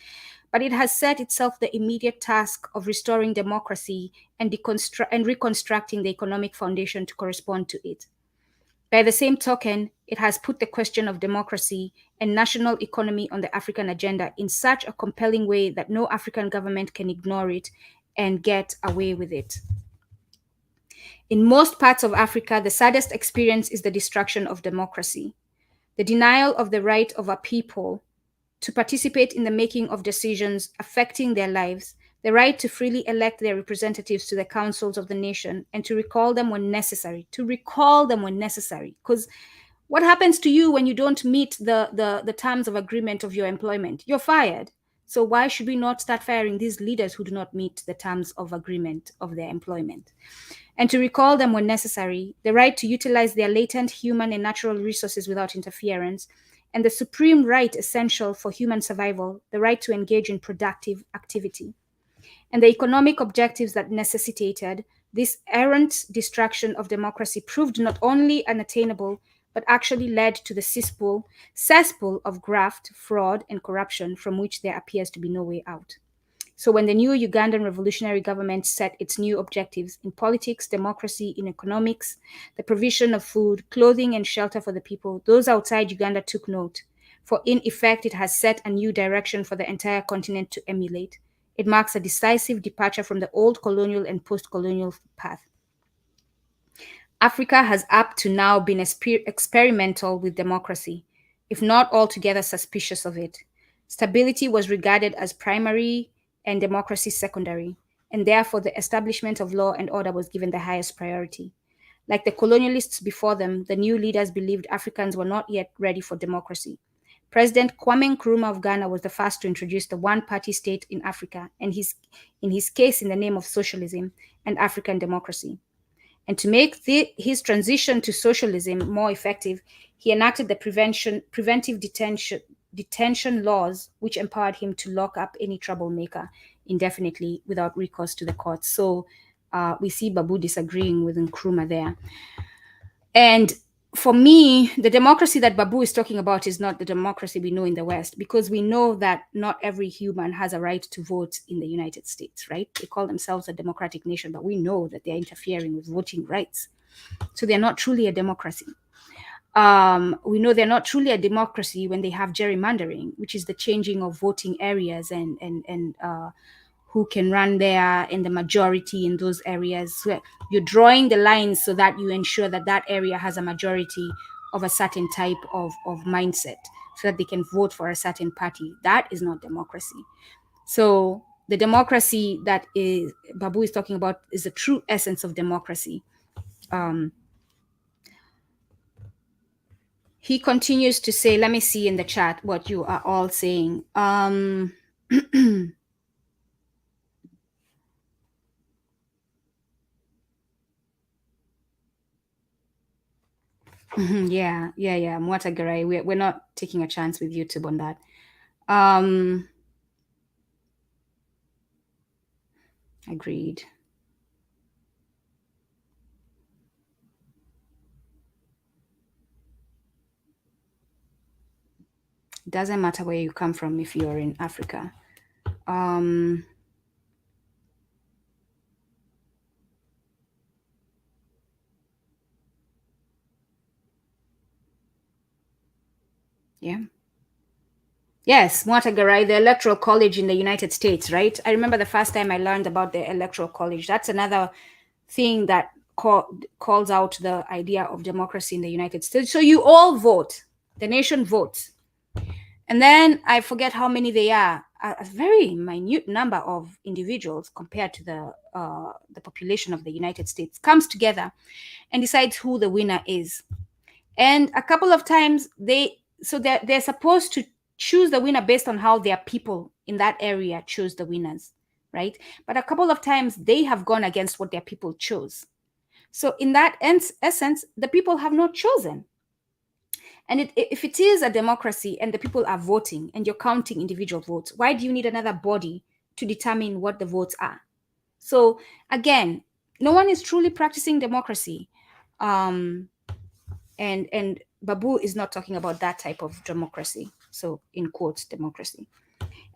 but it has set itself the immediate task of restoring democracy and reconstructing the economic foundation to correspond to it. By the same token, it has put the question of democracy and national economy on the African agenda in such a compelling way that no African government can ignore it and get away with it. In most parts of Africa, the saddest experience is the destruction of democracy, the denial of the right of a people to participate in the making of decisions affecting their lives, the right to freely elect their representatives to the councils of the nation, and to recall them when necessary. Because what happens to you when you don't meet the terms of agreement of your employment? You're fired. So why should we not start firing these leaders who do not meet the terms of agreement of their employment? And to recall them when necessary, the right to utilize their latent human and natural resources without interference, and the supreme right essential for human survival, the right to engage in productive activity. And the economic objectives that necessitated this errant destruction of democracy proved not only unattainable, but actually led to the cesspool of graft, fraud, and corruption from which there appears to be no way out. So when the new Ugandan revolutionary government set its new objectives in politics, democracy, in economics, the provision of food, clothing, and shelter for the people, those outside Uganda took note. For in effect, it has set a new direction for the entire continent to emulate. It marks a decisive departure from the old colonial and post-colonial path. Africa has up to now been experimental with democracy, if not altogether suspicious of it. Stability was regarded as primary and democracy secondary, and therefore the establishment of law and order was given the highest priority. Like the colonialists before them, the new leaders believed Africans were not yet ready for democracy. President Kwame Nkrumah of Ghana was the first to introduce the one-party state in Africa, and in his case in the name of socialism and African democracy. And to make his transition to socialism more effective, he enacted the preventive detention laws, which empowered him to lock up any troublemaker indefinitely without recourse to the courts. So we see Babu disagreeing with Nkrumah there. And for me, the democracy that Babu is talking about is not the democracy we know in the West, because we know that not every human has a right to vote in the United States, right? They call themselves a democratic nation, but we know that they're interfering with voting rights. So they're not truly a democracy. We know they're not truly a democracy when they have gerrymandering, which is the changing of voting areas and who can run there in the majority in those areas. So you're drawing the lines so that you ensure that that area has a majority of a certain type of mindset so that they can vote for a certain party. That is not democracy. So the democracy that is Babu is talking about is the true essence of democracy. He continues to say, let me see in the chat what you are all saying. Yeah. Mwatagarai, we're not taking a chance with YouTube on that. Agreed. It doesn't matter where you come from if you're in Africa. Yeah. Yes, Mwatagarai, the Electoral College in the United States, right? I remember the first time I learned about the Electoral College. That's another thing that calls out the idea of democracy in the United States. So you all vote. The nation votes. And then I forget how many they are, a very minute number of individuals compared to the population of the United States comes together and decides who the winner is. And a couple of times they're supposed to choose the winner based on how their people in that area choose the winners, right? But a couple of times they have gone against what their people chose. So in that essence, the people have not chosen. And if it is a democracy and the people are voting and you're counting individual votes, why do you need another body to determine what the votes are? So again, no one is truly practicing democracy. And Babu is not talking about that type of democracy. So in quotes, democracy.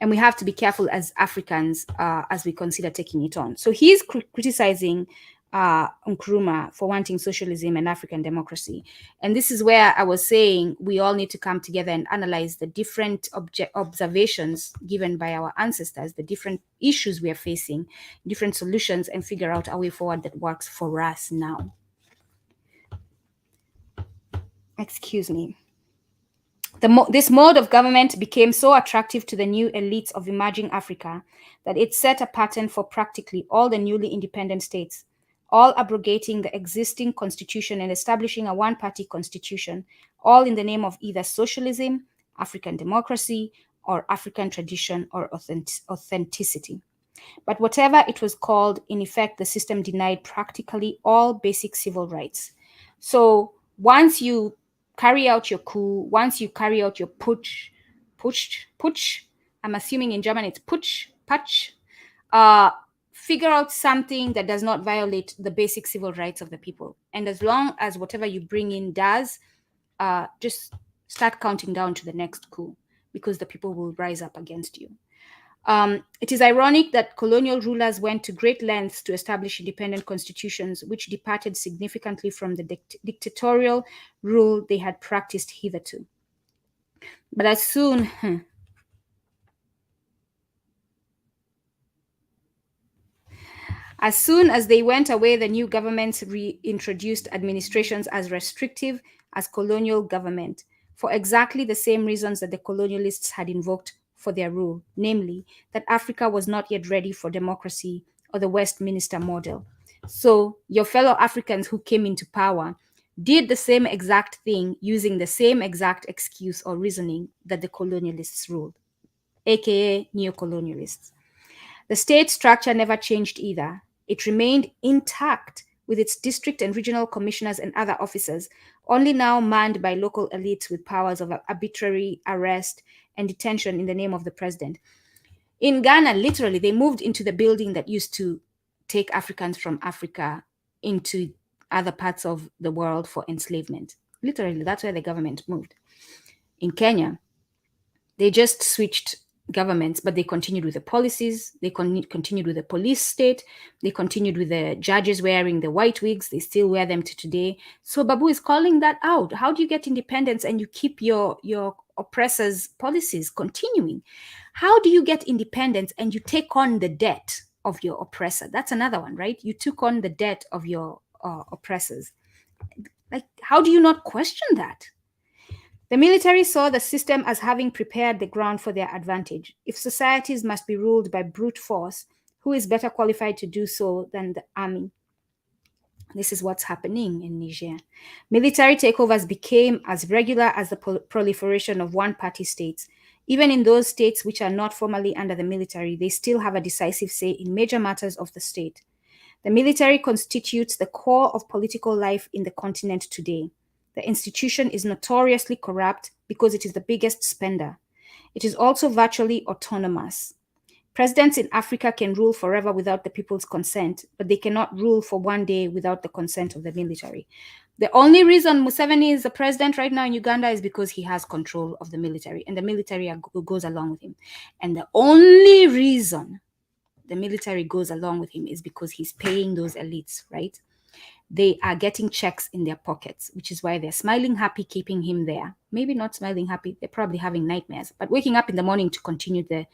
And we have to be careful as Africans as we consider taking it on. So he's criticizing Nkrumah for wanting socialism and African democracy. And this is where I was saying we all need to come together and analyze the different observations given by our ancestors, the different issues we are facing, different solutions, and figure out a way forward that works for us now. Excuse me. This mode of government became so attractive to the new elites of emerging Africa that it set a pattern for practically all the newly independent states, all abrogating the existing constitution and establishing a one-party constitution, all in the name of either socialism, African democracy, or African tradition or authenticity. But whatever it was called, in effect, the system denied practically all basic civil rights. So once you carry out your coup, once you carry out your putsch, I'm assuming in German it's putsch, figure out something that does not violate the basic civil rights of the people. And as long as whatever you bring in does, just start counting down to the next coup, because the people will rise up against you. It is ironic that colonial rulers went to great lengths to establish independent constitutions, which departed significantly from the dictatorial rule they had practiced hitherto. But as soon as they went away, the new governments reintroduced administrations as restrictive as colonial government, for exactly the same reasons that the colonialists had invoked for their rule, namely that Africa was not yet ready for democracy or the Westminster model. So your fellow Africans who came into power did the same exact thing using the same exact excuse or reasoning that the colonialists ruled, aka neo-colonialists. The state structure never changed either. It remained intact with its district and regional commissioners and other officers, only now manned by local elites with powers of arbitrary arrest and detention in the name of the president. In Ghana, literally, they moved into the building that used to take Africans from Africa into other parts of the world for enslavement. Literally, that's where the government moved. In Kenya, they just switched governments, but they continued with the policies, they continued with the police state, they continued with the judges wearing the white wigs, they still wear them to today. So Babu is calling that out. How do you get independence and you keep your oppressors' policies continuing? How do you get independence and you take on the debt of your oppressor? That's another one, right? You took on the debt of your oppressors. Like, how do you not question that? The military saw the system as having prepared the ground for their advantage. If societies must be ruled by brute force, who is better qualified to do so than the army? This is what's happening in Niger. Military takeovers became as regular as the proliferation of one-party states. Even in those states which are not formally under the military, they still have a decisive say in major matters of the state. The military constitutes the core of political life in the continent today. The institution is notoriously corrupt because it is the biggest spender. It is also virtually autonomous. Presidents in Africa can rule forever without the people's consent, but they cannot rule for one day without the consent of the military. The only reason Museveni is the president right now in Uganda is because he has control of the military, and the military goes along with him. And the only reason the military goes along with him is because he's paying those elites, right? They are getting checks in their pockets, which is why they're smiling happy, keeping him there. Maybe not smiling happy, they're probably having nightmares, but waking up in the morning to continue the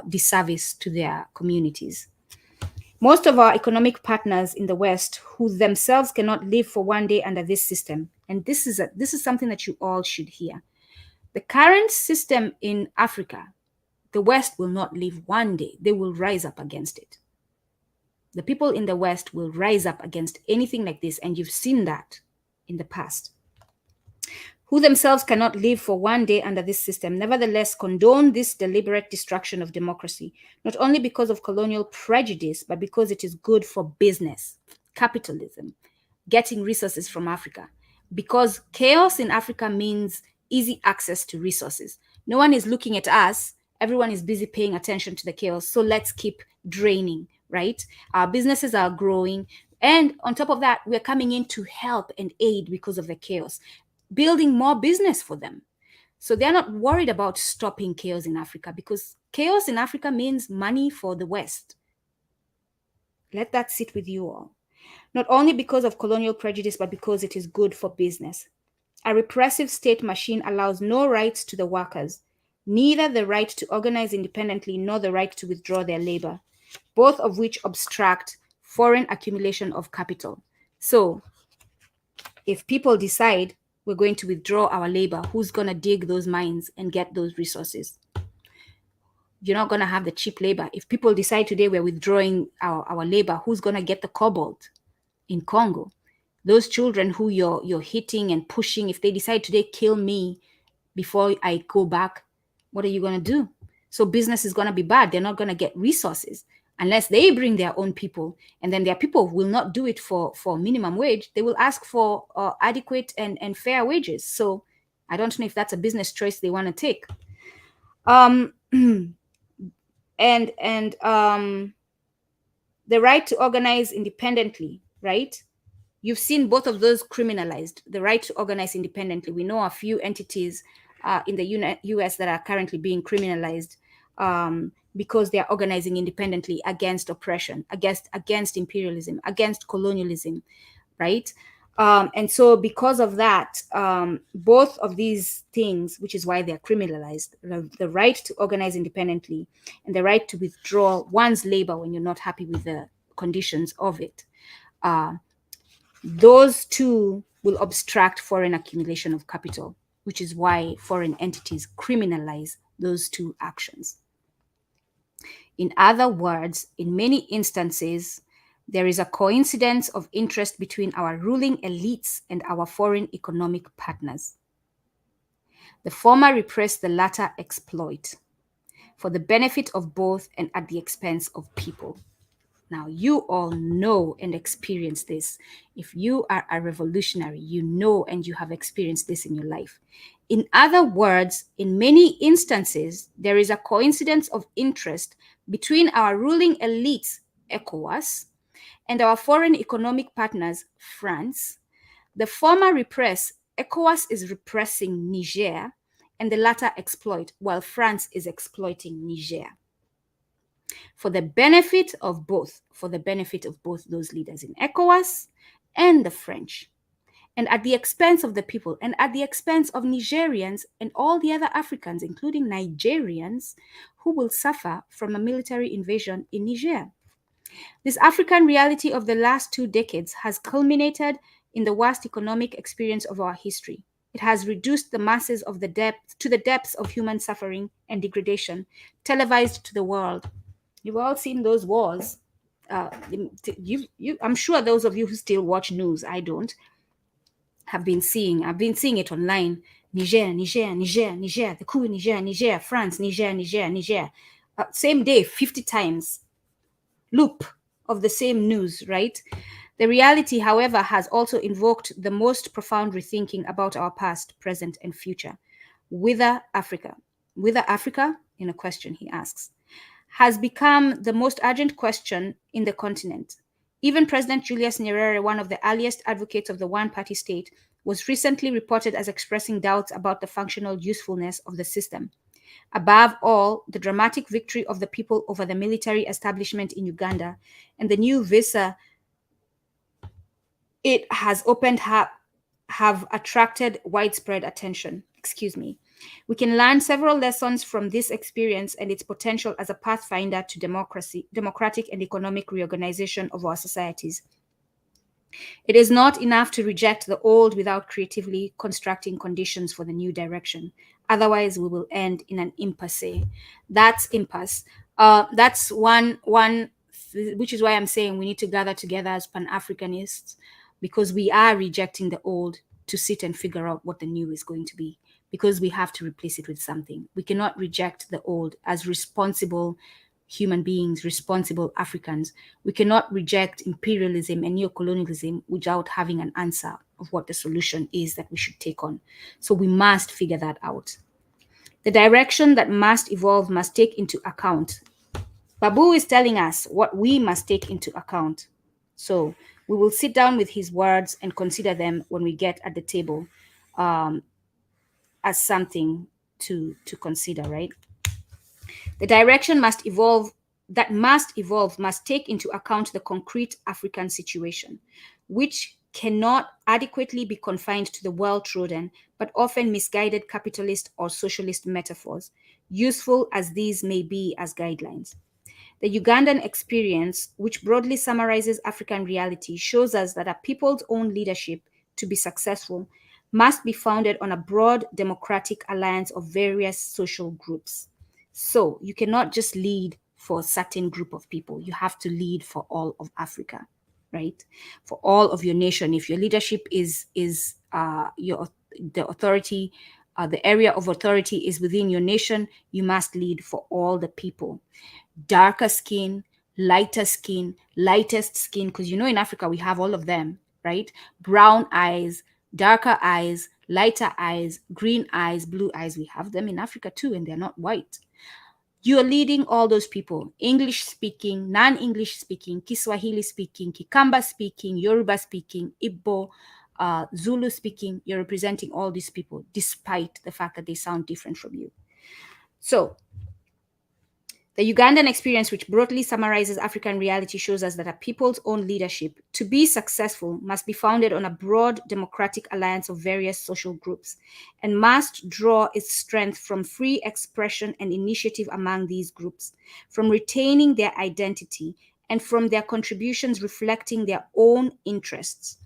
disservice to their communities. Most of our economic partners in the West, who themselves cannot live for one day under this system, and this is something that you all should hear. The current system in Africa, the West will not live one day. They will rise up against it. The people in the West will rise up against anything like this, and you've seen that in the past. Who themselves cannot live for one day under this system, nevertheless condone this deliberate destruction of democracy, not only because of colonial prejudice, but because it is good for business, capitalism, getting resources from Africa. Because chaos in Africa means easy access to resources. No one is looking at us. Everyone is busy paying attention to the chaos. So let's keep draining, right? Our businesses are growing. And on top of that, we're coming in to help and aid because of the chaos, building more business for them. So they're not worried about stopping chaos in Africa, because chaos in Africa means money for the West. Let that sit with you all. Not only because of colonial prejudice, but because it is good for business. A repressive state machine allows no rights to the workers, neither the right to organize independently nor the right to withdraw their labor, both of which obstruct foreign accumulation of capital. So if people decide we're going to withdraw our labor, who's going to dig those mines and get those resources? You're not going to have the cheap labor. If people decide today we're withdrawing our labor, who's going to get the cobalt in Congo? Those children who you're hitting and pushing, if they decide today, kill me before I go back, what are you going to do? So business is going to be bad. They're not going to get resources unless they bring their own people. And then their people will not do it for minimum wage. They will ask for adequate and fair wages. So I don't know if that's a business choice they want to take. The right to organize independently, right? You've seen both of those criminalized, the right to organize independently. We know a few entities in the US that are currently being criminalized because they are organizing independently against oppression, against imperialism, against colonialism, right? And so because of that, both of these things, which is why they're criminalized, the right to organize independently and the right to withdraw one's labor when you're not happy with the conditions of it, those two will obstruct foreign accumulation of capital, which is why foreign entities criminalize those two actions. In other words, in many instances, there is a coincidence of interest between our ruling elites and our foreign economic partners. The former repress, the latter exploit, for the benefit of both and at the expense of people. Now, you all know and experience this. If you are a revolutionary, you know and you have experienced this in your life. In other words, in many instances, there is a coincidence of interest between our ruling elites, ECOWAS, and our foreign economic partners, France. The former repress, ECOWAS is repressing Niger, and the latter exploit, while France is exploiting Niger. For the benefit of both those leaders in ECOWAS and the French, and at the expense of the people, and at the expense of Nigerians and all the other Africans, including Nigerians, who will suffer from a military invasion in Niger. This African reality of the last 2 decades has culminated in the worst economic experience of our history. It has reduced the masses of the depths of human suffering and degradation, televised to the world. You've all seen those wars. I'm sure those of you who still watch news, I don't, I've been seeing it online. Niger, the coup, Niger, France, Niger. Same day, 50 times. Loop of the same news, right? The reality, however, has also invoked the most profound rethinking about our past, present, and future. Whither Africa? Whither Africa? In a question he asks, has become the most urgent question in the continent. Even President Julius Nyerere, one of the earliest advocates of the one-party state, was recently reported as expressing doubts about the functional usefulness of the system. Above all, the dramatic victory of the people over the military establishment in Uganda and the new visa it has opened have attracted widespread attention. We can learn several lessons from this experience and its potential as a pathfinder to democratic and economic reorganization of our societies. It is not enough to reject the old without creatively constructing conditions for the new direction. Otherwise, we will end in an impasse. That's impasse. That's one, which is why I'm saying we need to gather together as Pan-Africanists, because we are rejecting the old to sit and figure out what the new is going to be, because we have to replace it with something. We cannot reject the old as responsible human beings, responsible Africans. We cannot reject imperialism and neo-colonialism without having an answer of what the solution is that we should take on. So we must figure that out. The direction that must evolve must take into account. Babu is telling us what we must take into account. So we will sit down with his words and consider them when we get at the table as something to consider, right? The direction must take into account the concrete African situation, which cannot adequately be confined to the well-trodden but often misguided capitalist or socialist metaphors, useful as these may be as guidelines. The Ugandan experience, which broadly summarizes African reality, shows us that a people's own leadership, to be successful, must be founded on a broad democratic alliance of various social groups. So you cannot just lead for a certain group of people. You have to lead for all of Africa, right? For all of your nation. If your leadership is the authority, the area of authority is within your nation, you must lead for all the people. Darker skin, lighter skin, lightest skin, because you know in Africa we have all of them, right? Brown eyes, darker eyes, lighter eyes, green eyes, blue eyes. We have them in Africa too, and they're not white. You're leading all those people, English speaking, non-English speaking, Kiswahili speaking, Kikamba speaking, Yoruba speaking, Igbo, Zulu speaking. You're representing all these people, despite the fact that they sound different from you. So the Ugandan experience, which broadly summarizes African reality, shows us that a people's own leadership, to be successful, must be founded on a broad democratic alliance of various social groups and must draw its strength from free expression and initiative among these groups, from retaining their identity and from their contributions reflecting their own interests.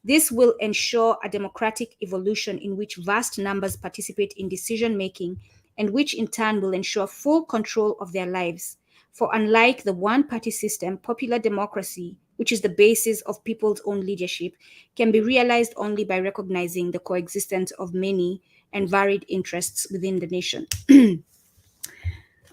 This will ensure a democratic evolution in which vast numbers participate in decision-making and which in turn will ensure full control of their lives. For unlike the one-party system, popular democracy, which is the basis of people's own leadership, can be realized only by recognizing the coexistence of many and varied interests within the nation.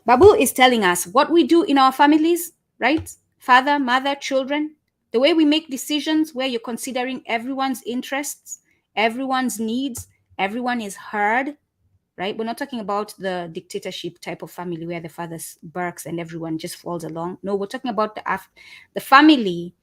Babu is telling us what we do in our families, right? Father, mother, children, the way we make decisions where you're considering everyone's interests, everyone's needs, everyone is heard, right? We're not talking about the dictatorship type of family where the father barks and everyone just falls along. No, we're talking about the family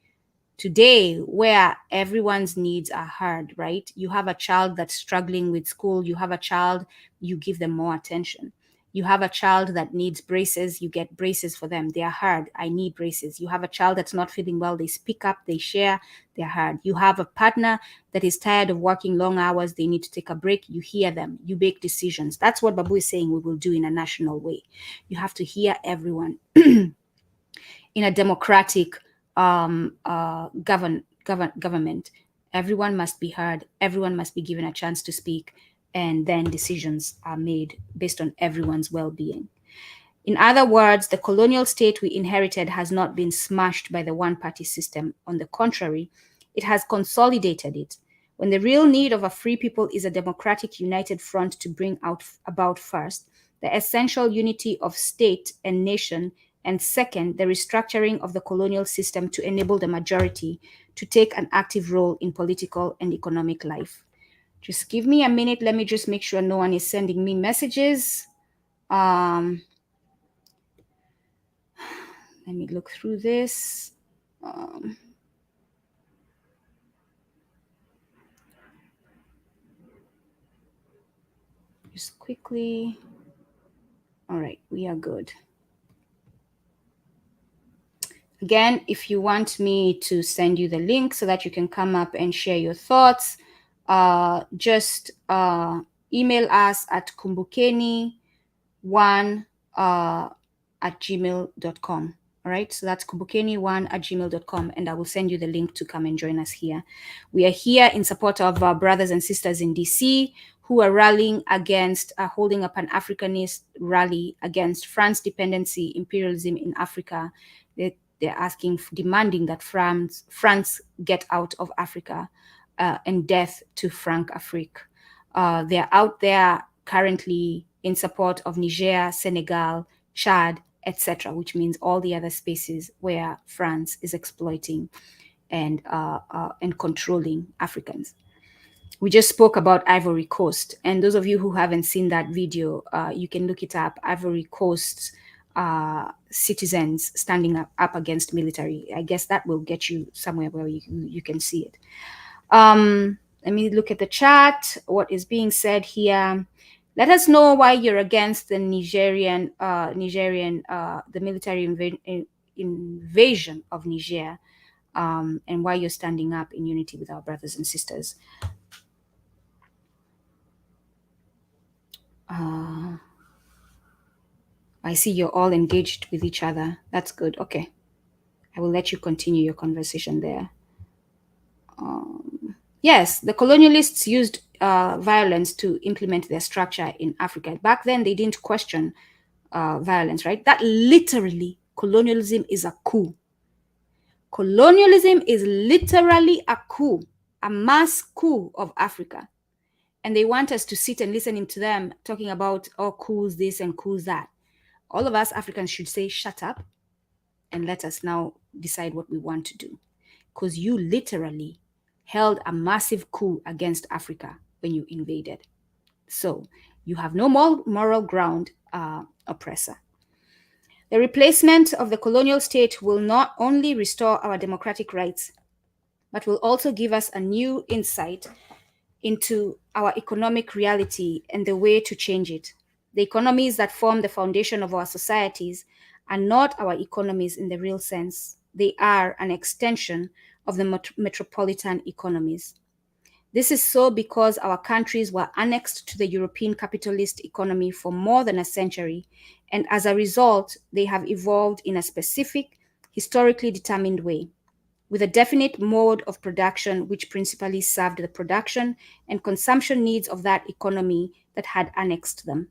today where everyone's needs are heard, right? You have a child that's struggling with school. You have a child, you give them more attention. You have a child that needs braces, you get braces for them. They are heard. I need braces. You have a child that's not feeling well. They speak up, they share, they're heard. You have a partner that is tired of working long hours. They need to take a break. You hear them. You make decisions. That's what Babu is saying we will do in a national way. You have to hear everyone in a democratic government. Everyone must be heard. Everyone must be given a chance to speak. And then decisions are made based on everyone's well-being. In other words, the colonial state we inherited has not been smashed by the one-party system. On the contrary, it has consolidated it. When the real need of a free people is a democratic united front to bring about first, the essential unity of state and nation, and second, the restructuring of the colonial system to enable the majority to take an active role in political and economic life. Just give me a minute. Let me just make sure no one is sending me messages. Let me look through this. Just quickly. All right, we are good. Again, if you want me to send you the link so that you can come up and share your thoughts, just email us at kumbukeni1@gmail.com. All right, so that's kumbukeni1@gmail.com, and I will send you the link to come and join us here. We are here in support of our brothers and sisters in DC who are rallying against, holding a Pan-Africanist rally against France dependency, imperialism in Africa. They're asking, demanding that France get out of Africa, and death to Franc-Afrique. They're out there currently in support of Niger, Senegal, Chad, etc., which means all the other spaces where France is exploiting and controlling Africans. We just spoke about Ivory Coast, and those of you who haven't seen that video, you can look it up. Ivory Coast citizens standing up against military. I guess that will get you somewhere where you can see it. Let me look at the chat. What is being said here? Let us know why you're against the the military invasion of Niger, and why you're standing up in unity with our brothers and sisters. I see you're all engaged with each other. That's good. Okay. I will let you continue your conversation there. Yes, the colonialists used violence to implement their structure in Africa. Back then, they didn't question violence, right? That literally, colonialism is a coup. Colonialism is literally a coup, a mass coup of Africa. And they want us to sit and listen to them talking about, oh, coups this and coups that. All of us Africans should say, shut up and let us now decide what we want to do. Because you literally held a massive coup against Africa when you invaded. So you have no moral ground, oppressor. The replacement of the colonial state will not only restore our democratic rights, but will also give us a new insight into our economic reality and the way to change it. The economies that form the foundation of our societies are not our economies in the real sense. They are an extension of the metropolitan economies. This is so because our countries were annexed to the European capitalist economy for more than a century, and as a result, they have evolved in a specific, historically determined way, with a definite mode of production which principally served the production and consumption needs of that economy that had annexed them.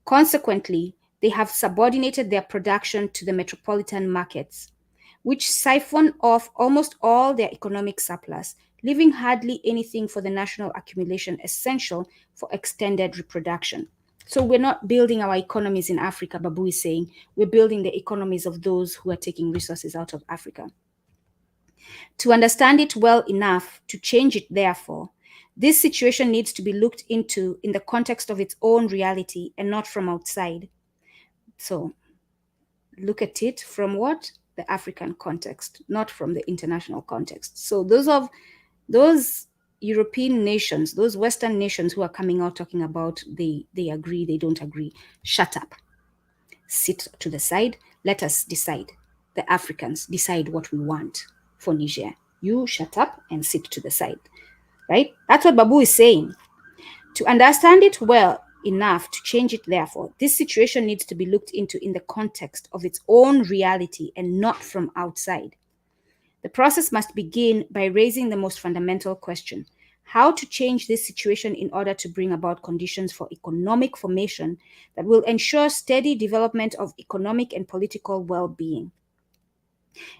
Consequently, they have subordinated their production to the metropolitan markets, which siphon off almost all their economic surplus, leaving hardly anything for the national accumulation essential for extended reproduction. So we're not building our economies in Africa, Babu is saying. We're building the economies of those who are taking resources out of Africa. To understand it well enough to change it, therefore, this situation needs to be looked into in the context of its own reality and not from outside. So look at it from what? The African context, not from the international context. So those European nations, those Western nations who are coming out talking about they agree, they don't agree, shut up. Sit to the side. Let us decide. The Africans decide what we want for Niger. You shut up and sit to the side, right? That's what Babu is saying. To understand it well enough to change it, therefore, this situation needs to be looked into in the context of its own reality and not from outside. The process must begin by raising the most fundamental question: how to change this situation in order to bring about conditions for economic formation that will ensure steady development of economic and political well-being.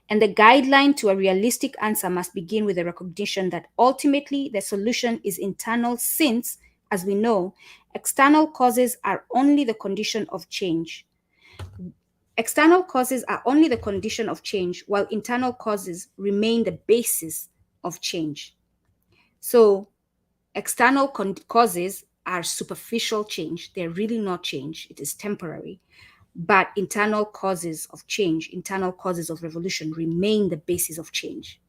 And the guideline to a realistic answer must begin with the recognition that ultimately the solution is internal, since, as we know, external causes are only the condition of change. External causes are only the condition of change, while internal causes remain the basis of change. So external causes are superficial change. They're really not change. It is temporary. But internal causes of change, internal causes of revolution remain the basis of change.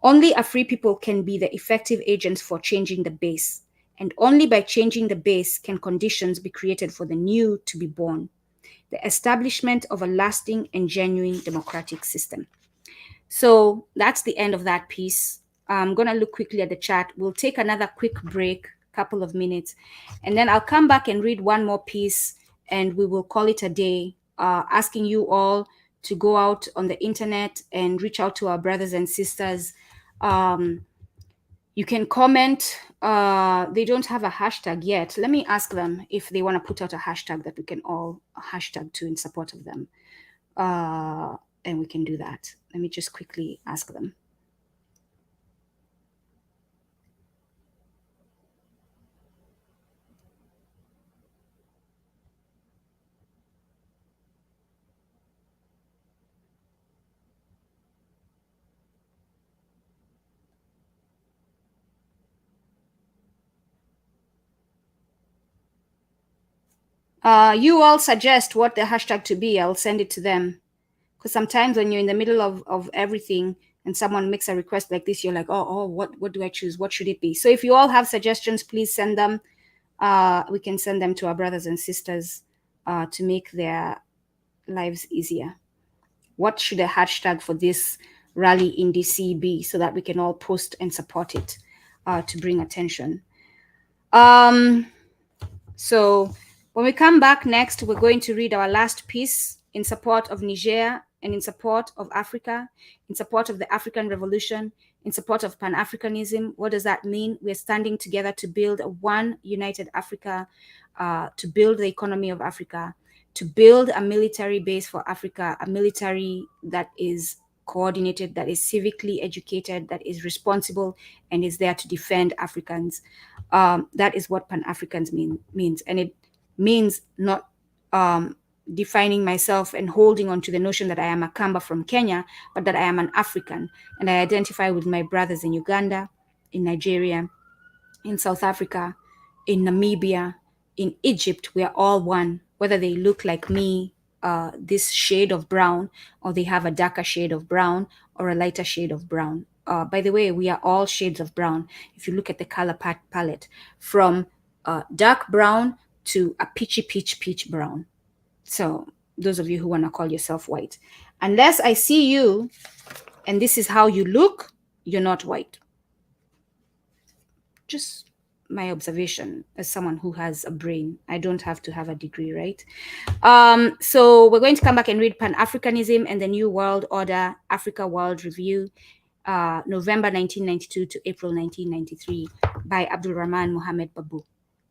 Only a free people can be the effective agents for changing the base. And only by changing the base can conditions be created for the new to be born, the establishment of a lasting and genuine democratic system. So that's the end of that piece. I'm going to look quickly at the chat. We'll take another quick break, couple of minutes, and then I'll come back and read one more piece, and we will call it a day, asking you all to go out on the internet and reach out to our brothers and sisters. You can comment. They don't have a hashtag yet. Let me ask them if they want to put out a hashtag that we can all hashtag to in support of them. And we can do that. Let me just quickly ask them. You all suggest what the hashtag to be. I'll send it to them. Because sometimes when you're in the middle of everything and someone makes a request like this, you're like, what do I choose? What should it be? So if you all have suggestions, please send them. We can send them to our brothers and sisters to make their lives easier. What should the hashtag for this rally in DC be, so that we can all post and support it to bring attention? So when we come back next, we're going to read our last piece in support of Niger and in support of Africa, in support of the African Revolution, in support of Pan-Africanism. What does that mean? We're standing together to build a one united Africa, to build the economy of Africa, to build a military base for Africa, a military that is coordinated, that is civically educated, that is responsible, and is there to defend Africans. That is what Pan-Africans means. And it means not defining myself and holding on to the notion that I am a Kamba from Kenya, but that I am an African. And I identify with my brothers in Uganda, in Nigeria, in South Africa, in Namibia, in Egypt. We are all one, whether they look like me, this shade of brown, or they have a darker shade of brown or a lighter shade of brown. By the way, we are all shades of brown. If you look at the color palette, from dark brown to a peach brown. So those of you who want to call yourself white, unless I see you and this is how you look, you're not white. Just my observation as someone who has a brain. I don't have to have a degree, right? So we're going to come back and read Pan-Africanism and the New World Order, Africa World Review, November 1992 to April 1993 by Abdul Rahman Mohamed Babu,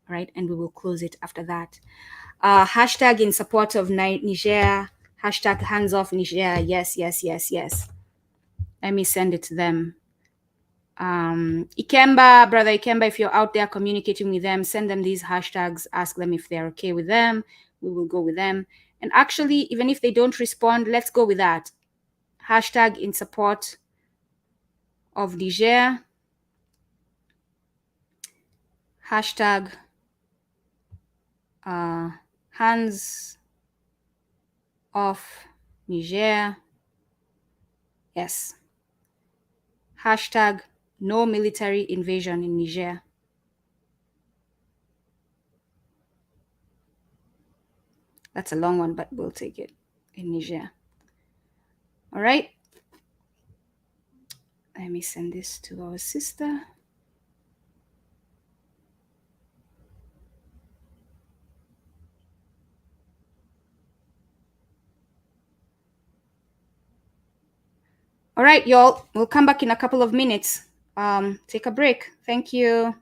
right? And we will close it after that. Hashtag in support of Niger, hashtag hands off Niger. Yes. Let me send it to them. Ikemba, brother Ikemba, if you're out there communicating with them, send them these hashtags, ask them if they're okay with them. We will go with them. And actually, even if they don't respond, let's go with that. Hashtag in support of Niger. Hashtag hands off Niger. Yes. Hashtag no military invasion in Niger. That's a long one, but we'll take it. In Niger. All right. Let me send this to our sister. All All right, y'all. We'll come back in a couple of minutes. Take a break. Thank you.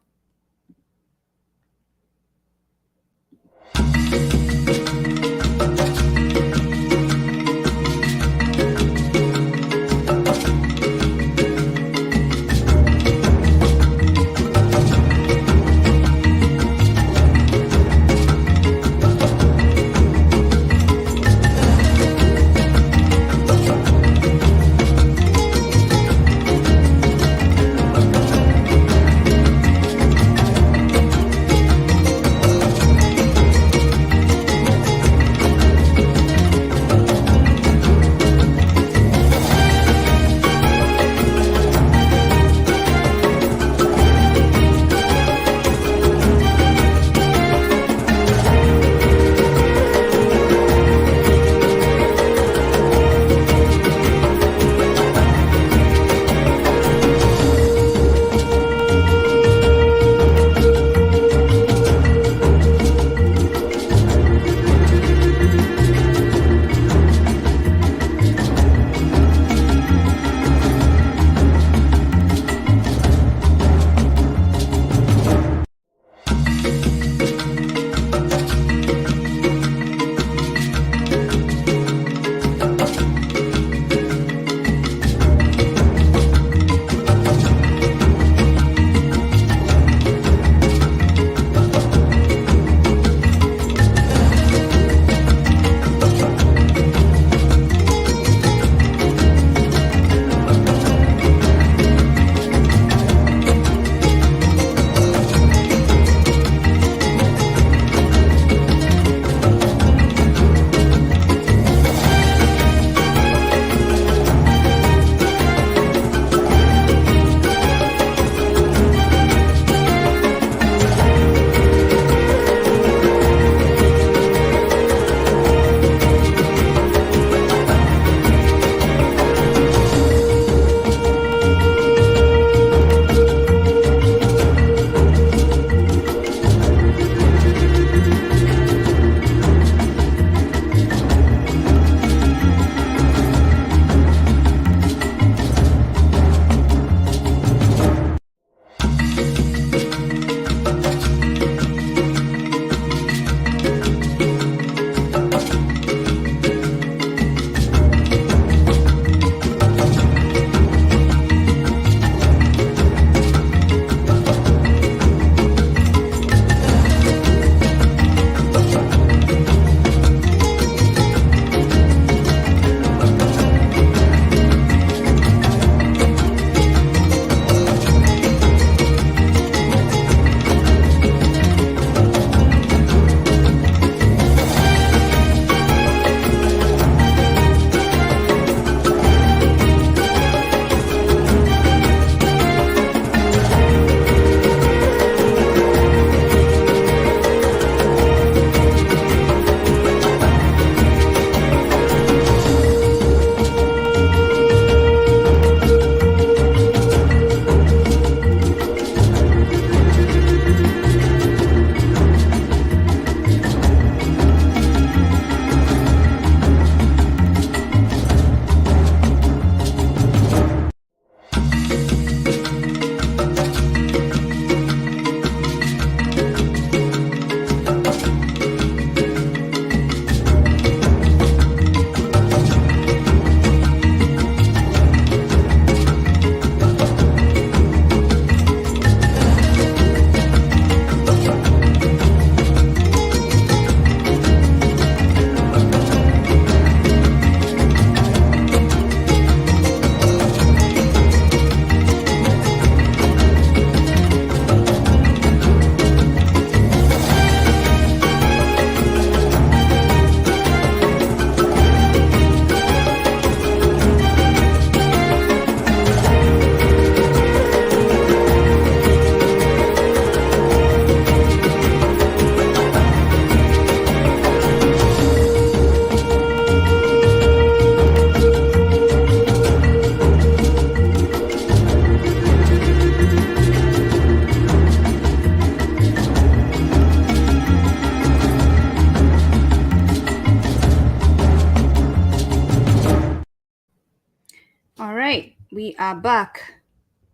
we are back.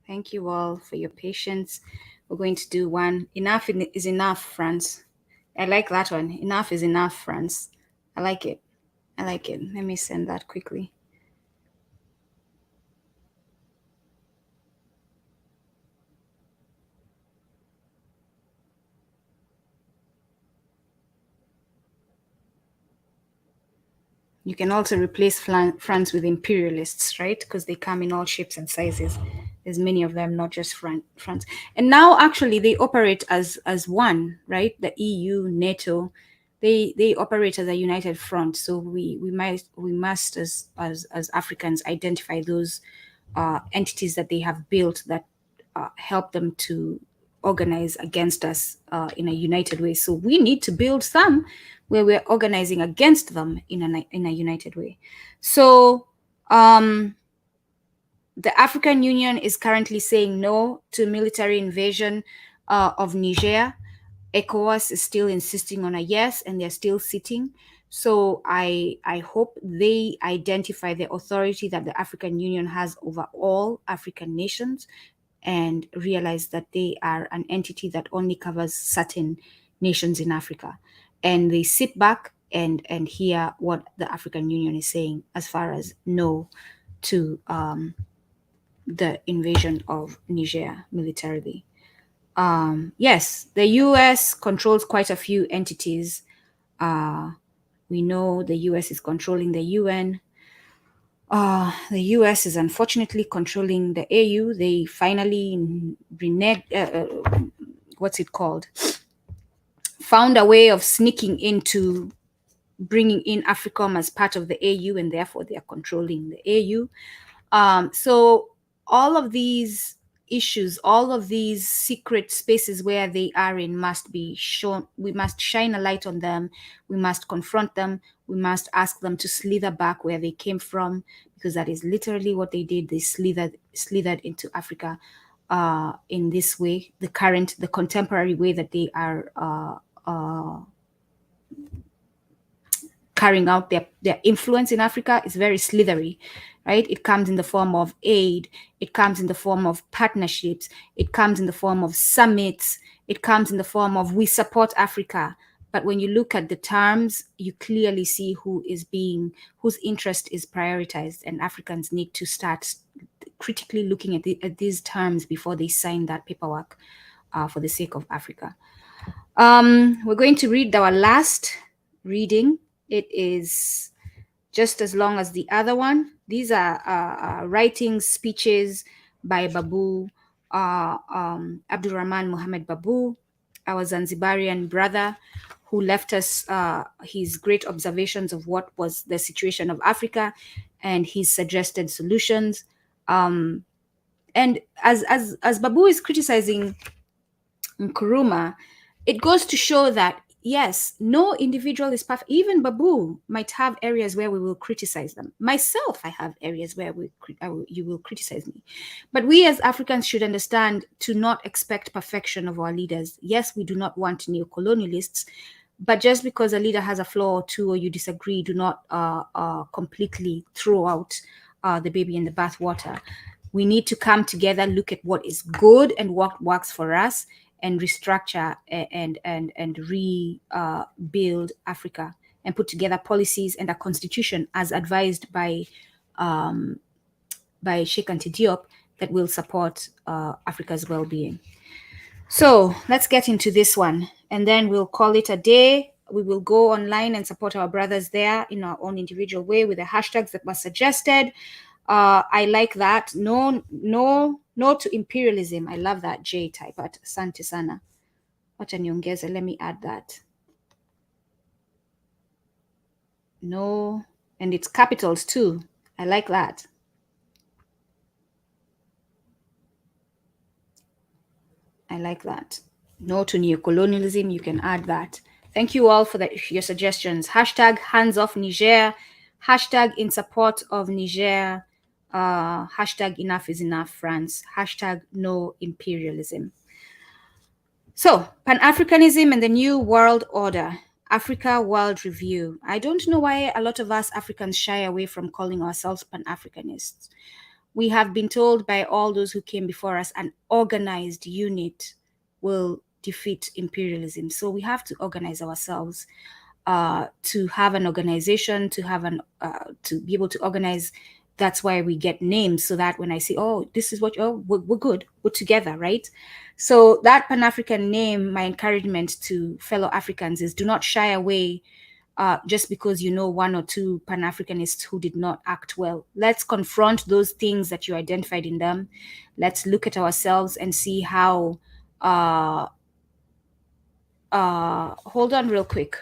Thank you all for your patience. We're going to do one. Enough is enough, France. I like that one. Enough is enough, France. I like it. I like it. Let me send that quickly. You can also replace France with imperialists, right? Because they come in all shapes and sizes. There's many of them, not just France. And now actually they operate as one, right? The EU, NATO, they operate as a united front. So we must as Africans identify those entities that they have built that help them to organize against us in a united way. So we need to build some where we're organizing against them in a united way. So the African Union is currently saying no to military invasion of Niger. ECOWAS is still insisting on a yes, and they're still sitting. So I hope they identify the authority that the African Union has over all African nations and realize that they are an entity that only covers certain nations in Africa. And they sit back and hear what the African Union is saying as far as no to the invasion of Niger militarily. Yes, the US controls quite a few entities. We know the US is controlling the UN. The US is unfortunately controlling the AU. They finally reneged, what's it called? Found a way of sneaking into bringing in AFRICOM as part of the AU, and therefore they are controlling the AU. So all of these issues, all of these secret spaces where they are in must be shown. We must shine a light on them. We must confront them. We must ask them to slither back where they came from, because that is literally what they did. They slithered into Africa in this way, the contemporary way that they are carrying out their influence in Africa is very slithery, right? It comes in the form of aid. It comes in the form of partnerships. It comes in the form of summits. It comes in the form of we support Africa. But when you look at the terms, you clearly see whose interest is prioritized, and Africans need to start critically looking at these terms before they sign that paperwork for the sake of Africa. We're going to read our last reading. It is just as long as the other one. These are writings, speeches by Babu, Abdurrahman Muhammad Babu, our Zanzibarian brother, who left us his great observations of what was the situation of Africa and his suggested solutions. And as Babu is criticizing Nkrumah, it goes to show that yes, no individual is perfect. Even Babu might have areas where we will criticize them. Myself, I have areas where you will criticize me. But we as Africans should understand to not expect perfection of our leaders. Yes, we do not want neo-colonialists, but just because a leader has a flaw or two or you disagree, do not completely throw out the baby in the bathwater. We need to come together, look at what is good and what works for us, and restructure and rebuild Africa, and put together policies and a constitution as advised by Sheikh Anta Diop that will support Africa's well-being. So let's get into this one, and then we'll call it a day. We will go online and support our brothers there in our own individual way with the hashtags that were suggested. I like that. No to imperialism. I love that J type. But asante sana. Wacha niongeze. Let me add that. No, and it's capitals too. I like that. I like that. No to neo-colonialism. You can add that. Thank you all for your suggestions. Hashtag hands off Niger. Hashtag in support of Niger. Hashtag enough is enough France. Hashtag no imperialism. So, Pan-Africanism and the New World Order. Africa World Review. I don't know why a lot of us Africans shy away from calling ourselves Pan-Africanists. We have been told by all those who came before us, an organized unit will defeat imperialism. So we have to organize ourselves to have an organization, to be able to organize. That's why we get names, so that when I say, oh, this is what, oh, we're good, we're together, right? So that Pan-African name, my encouragement to fellow Africans is, do not shy away just because you know one or two Pan-Africanists who did not act well. Let's confront those things that you identified in them. Let's look at ourselves and see how, hold on real quick.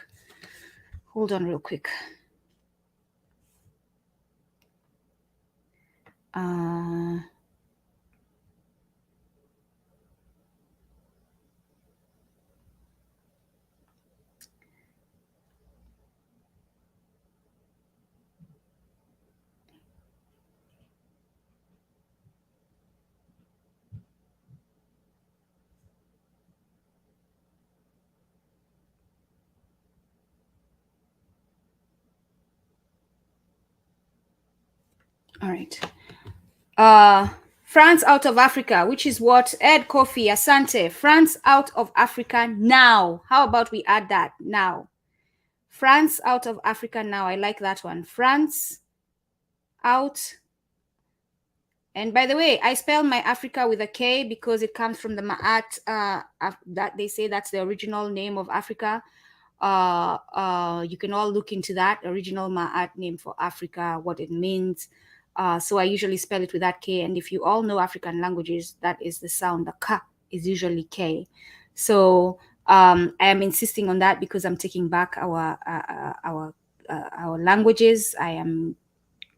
All right. France out of Africa, which is what Ed Kofi Asante, France out of Africa now. How about we add that now? France out of Africa now. I like that one. France out. And by the way, I spell my Africa with a K because it comes from the Ma'at, that they say that's the original name of Africa. You can all look into that original Ma'at name for Africa, what it means. So I usually spell it with that K. And if you all know African languages, that is the sound. The K is usually K. So I am insisting on that because I'm taking back our languages. I am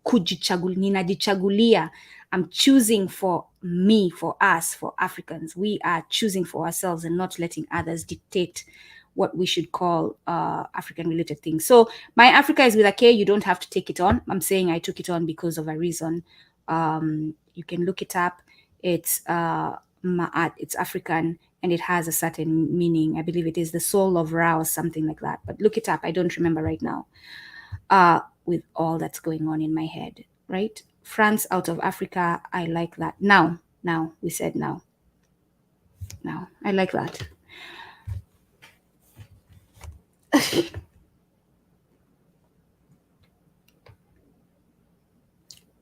ninajichagulia. I'm choosing for me, for us, for Africans. We are choosing for ourselves and not letting others dictate what we should call African-related things. So my Africa is with a K. You don't have to take it on. I'm saying I took it on because of a reason. You can look it up. It's Ma'at. It's African, and it has a certain meaning. I believe it is the soul of Ra or something like that. But look it up. I don't remember right now. With all that's going on in my head, right? France out of Africa. I like that. Now, we said now. I like that.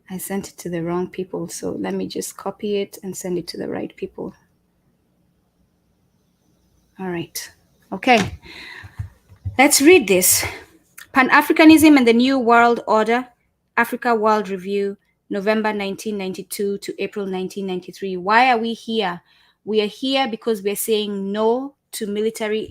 I sent it to the wrong people, so let me just copy it and send it to the right people. All right. Okay. Let's read this. Pan-Africanism and the New World Order, Africa World Review, November 1992 to April 1993. Why are we here? We are here because we're saying no to military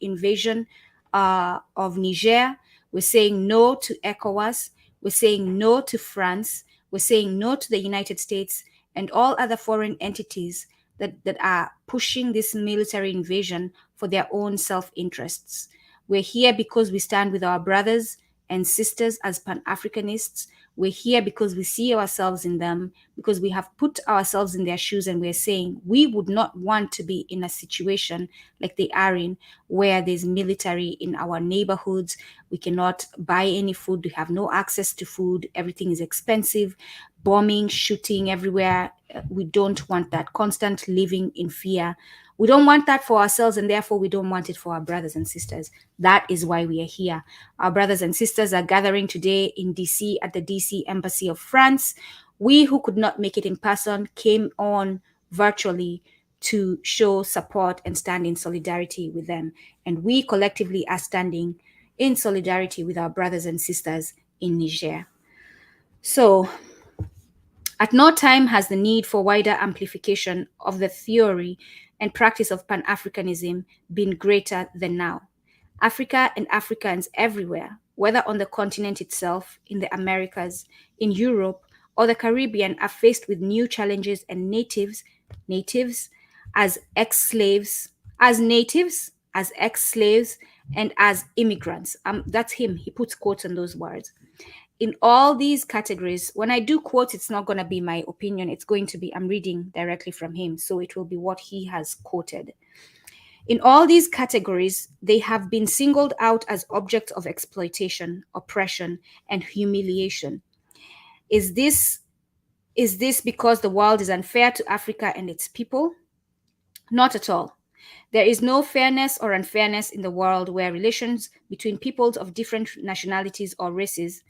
invasion of Niger. We're saying no to ECOWAS. We're saying no to France. We're saying no to the United States and all other foreign entities that are pushing this military invasion for their own self-interests. We're here because we stand with our brothers and sisters as Pan-Africanists. We're here because we see ourselves in them, because we have put ourselves in their shoes, and we're saying we would not want to be in a situation like they are in, where there's military in our neighborhoods. We cannot buy any food. We have no access to food. Everything is expensive. Bombing, shooting everywhere. We don't want that. Constant living in fear. We don't want that for ourselves, and therefore we don't want it for our brothers and sisters. That is why we are here. Our brothers and sisters are gathering today in DC at the DC Embassy of France. We who could not make it in person came on virtually to show support and stand in solidarity with them. And we collectively are standing in solidarity with our brothers and sisters in Niger. So, at no time has the need for wider amplification of the theory and practice of Pan-Africanism been greater than now. Africa and Africans everywhere, whether on the continent itself, in the Americas, in Europe, or the Caribbean, are faced with new challenges, and natives as ex-slaves, as natives, as ex-slaves, and as immigrants. That's him. He puts quotes on those words. In all these categories, when I do quotes, it's not going to be my opinion. It's going to be, I'm reading directly from him, so it will be what he has quoted. In all these categories, they have been singled out as objects of exploitation, oppression, and humiliation. Is this Is this because the world is unfair to Africa and its people? Not at all. There is no fairness or unfairness in the world where relations between peoples of different nationalities or races,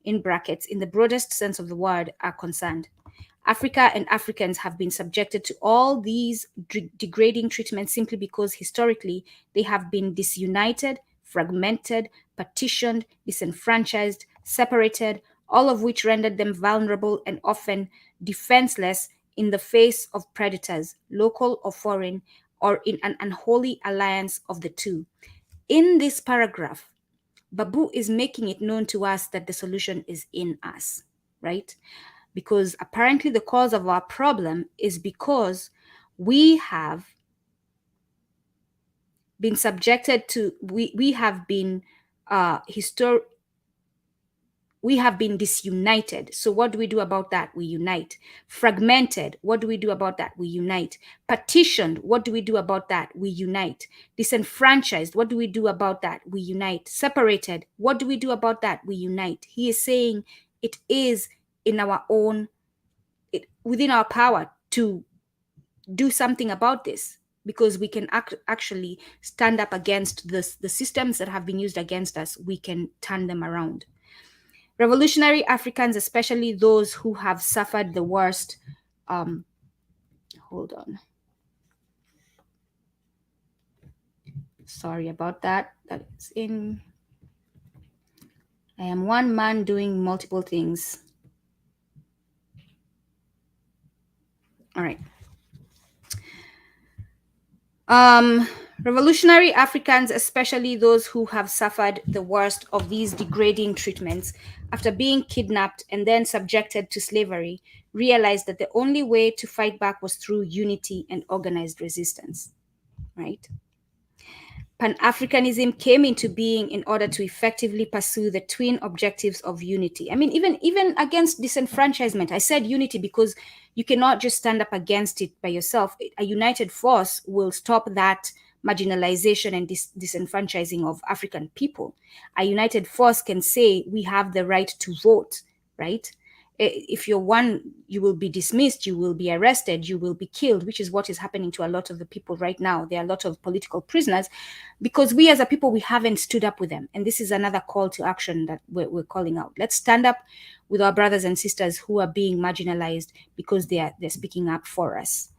in brackets, in the broadest sense of the word, are concerned. Africa and Africans have been subjected to all these degrading treatments simply because historically they have been disunited, fragmented, partitioned, disenfranchised, separated, all of which rendered them vulnerable and often defenseless in the face of predators, local or foreign, or in an unholy alliance of the two. In this paragraph, Babu is making it known to us that the solution is in us, right? Because apparently the cause of our problem is because we have been subjected to, we have been we have been disunited. So what do we do about that? We unite. Fragmented. What do we do about that? We unite. Partitioned. What do we do about that? We unite. Disenfranchised. What do we do about that? We unite. Separated. What do we do about that? We unite. He is saying it is in our own, within our power to do something about this, because we can actually stand up against the systems that have been used against us. We can turn them around. Revolutionary Africans, especially those who have suffered the worst, hold on. Sorry about that. That's in, I am one man doing multiple things. All right. Revolutionary Africans, especially those who have suffered the worst of these degrading treatments after being kidnapped and then subjected to slavery, realized that the only way to fight back was through unity and organized resistance, right? Pan-Africanism came into being in order to effectively pursue the twin objectives of unity. I mean, even against disenfranchisement, I said unity because you cannot just stand up against it by yourself. A united force will stop that marginalization and disenfranchising of African people. A united force can say we have the right to vote, right? If you're one, you will be dismissed, you will be arrested, you will be killed, which is what is happening to a lot of the people right now. There are a lot of political prisoners because we as a people, we haven't stood up with them. And this is another call to action that we're calling out. Let's stand up with our brothers and sisters who are being marginalized because they're speaking up for us.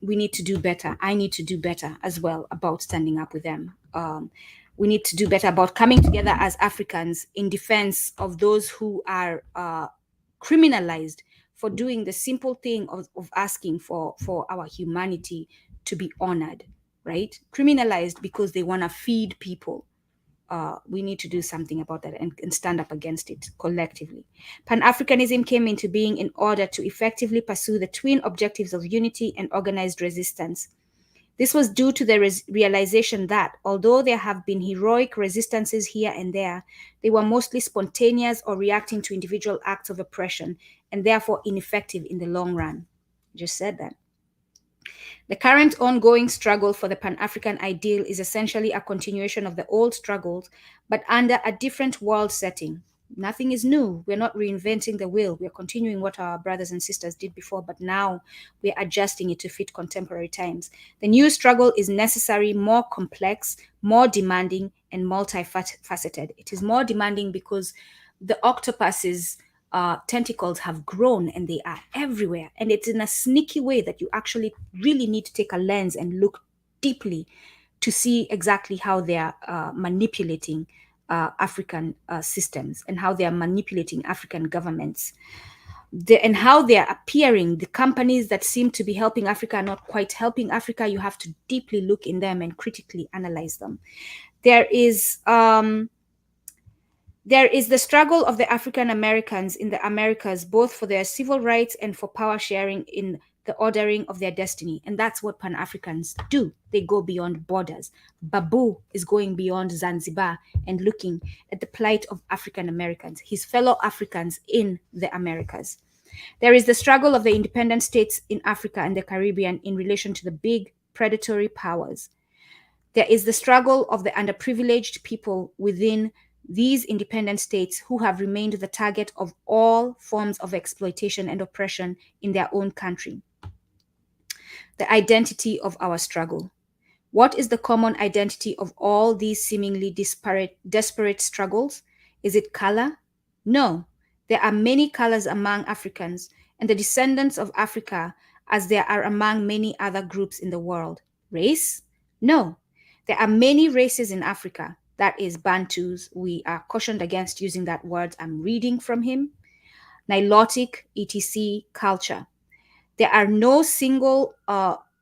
We need to do better. I need to do better as well about standing up with them. We need to do better about coming together as Africans in defense of those who are criminalized for doing the simple thing of asking for our humanity to be honored, right? Criminalized because they want to feed people. We need to do something about that and stand up against it collectively. Pan-Africanism came into being in order to effectively pursue the twin objectives of unity and organized resistance. This was due to the realization that, although there have been heroic resistances here and there, they were mostly spontaneous or reacting to individual acts of oppression and therefore ineffective in the long run. I just said that. The current ongoing struggle for the Pan-African ideal is essentially a continuation of the old struggles, but under a different world setting. Nothing is new. We're not reinventing the wheel. We're continuing what our brothers and sisters did before, but now we're adjusting it to fit contemporary times. The new struggle is necessary, more complex, more demanding, and multifaceted. It is more demanding because the octopus's tentacles have grown and they are everywhere. And it's in a sneaky way that you actually really need to take a lens and look deeply to see exactly how they are manipulating African systems and how they are manipulating African governments. And how they are appearing. The companies that seem to be helping Africa are not quite helping Africa. You have to deeply look in them and critically analyze them. There is the struggle of the African Americans in the Americas, both for their civil rights and for power sharing in the ordering of their destiny. And that's what Pan-Africans do. They go beyond borders. Babu is going beyond Zanzibar and looking at the plight of African Americans, his fellow Africans in the Americas. There is the struggle of the independent states in Africa and the Caribbean in relation to the big predatory powers. There is the struggle of the underprivileged people within these independent states who have remained the target of all forms of exploitation and oppression in their own country. The identity of our struggle. What is the common identity of all these seemingly desperate struggles? Is it color? No. There are many colors among Africans and the descendants of Africa, as there are among many other groups in the world. Race? No. There are many races in Africa. That is Bantus. We are cautioned against using that word. I'm reading from him. Nilotic, etc. culture. There are no single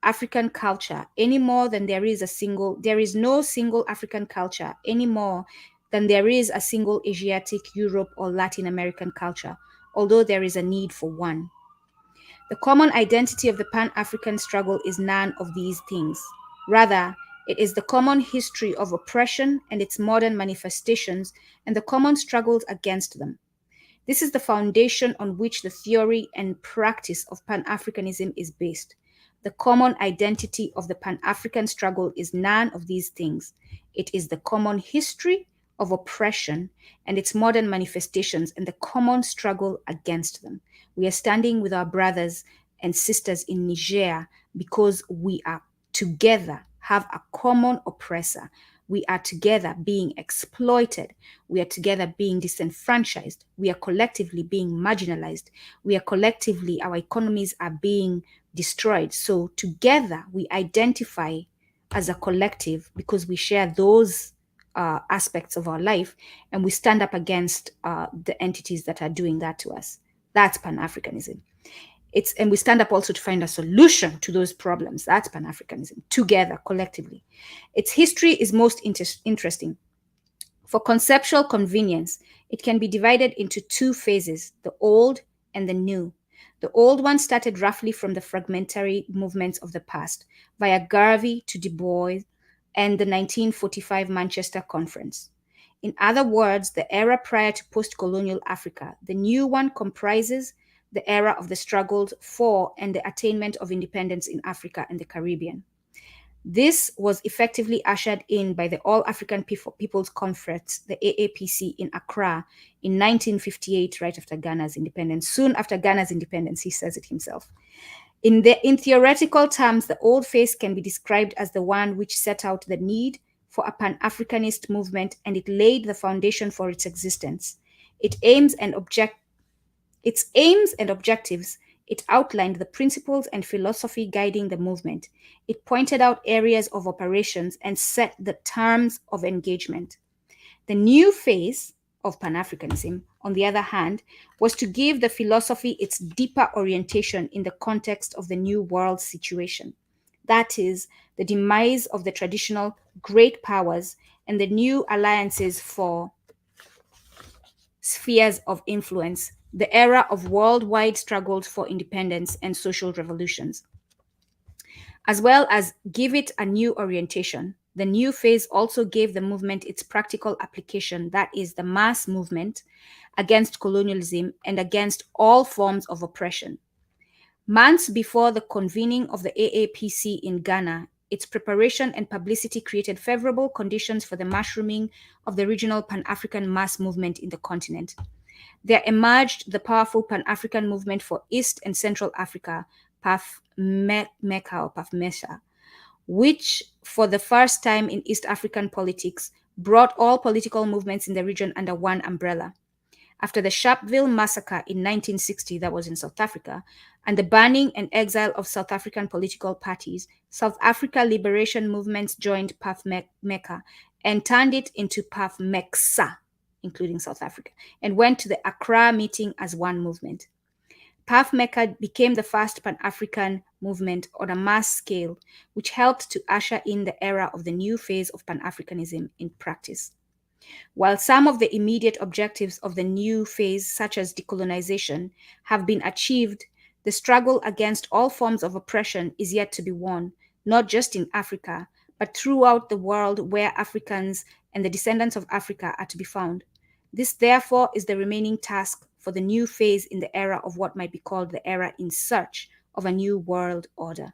African culture any more than there is no single African culture any more than there is a single Asiatic, Europe, or Latin American culture, although there is a need for one. The common identity of the Pan-African struggle is none of these things. Rather, it is the common history of oppression and its modern manifestations and the common struggles against them. This is the foundation on which the theory and practice of Pan-Africanism is based. The common identity of the Pan-African struggle is none of these things. It is the common history of oppression and its modern manifestations and the common struggle against them. We are standing with our brothers and sisters in Niger because we are together, have a common oppressor. We are together being exploited. We are together being disenfranchised. We are collectively being marginalized. We are collectively, our economies are being destroyed. So together we identify as a collective because we share those aspects of our life and we stand up against the entities that are doing that to us. That's Pan-Africanism. And we stand up also to find a solution to those problems. That's Pan-Africanism, together, collectively. Its history is most interesting. For conceptual convenience, it can be divided into two phases, the old and the new. The old one started roughly from the fragmentary movements of the past, via Garvey to Du Bois and the 1945 Manchester Conference. In other words, the era prior to post-colonial Africa. The new one comprises the era of the struggles for and the attainment of independence in Africa and the Caribbean. This was effectively ushered in by the All-African People's Conference, the AAPC, in Accra in 1958, right after Ghana's independence. Soon after Ghana's independence, he says it himself. In theoretical terms, the old phase can be described as the one which set out the need for a Pan-Africanist movement, and it laid the foundation for its existence. Its aims and objectives, it outlined the principles and philosophy guiding the movement. It pointed out areas of operations and set the terms of engagement. The new phase of Pan-Africanism, on the other hand, was to give the philosophy its deeper orientation in the context of the new world situation. That is, the demise of the traditional great powers and the new alliances for spheres of influence, the era of worldwide struggles for independence and social revolutions. As well as give it a new orientation, the new phase also gave the movement its practical application, that is, the mass movement against colonialism and against all forms of oppression. Months before the convening of the AAPC in Ghana, its preparation and publicity created favorable conditions for the mushrooming of the regional Pan-African mass movement in the continent. There emerged the powerful Pan-African movement for East and Central Africa, PAF-MECA, which for the first time in East African politics brought all political movements in the region under one umbrella. After the Sharpeville massacre in 1960, that was in South Africa, and the banning and exile of South African political parties, South Africa liberation movements joined PAF-MECA and turned it into PAF-MECSA, including South Africa, and went to the Accra meeting as one movement. PAF-MECA became the first Pan-African movement on a mass scale, which helped to usher in the era of the new phase of Pan-Africanism in practice. While some of the immediate objectives of the new phase, such as decolonization, have been achieved, the struggle against all forms of oppression is yet to be won, not just in Africa, but throughout the world where Africans and the descendants of Africa are to be found. This, therefore, is the remaining task for the new phase in the era of what might be called the era in search of a new world order.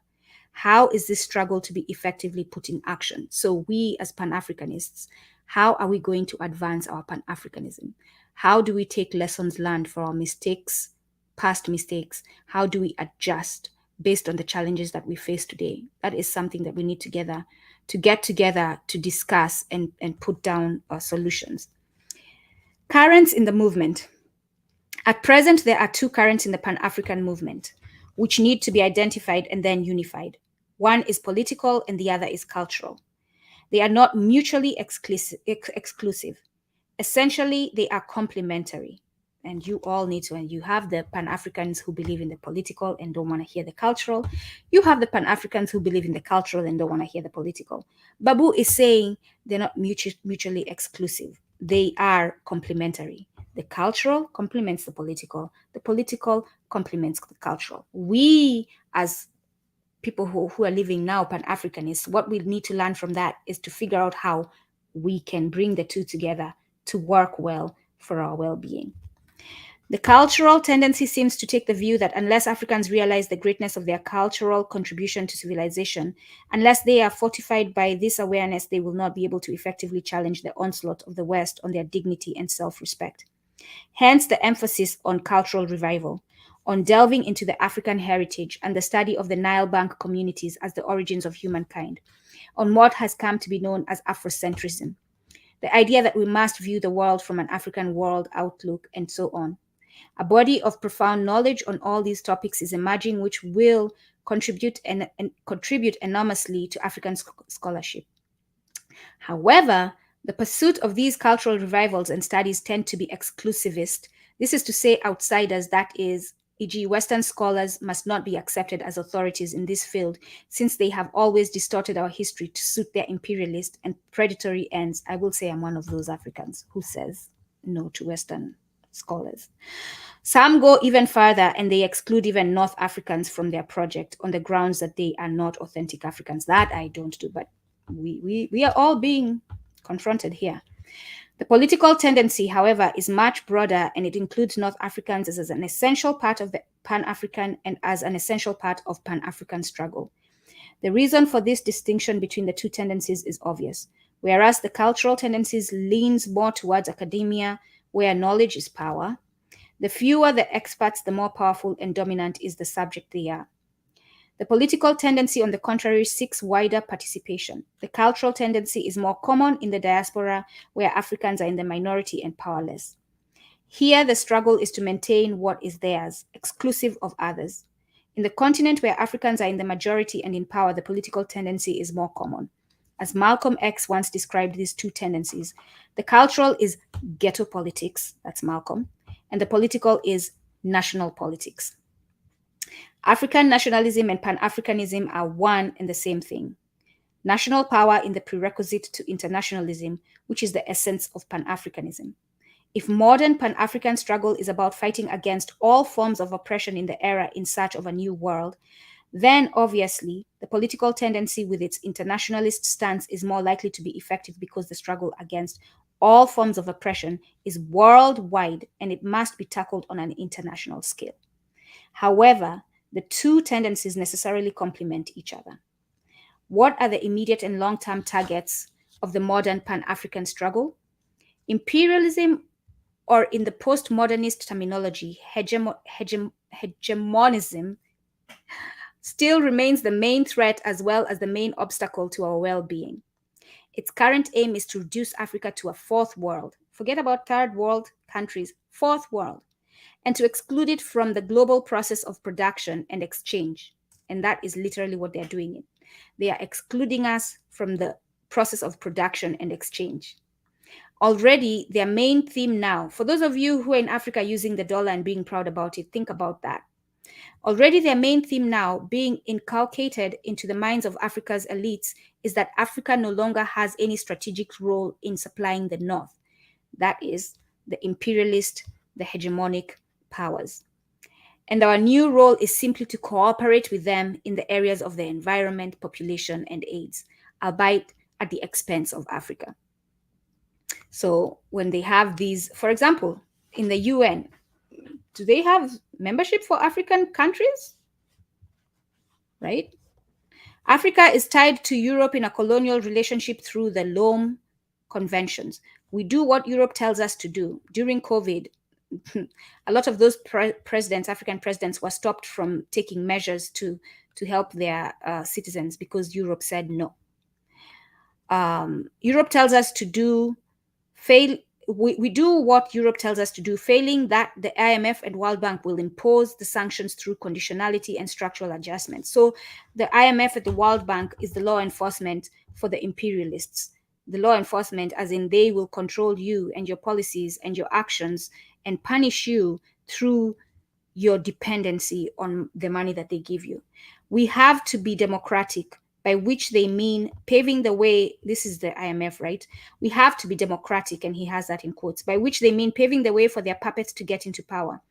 How is this struggle to be effectively put in action? So we as Pan-Africanists, how are we going to advance our Pan-Africanism? How do we take lessons learned for our mistakes, past mistakes? How do we adjust based on the challenges that we face today? That is something that we need to get together to discuss and put down solutions. Currents in the movement. At present, there are two currents in the Pan-African movement, which need to be identified and then unified. One is political and the other is cultural. They are not mutually exclusive. Essentially, they are complementary. And you all need to, and you have the Pan-Africans who believe in the political and don't want to hear the cultural. You have the Pan-Africans who believe in the cultural and don't want to hear the political. Babu is saying they're not mutually exclusive. They are complementary. The cultural complements the political complements the cultural. We, as people who are living now, Pan-Africanists, what we need to learn from that is to figure out how we can bring the two together to work well for our well-being. The cultural tendency seems to take the view that unless Africans realize the greatness of their cultural contribution to civilization, unless they are fortified by this awareness, they will not be able to effectively challenge the onslaught of the West on their dignity and self-respect. Hence the emphasis on cultural revival, on delving into the African heritage and the study of the Nile Bank communities as the origins of humankind, on what has come to be known as Afrocentrism, the idea that we must view the world from an African world outlook, and so on. A body of profound knowledge on all these topics is emerging, which will contribute enormously to African scholarship. However, the pursuit of these cultural revivals and studies tend to be exclusivist. This is to say, outsiders, that is, e.g., Western scholars must not be accepted as authorities in this field, since they have always distorted our history to suit their imperialist and predatory ends. I will say I'm one of those Africans who says no to Western scholars. Some go even further and they exclude even North Africans from their project on the grounds that they are not authentic Africans. That I don't do, but we are all being confronted here. The political tendency, however, is much broader, and it includes North Africans as an essential part of the Pan-African and as an essential part of Pan-African struggle. The reason for this distinction between the two tendencies is obvious. Whereas the cultural tendencies leans more towards academia, where knowledge is power, the fewer the experts, the more powerful and dominant is the subject they are. The political tendency, on the contrary, seeks wider participation. The cultural tendency is more common in the diaspora, where Africans are in the minority and powerless. Here, the struggle is to maintain what is theirs, exclusive of others. In the continent where Africans are in the majority and in power, the political tendency is more common. As Malcolm X once described these two tendencies, the cultural is ghetto politics, that's Malcolm, and the political is national politics. African nationalism and Pan-Africanism are one and the same thing. National power is the prerequisite to internationalism, which is the essence of Pan-Africanism. If modern Pan-African struggle is about fighting against all forms of oppression in the era in search of a new world, then obviously the political tendency with its internationalist stance is more likely to be effective because the struggle against all forms of oppression is worldwide and it must be tackled on an international scale. However, the two tendencies necessarily complement each other. What are the immediate and long-term targets of the modern Pan-African struggle? Imperialism, or in the postmodernist terminology, hegemonism, still remains the main threat as well as the main obstacle to our well-being. Its current aim is to reduce Africa to a fourth world. Forget about third world countries, fourth world, and to exclude it from the global process of production and exchange. And that is literally what they're doing. They are excluding us from the process of production and exchange. Already, their main theme now, for those of you who are in Africa using the dollar and being proud about it, think about that. Already their main theme now being inculcated into the minds of Africa's elites is that Africa no longer has any strategic role in supplying the North. That is, the imperialist, the hegemonic powers. And our new role is simply to cooperate with them in the areas of the environment, population, and AIDS, albeit at the expense of Africa. So when they have these, for example, in the UN, do they have membership for African countries? Right? Africa is tied to Europe in a colonial relationship through the Loam Conventions. We do what Europe tells us to do. During COVID, a lot of those presidents, African presidents, were stopped from taking measures to help their citizens because Europe said no. Europe tells us to do, we do what Europe tells us to do. Failing that, the IMF and World Bank will impose the sanctions through conditionality and structural adjustments. So the IMF and the World Bank is the law enforcement for the imperialists. The law enforcement, as in they will control you and your policies and your actions and punish you through your dependency on the money that they give you. We have to be democratic, by which they mean paving the way. This is the IMF, right? We have to be democratic, and he has that in quotes, by which they mean paving the way for their puppets to get into power.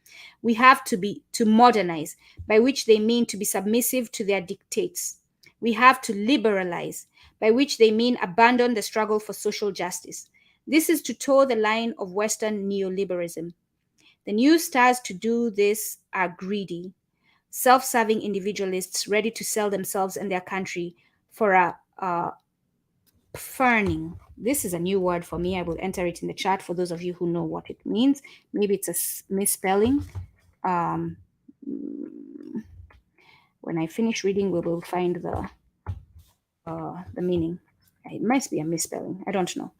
We have to modernize, by which they mean to be submissive to their dictates. We have to liberalize, by which they mean abandon the struggle for social justice. This is to toe the line of Western neoliberalism. The new stars to do this are greedy, self-serving individualists ready to sell themselves and their country for a ferning. This is a new word for me. I will enter it in the chat for those of you who know what it means. Maybe it's a misspelling. When I finish reading, we will find the meaning. It might be a misspelling. I don't know.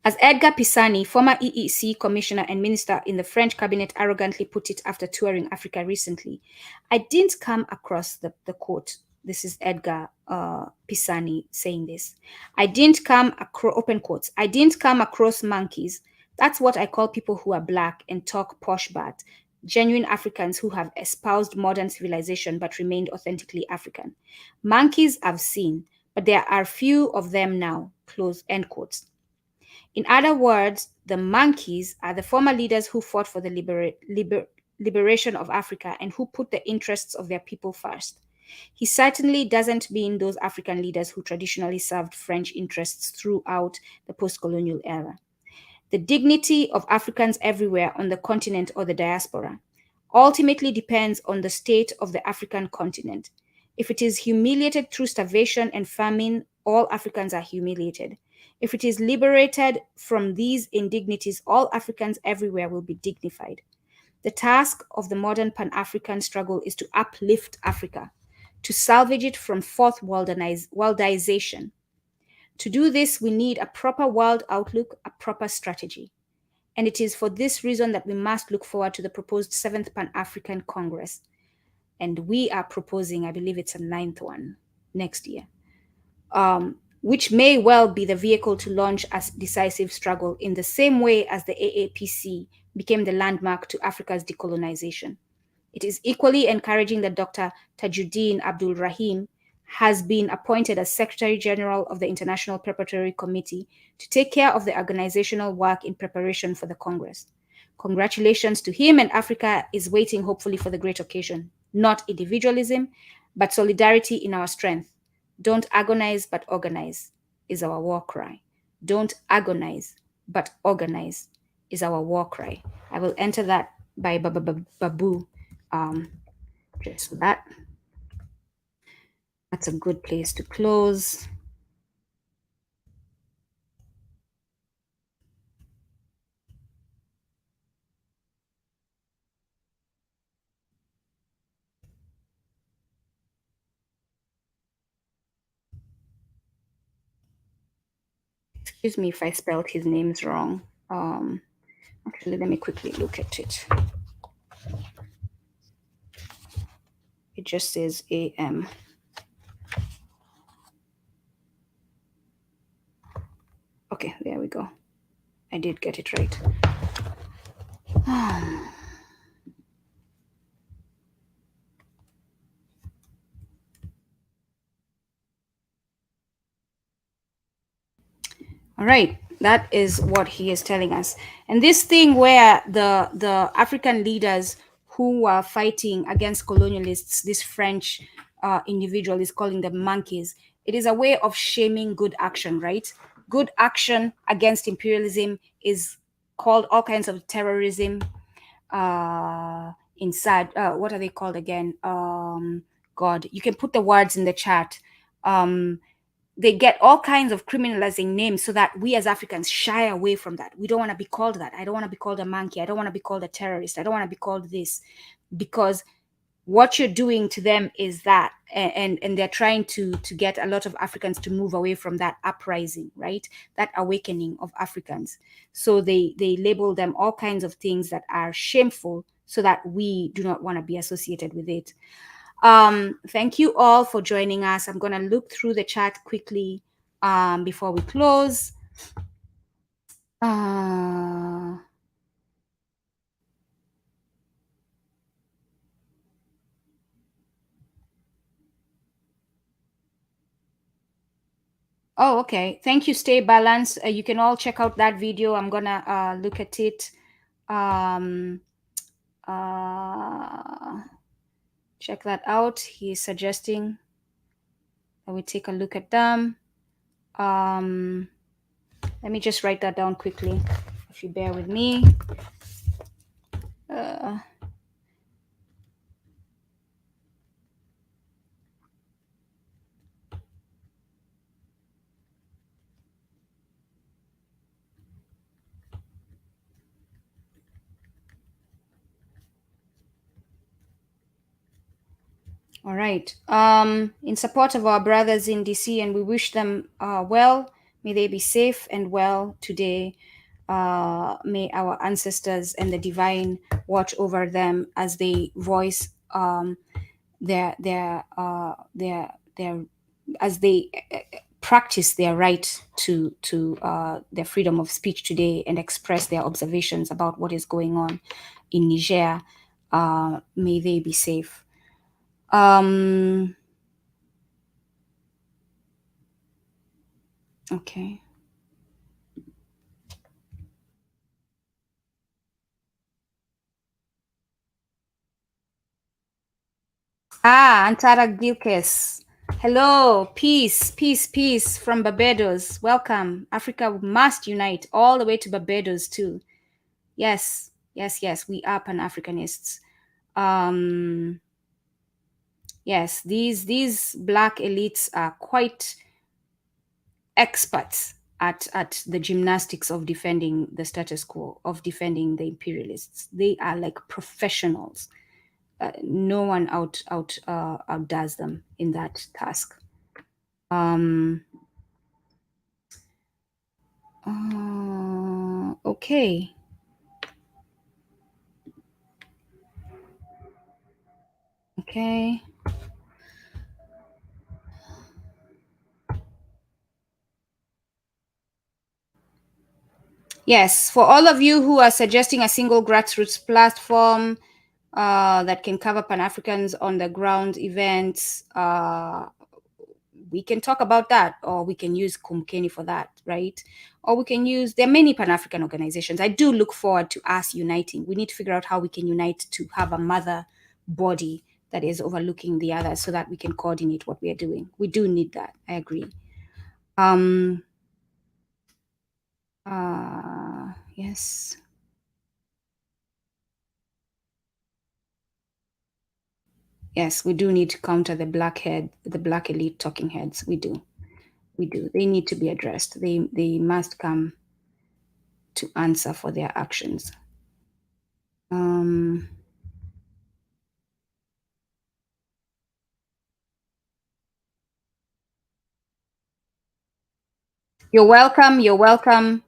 As Edgar Pisani, former EEC commissioner and minister in the French cabinet, arrogantly put it after touring Africa recently, I didn't come across the quote. This is Edgar Pisani saying this. I didn't come across, open quotes, I didn't come across monkeys. That's what I call people who are black and talk posh bat, genuine Africans who have espoused modern civilization but remained authentically African. Monkeys I've seen, but there are few of them now, close end quotes. In other words, the monkeys are the former leaders who fought for the liberation of Africa and who put the interests of their people first. He certainly doesn't mean those African leaders who traditionally served French interests throughout the post-colonial era. The dignity of Africans everywhere on the continent or the diaspora ultimately depends on the state of the African continent. If it is humiliated through starvation and famine, all Africans are humiliated. If it is liberated from these indignities, all Africans everywhere will be dignified. The task of the modern Pan-African struggle is to uplift Africa, to salvage it from fourth worldization. To do this, we need a proper world outlook, a proper strategy. And it is for this reason that we must look forward to the proposed 7th Pan-African Congress. And we are proposing, I believe it's a 9th one next year. Which may well be the vehicle to launch a decisive struggle in the same way as the AAPC became the landmark to Africa's decolonization. It is equally encouraging that Dr. Tajuddin Abdul Rahim has been appointed as Secretary General of the International Preparatory Committee to take care of the organizational work in preparation for the Congress. Congratulations to him, and Africa is waiting hopefully for the great occasion. Not individualism, but solidarity in our strength. Don't agonize, but organize is our war cry. Don't agonize, but organize is our war cry. I will enter that by Babu. Just for that. That's a good place to close. Excuse me if I spelled his names wrong. Actually, let me quickly look at it. It just says AM. Okay, there we go. I did get it right. All right, that is what he is telling us. And this thing where the African leaders who were fighting against colonialists, this French individual is calling them monkeys, it is a way of shaming good action, right? Good action against imperialism is called all kinds of terrorism, inside, what are they called again? God, you can put the words in the chat. They get all kinds of criminalizing names so that we as Africans shy away from that. We don't want to be called that. I don't want to be called a monkey. I don't want to be called a terrorist. I don't want to be called this, because what you're doing to them is that, and they're trying to get a lot of Africans to move away from that uprising, right? That awakening of Africans. So they label them all kinds of things that are shameful so that we do not want to be associated with it. Thank you all for joining us. I'm going to look through the chat quickly before we close. Oh, okay. Thank you, Stay Balanced. You can all check out that video. I'm going to look at it. Check that out. He's suggesting that we take a look at them. Let me just write that down quickly, if you bear with me. All right. In support of our brothers in DC, and we wish them well. May they be safe and well today. May our ancestors and the divine watch over them as they voice their as they practice their right to their freedom of speech today and express their observations about what is going on in Niger. May they be safe. Okay. Antara Gilkes. Hello, peace, peace, peace from Barbados. Welcome. Africa must unite all the way to Barbados too. Yes, yes, yes. We are Pan-Africanists. Yes, these Black elites are quite experts at the gymnastics of defending the status quo, of defending the imperialists. They are like professionals. No one outdoes them in that task. Okay. Okay. Yes, for all of you who are suggesting a single grassroots platform that can cover Pan-Africans on the ground events, we can talk about that, or we can use Kumbukeni for that, right? Or we can use, there are many Pan-African organizations. I do look forward to us uniting. We need to figure out how we can unite to have a mother body that is overlooking the others so that we can coordinate what we are doing. We do need that. I agree. Yes. Yes, we do need to counter the black elite talking heads. We do. We do. They need to be addressed. They must come to answer for their actions. You're welcome. You're welcome.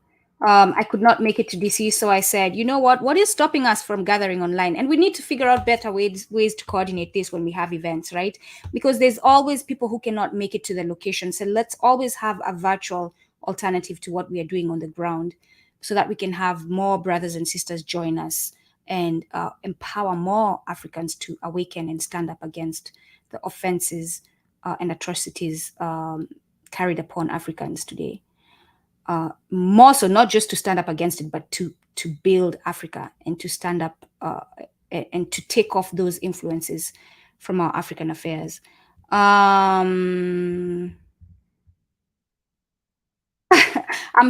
I could not make it to DC, so I said, you know what is stopping us from gathering online? And we need to figure out better ways to coordinate this when we have events, right? Because there's always people who cannot make it to the location. So let's always have a virtual alternative to what we are doing on the ground so that we can have more brothers and sisters join us and empower more Africans to awaken and stand up against the offenses and atrocities carried upon Africans today. More so, not just to stand up against it, but to build Africa and to stand up and to take off those influences from our African affairs. I'm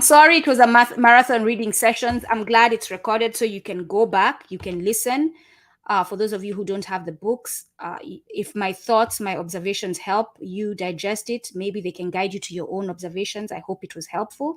sorry it was a marathon reading sessions. I'm glad it's recorded so you can go back, you can listen. For those of you who don't have the books, if my thoughts, my observations help you digest it, maybe they can guide you to your own observations. I hope it was helpful.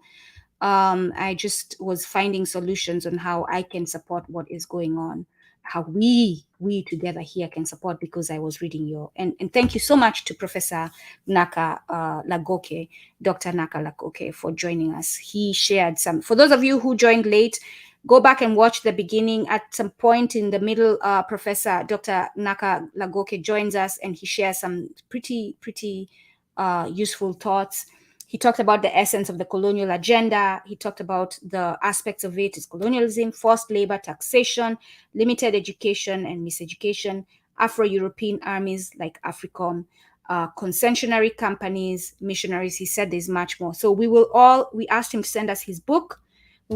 I just was finding solutions on how I can support what is going on, how we together here can support, because I was reading your, and thank you so much to Professor Naka Lagoke, Dr. Naka Lagoke, for joining us. He shared some, for those of you who joined late, go back and watch the beginning. At some point in the middle, Professor Dr. Naka Lagoke joins us and he shares some pretty useful thoughts. He talked about the essence of the colonial agenda. He talked about the aspects of it: is colonialism, forced labor, taxation, limited education and miseducation, Afro-European armies like AFRICOM, concessionary companies, missionaries. He said there's much more. So we asked him to send us his book. We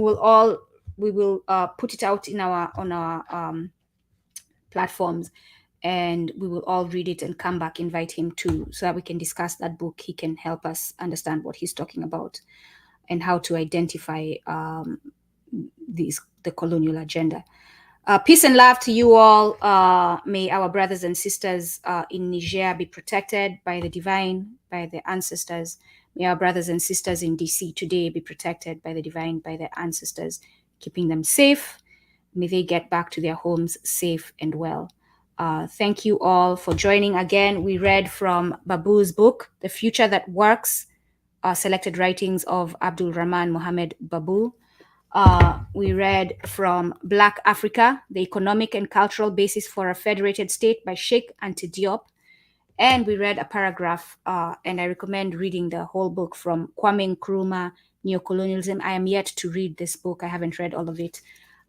will put it out on our platforms, and we will all read it and come back, invite him too, so that we can discuss that book. He can help us understand what he's talking about and how to identify the colonial agenda. Peace and love to you all. May our brothers and sisters in Niger be protected by the divine, by the ancestors. May our brothers and sisters in DC today be protected by the divine, by their ancestors, keeping them safe. May they get back to their homes safe and well. Thank you all for joining again. We read from Babu's book, The Future That Works, selected writings of Abdul Rahman Mohammed Babu. We read from Black Africa, The Economic and Cultural Basis for a Federated State by Sheikh Anta Diop. And we read a paragraph, and I recommend reading the whole book, from Kwame Nkrumah, Neo-Colonialism. I am yet to read this book. I haven't read all of it.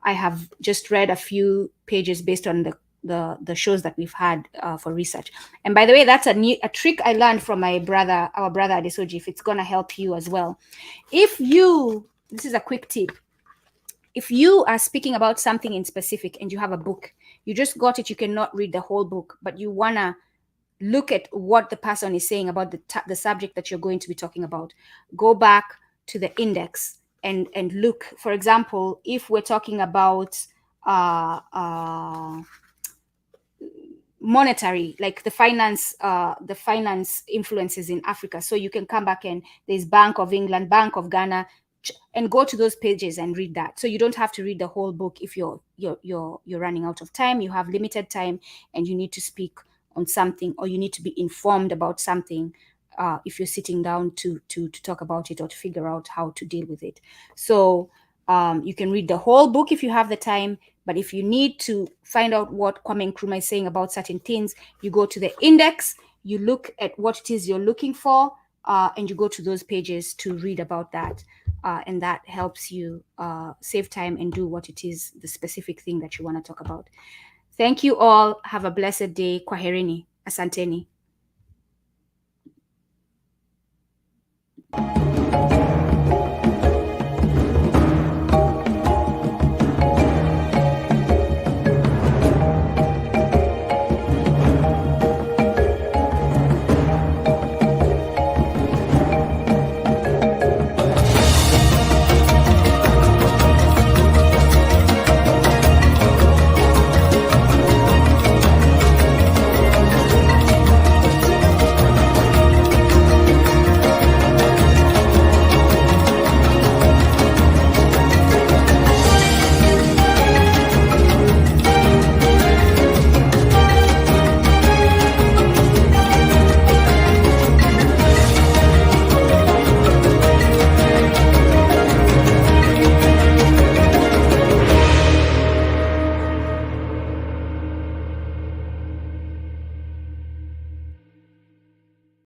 I have just read a few pages based on the shows that we've had for research. And by the way, that's a trick I learned from our brother Adesoji, if it's gonna help you as well. This is a quick tip. If you are speaking about something in specific and you have a book, you just got it, you cannot read the whole book, but you wanna look at what the person is saying about the subject that you're going to be talking about, go back to the index and look. For example, if we're talking about monetary, like the finance influences in Africa, so you can come back and there's Bank of England, Bank of Ghana, and go to those pages and read that. So you don't have to read the whole book if you're running out of time, you have limited time, and you need to speak on something, or you need to be informed about something, if you're sitting down to talk about it or to figure out how to deal with it. So you can read the whole book if you have the time, but if you need to find out what Kwame Nkrumah is saying about certain things, you go to the index, you look at what it is you're looking for, and you go to those pages to read about that. And that helps you save time and do what it is, the specific thing that you want to talk about. Thank you all. Have a blessed day. Kwaherini. Asanteni.